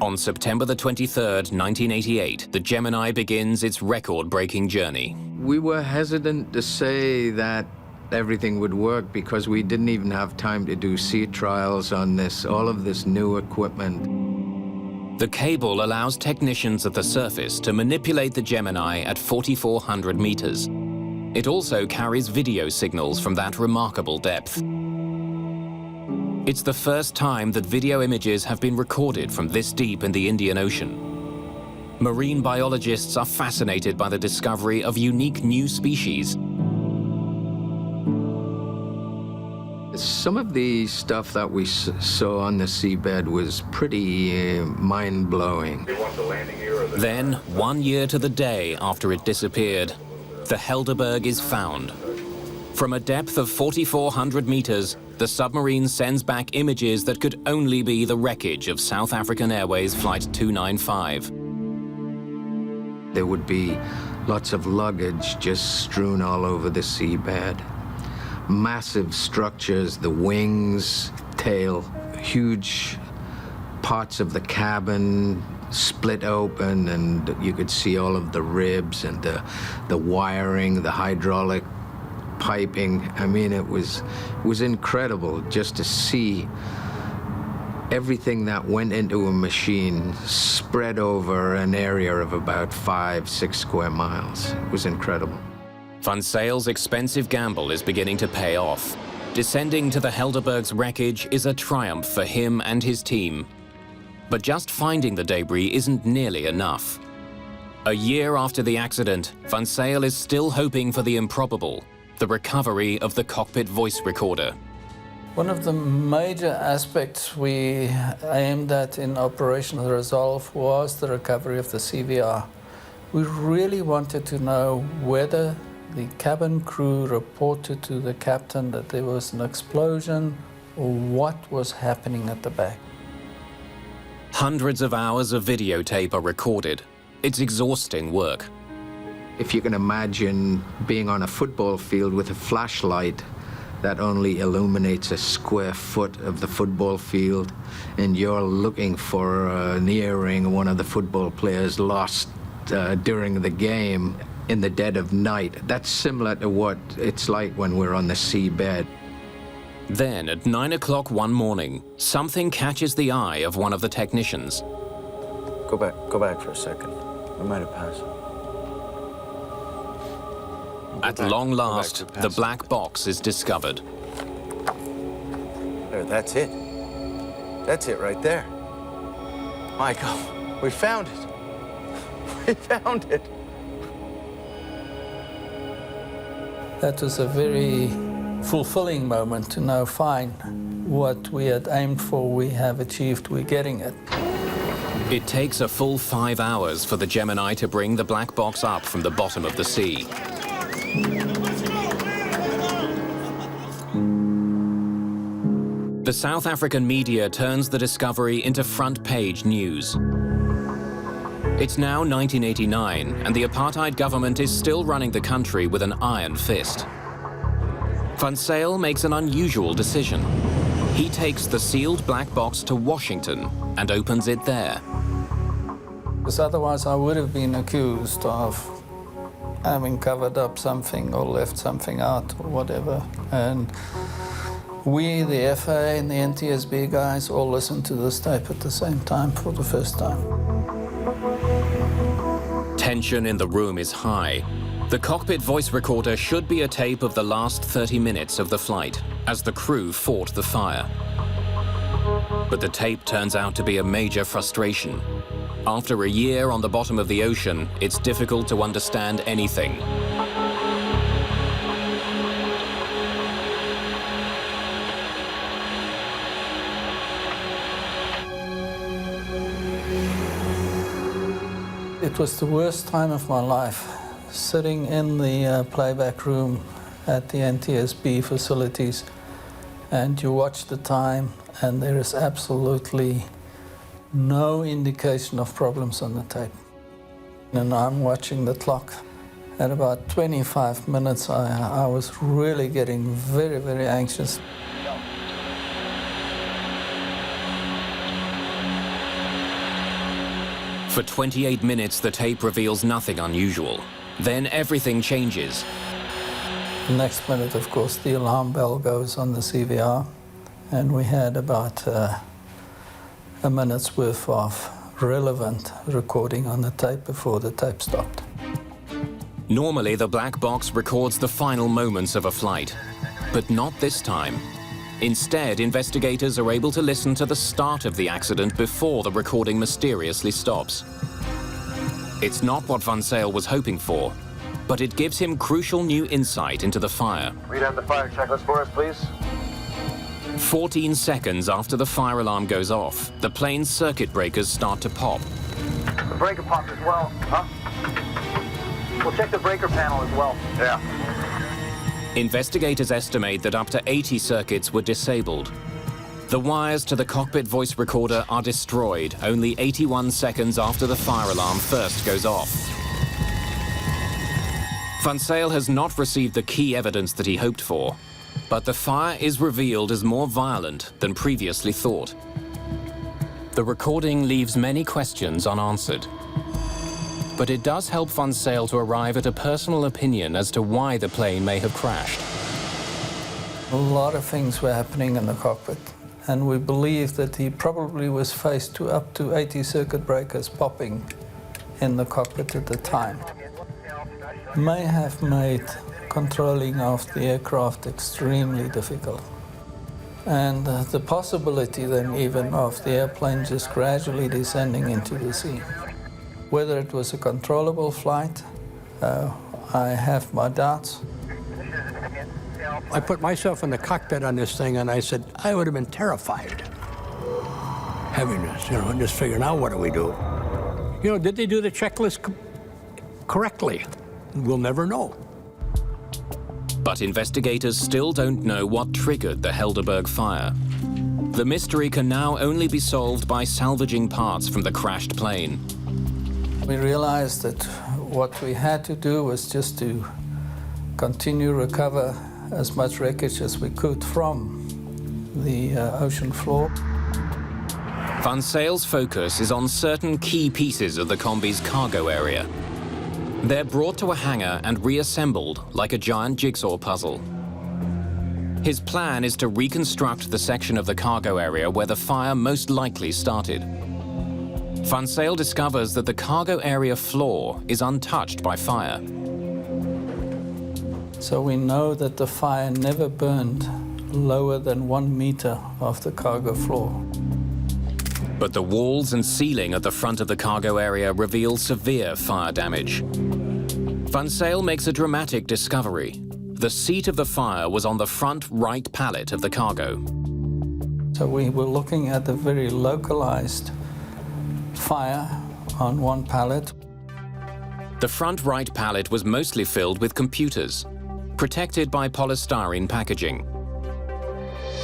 [SPEAKER 1] On September the 23rd, 1988, the Gemini begins its record-breaking journey.
[SPEAKER 13] We were hesitant to say that everything would work because we didn't even have time to do sea trials on this, all of this new equipment.
[SPEAKER 1] The cable allows technicians at the surface to manipulate the Gemini at 4,400 meters. It also carries video signals from that remarkable depth. It's the first time that video images have been recorded from this deep in the Indian Ocean. Marine biologists are fascinated by the discovery of unique new species.
[SPEAKER 13] Some of the stuff that we saw on the seabed was pretty mind-blowing.
[SPEAKER 1] Then, 1 year to the day after it disappeared, the Helderberg is found. From a depth of 4,400 meters, the submarine sends back images that could only be the wreckage of South African Airways Flight 295.
[SPEAKER 13] There would be lots of luggage just strewn all over the seabed. Massive structures, the wings, tail, huge parts of the cabin split open, and you could see all of the ribs and the wiring, the hydraulic piping. I mean, it was incredible just to see everything that went into a machine spread over an area of about 5-6 square miles. It was incredible.
[SPEAKER 1] Van Sale's expensive gamble is beginning to pay off. Descending to the Helderberg's wreckage is a triumph for him and his team. But just finding the debris isn't nearly enough. A year after the accident, Van Sale is still hoping for the improbable, the recovery of the cockpit voice recorder.
[SPEAKER 10] One of the major aspects we aimed at in Operational Resolve was the recovery of the CVR. We really wanted to know whether the cabin crew reported to the captain that there was an explosion or what was happening at the back.
[SPEAKER 1] Hundreds of hours of videotape are recorded. It's exhausting work.
[SPEAKER 13] If you can imagine being on a football field with a flashlight that only illuminates a square foot of the football field, and you're looking for an earring one of the football players lost during the game in the dead of night. That's similar to what it's like when we're on the seabed.
[SPEAKER 1] Then, at 9 o'clock one morning, something catches the eye of one of the technicians.
[SPEAKER 15] Go back for a second. We might have passed.
[SPEAKER 1] At long last, the black box is discovered.
[SPEAKER 15] There, that's it. That's it right there. Michael, we found it. We found it.
[SPEAKER 10] That was a very fulfilling moment to know, fine, what we had aimed for, we have achieved, we're getting it.
[SPEAKER 1] It takes a full 5 hours for the Gemini to bring the black box up from the bottom of the sea. The South African media turns the discovery into front-page news. It's now 1989, and the apartheid government is still running the country with an iron fist. Van Zyl makes an unusual decision. He takes the sealed black box to Washington and opens it there.
[SPEAKER 10] Because otherwise I would have been accused of having covered up something or left something out or whatever. And we, the FAA and the NTSB guys, all listened to this tape at the same time for the first time.
[SPEAKER 1] Tension in the room is high. The cockpit voice recorder should be a tape of the last 30 minutes of the flight, as the crew fought the fire. But the tape turns out to be a major frustration. After a year on the bottom of the ocean, it's difficult to understand anything.
[SPEAKER 10] It was the worst time of my life, sitting in the playback room at the NTSB facilities, and you watch the time, and there is absolutely no indication of problems on the tape. And I'm watching the clock. At about 25 minutes, I was really getting very, very anxious.
[SPEAKER 1] For 28 minutes, the tape reveals nothing unusual. Then everything changes.
[SPEAKER 10] The next minute, of course, the alarm bell goes on the CVR, and we had about a minute's worth of relevant recording on the tape before the tape stopped.
[SPEAKER 1] Normally, the black box records the final moments of a flight, but not this time. Instead, investigators are able to listen to the start of the accident before the recording mysteriously stops. It's not what Van Zyl was hoping for, but it gives him crucial new insight into the fire.
[SPEAKER 18] Read out the fire checklist for us, please.
[SPEAKER 1] 14 seconds after the fire alarm goes off, the plane's circuit breakers start to pop.
[SPEAKER 18] The breaker popped as well, huh? We'll check the breaker panel as well. Yeah.
[SPEAKER 1] Investigators estimate that up to 80 circuits were disabled. The wires to the cockpit voice recorder are destroyed only 81 seconds after the fire alarm first goes off. Van Zyl has not received the key evidence that he hoped for, but the fire is revealed as more violent than previously thought. The recording leaves many questions unanswered. But it does help Van Zyl to arrive at a personal opinion as to why the plane may have crashed.
[SPEAKER 10] A lot of things were happening in the cockpit, and we believe that he probably was faced to up to 80 circuit breakers popping in the cockpit at the time. May have made controlling of the aircraft extremely difficult. And the possibility then even of the airplane just gradually descending into the sea. Whether it was a controllable flight, I have my doubts.
[SPEAKER 20] I put myself in the cockpit on this thing, and I said, I would have been terrified. Having this, just figuring out, what do we do? Did they do the checklist correctly? We'll never know.
[SPEAKER 1] But investigators still don't know what triggered the Helderberg fire. The mystery can now only be solved by salvaging parts from the crashed plane.
[SPEAKER 10] We realized that what we had to do was just to continue recover as much wreckage as we could from the ocean floor.
[SPEAKER 1] Van Zyl's focus is on certain key pieces of the combi's cargo area. They're brought to a hangar and reassembled like a giant jigsaw puzzle. His plan is to reconstruct the section of the cargo area where the fire most likely started. Van Zyl discovers that the cargo area floor is untouched by fire.
[SPEAKER 10] So we know that the fire never burned lower than 1 meter off the cargo floor.
[SPEAKER 1] But the walls and ceiling at the front of the cargo area reveal severe fire damage. Van Zyl makes a dramatic discovery. The seat of the fire was on the front right pallet of the cargo.
[SPEAKER 10] So we were looking at a very localized fire on one pallet.
[SPEAKER 1] The front right pallet was mostly filled with computers, protected by polystyrene packaging.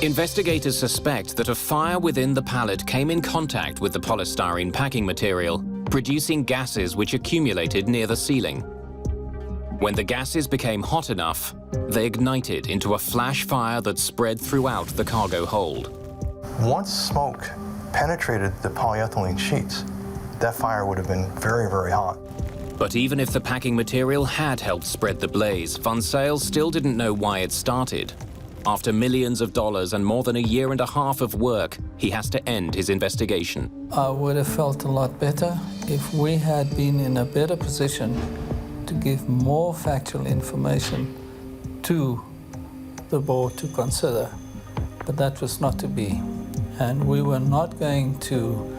[SPEAKER 1] Investigators suspect that a fire within the pallet came in contact with the polystyrene packing material, producing gases which accumulated near the ceiling. When the gases became hot enough, they ignited into a flash fire that spread throughout the cargo hold.
[SPEAKER 14] Once smoke penetrated the polyethylene sheets, that fire would have been very, very hot.
[SPEAKER 1] But even if the packing material had helped spread the blaze, Van Zyl still didn't know why it started. After millions of dollars and more than a year and a half of work, he has to end his investigation.
[SPEAKER 10] I would have felt a lot better if we had been in a better position to give more factual information to the board to consider. But that was not to be. And we were not going to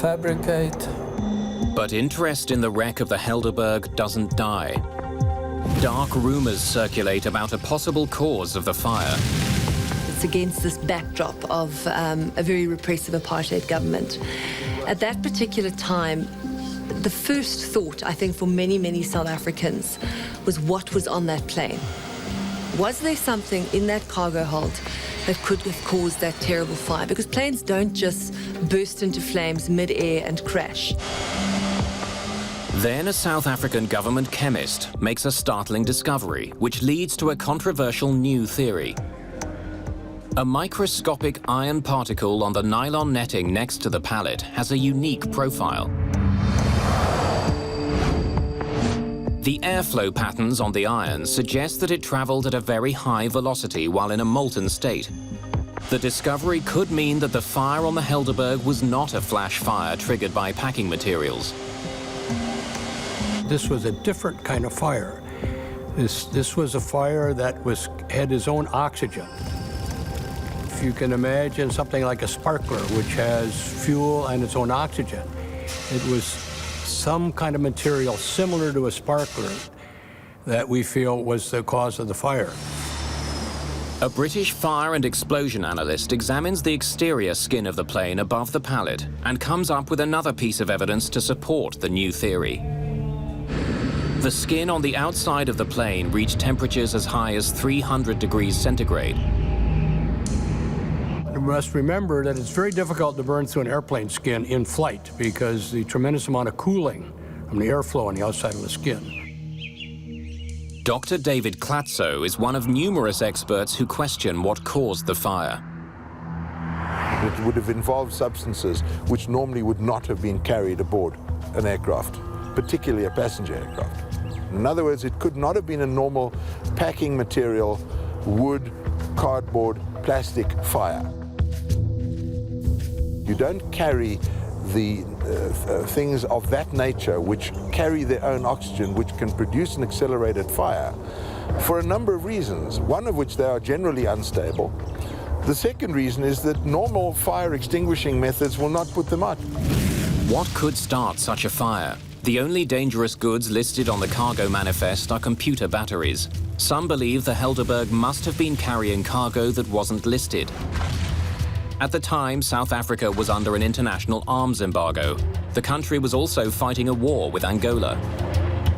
[SPEAKER 10] fabricate.
[SPEAKER 1] But interest in the wreck of the Helderberg doesn't die. Dark rumors circulate about a possible cause of the fire.
[SPEAKER 3] It's against this backdrop of a very repressive apartheid government. At that particular time, the first thought, I think, for many, many South Africans was what was on that plane. Was there something in that cargo hold that could have caused that terrible fire? Because planes don't just burst into flames mid-air and crash.
[SPEAKER 1] Then a South African government chemist makes a startling discovery, which leads to a controversial new theory. A microscopic iron particle on the nylon netting next to the pallet has a unique profile. The airflow patterns on the iron suggest that it traveled at a very high velocity while in a molten state. The discovery could mean that the fire on the Helderberg was not a flash fire triggered by packing materials.
[SPEAKER 20] This was a different kind of fire. This was a fire that had its own oxygen. If you can imagine something like a sparkler, which has fuel and its own oxygen, it was some kind of material similar to a sparkler that we feel was the cause of the fire.
[SPEAKER 1] A British fire and explosion analyst examines the exterior skin of the plane above the pallet and comes up with another piece of evidence to support the new theory. The skin on the outside of the plane reached temperatures as high as 300 degrees centigrade.
[SPEAKER 20] You must remember that it's very difficult to burn through an airplane skin in flight because the tremendous amount of cooling from the airflow on the outside of the skin.
[SPEAKER 1] Dr. David Klatzo is one of numerous experts who question what caused the fire.
[SPEAKER 17] It would have involved substances which normally would not have been carried aboard an aircraft, particularly a passenger aircraft. In other words, it could not have been a normal packing material, wood, cardboard, plastic fire. You don't carry the things of that nature which carry their own oxygen, which can produce an accelerated fire, for a number of reasons, one of which they are generally unstable. The second reason is that normal fire extinguishing methods will not put them out.
[SPEAKER 1] What could start such a fire? The only dangerous goods listed on the cargo manifest are computer batteries. Some believe the Helderberg must have been carrying cargo that wasn't listed. At the time, South Africa was under an international arms embargo. The country was also fighting a war with Angola.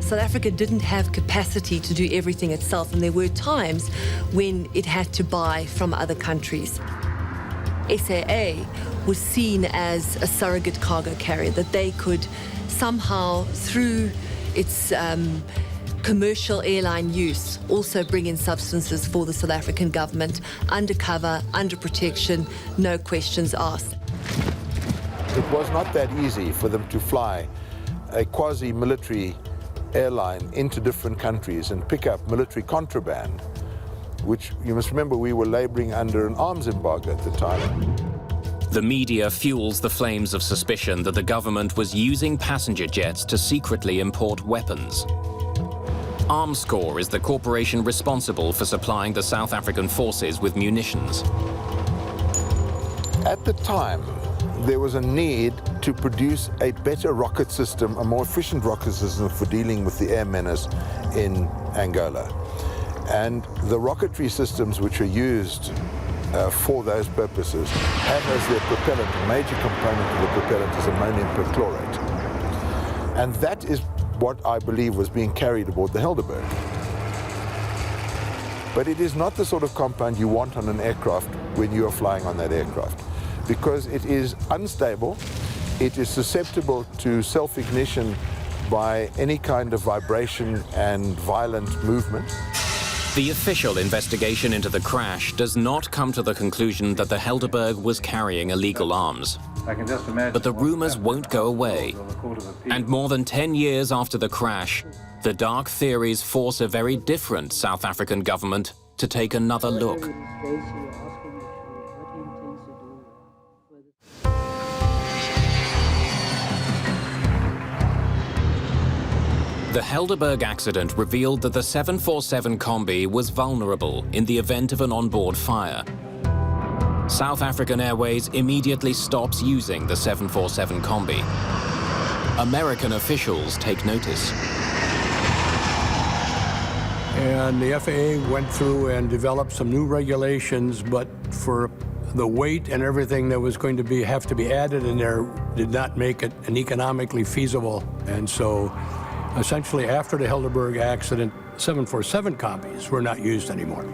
[SPEAKER 3] South Africa didn't have capacity to do everything itself, and there were times when it had to buy from other countries. SAA was seen as a surrogate cargo carrier, that they could somehow, through its commercial airline use, also bring in substances for the South African government, undercover, under protection, no questions asked.
[SPEAKER 17] It was not that easy for them to fly a quasi-military airline into different countries and pick up military contraband, which you must remember we were laboring under an arms embargo at the time.
[SPEAKER 1] The media fuels the flames of suspicion that the government was using passenger jets to secretly import weapons. Armscor is the corporation responsible for supplying the South African forces with munitions.
[SPEAKER 17] At the time, there was a need to produce a better rocket system, a more efficient rocket system for dealing with the air menace in Angola. And the rocketry systems which are used for those purposes have as their propellant, a major component of the propellant is ammonium perchlorate. And that is what I believe was being carried aboard the Helderberg. But it is not the sort of compound you want on an aircraft when you are flying on that aircraft, because it is unstable, it is susceptible to self-ignition by any kind of vibration and violent movement.
[SPEAKER 1] The official investigation into the crash does not come to the conclusion that the Helderberg was carrying illegal arms. But the rumors won't go away. And more than 10 years after the crash, the dark theories force a very different South African government to take another look. The Helderberg accident revealed that the 747 Combi was vulnerable in the event of an onboard fire. South African Airways immediately stops using the 747 Combi. American officials take notice.
[SPEAKER 20] And the FAA went through and developed some new regulations, but for the weight and everything that was going to have to be added in there did not make it an economically feasible. And so essentially, after the Helderberg accident, 747 Combis were not used anymore.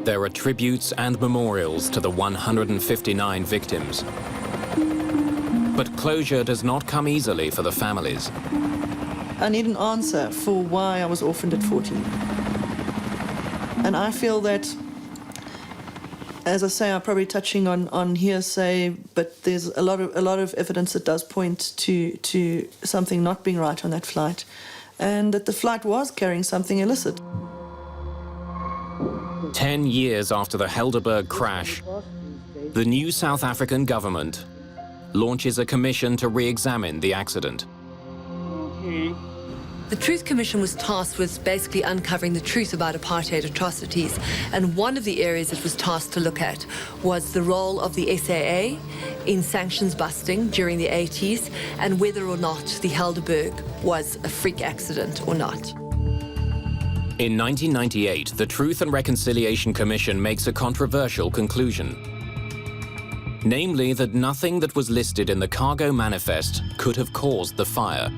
[SPEAKER 1] There are tributes and memorials to the 159 victims. But closure does not come easily for the families.
[SPEAKER 19] I need an answer for why I was orphaned at 14. And I feel that, as I say, I'm probably touching on hearsay, but there's a lot of evidence that does point to something not being right on that flight, and that the flight was carrying something illicit.
[SPEAKER 1] 10 years after the Helderberg crash, the new South African government launches a commission to re-examine the accident.
[SPEAKER 3] The Truth Commission was tasked with basically uncovering the truth about apartheid atrocities, and one of the areas it was tasked to look at was the role of the SAA in sanctions busting during the 80s, and whether or not the Helderberg was a freak accident or not.
[SPEAKER 1] In 1998, the Truth and Reconciliation Commission makes a controversial conclusion. Namely, that nothing that was listed in the cargo manifest could have caused the fire.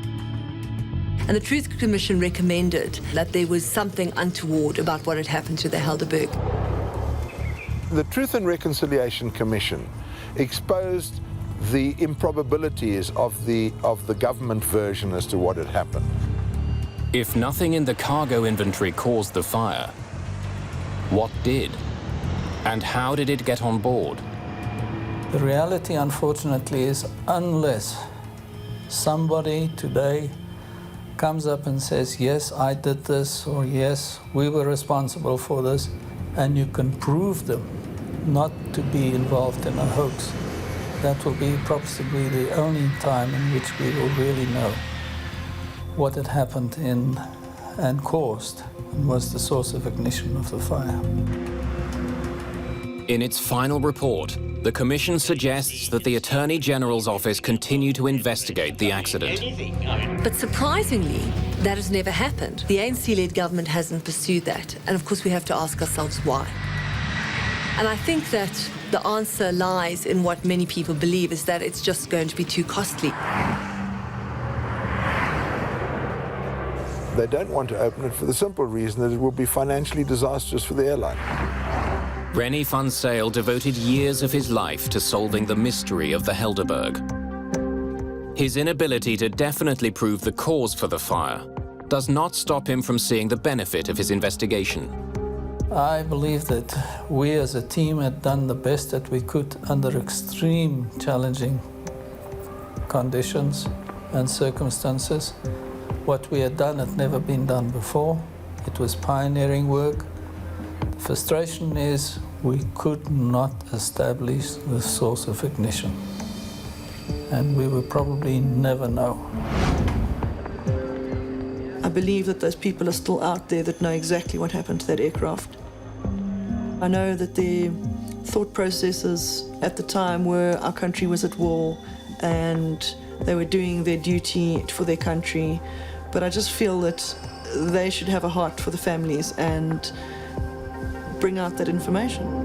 [SPEAKER 3] And the Truth Commission recommended that there was something untoward about what had happened to the Helderberg.
[SPEAKER 17] The Truth and Reconciliation Commission exposed the improbabilities of the government version as to what had happened.
[SPEAKER 1] If nothing in the cargo inventory caused the fire, what did? And how did it get on board?
[SPEAKER 10] The reality, unfortunately, is unless somebody today comes up and says, yes, I did this, or yes, we were responsible for this, and you can prove them not to be involved in a hoax, that will be possibly the only time in which we will really know what had happened and caused and was the source of ignition of the fire.
[SPEAKER 1] In its final report, the Commission suggests that the Attorney General's office continue to investigate the accident.
[SPEAKER 3] But surprisingly, that has never happened. The ANC-led government hasn't pursued that. And of course, we have to ask ourselves why. And I think that the answer lies in what many people believe, is that it's just going to be too costly.
[SPEAKER 17] They don't want to open it for the simple reason that it will be financially disastrous for the airline.
[SPEAKER 1] Rennie van Zyl devoted years of his life to solving the mystery of the Helderberg. His inability to definitely prove the cause for the fire does not stop him from seeing the benefit of his investigation.
[SPEAKER 10] I believe that we as a team had done the best that we could under extreme challenging conditions and circumstances. What we had done had never been done before. It was pioneering work. The frustration is we could not establish the source of ignition, and we will probably never know.
[SPEAKER 19] I believe that those people are still out there that know exactly what happened to that aircraft. I know that their thought processes at the time were our country was at war and they were doing their duty for their country, but I just feel that they should have a heart for the families and bring out that information.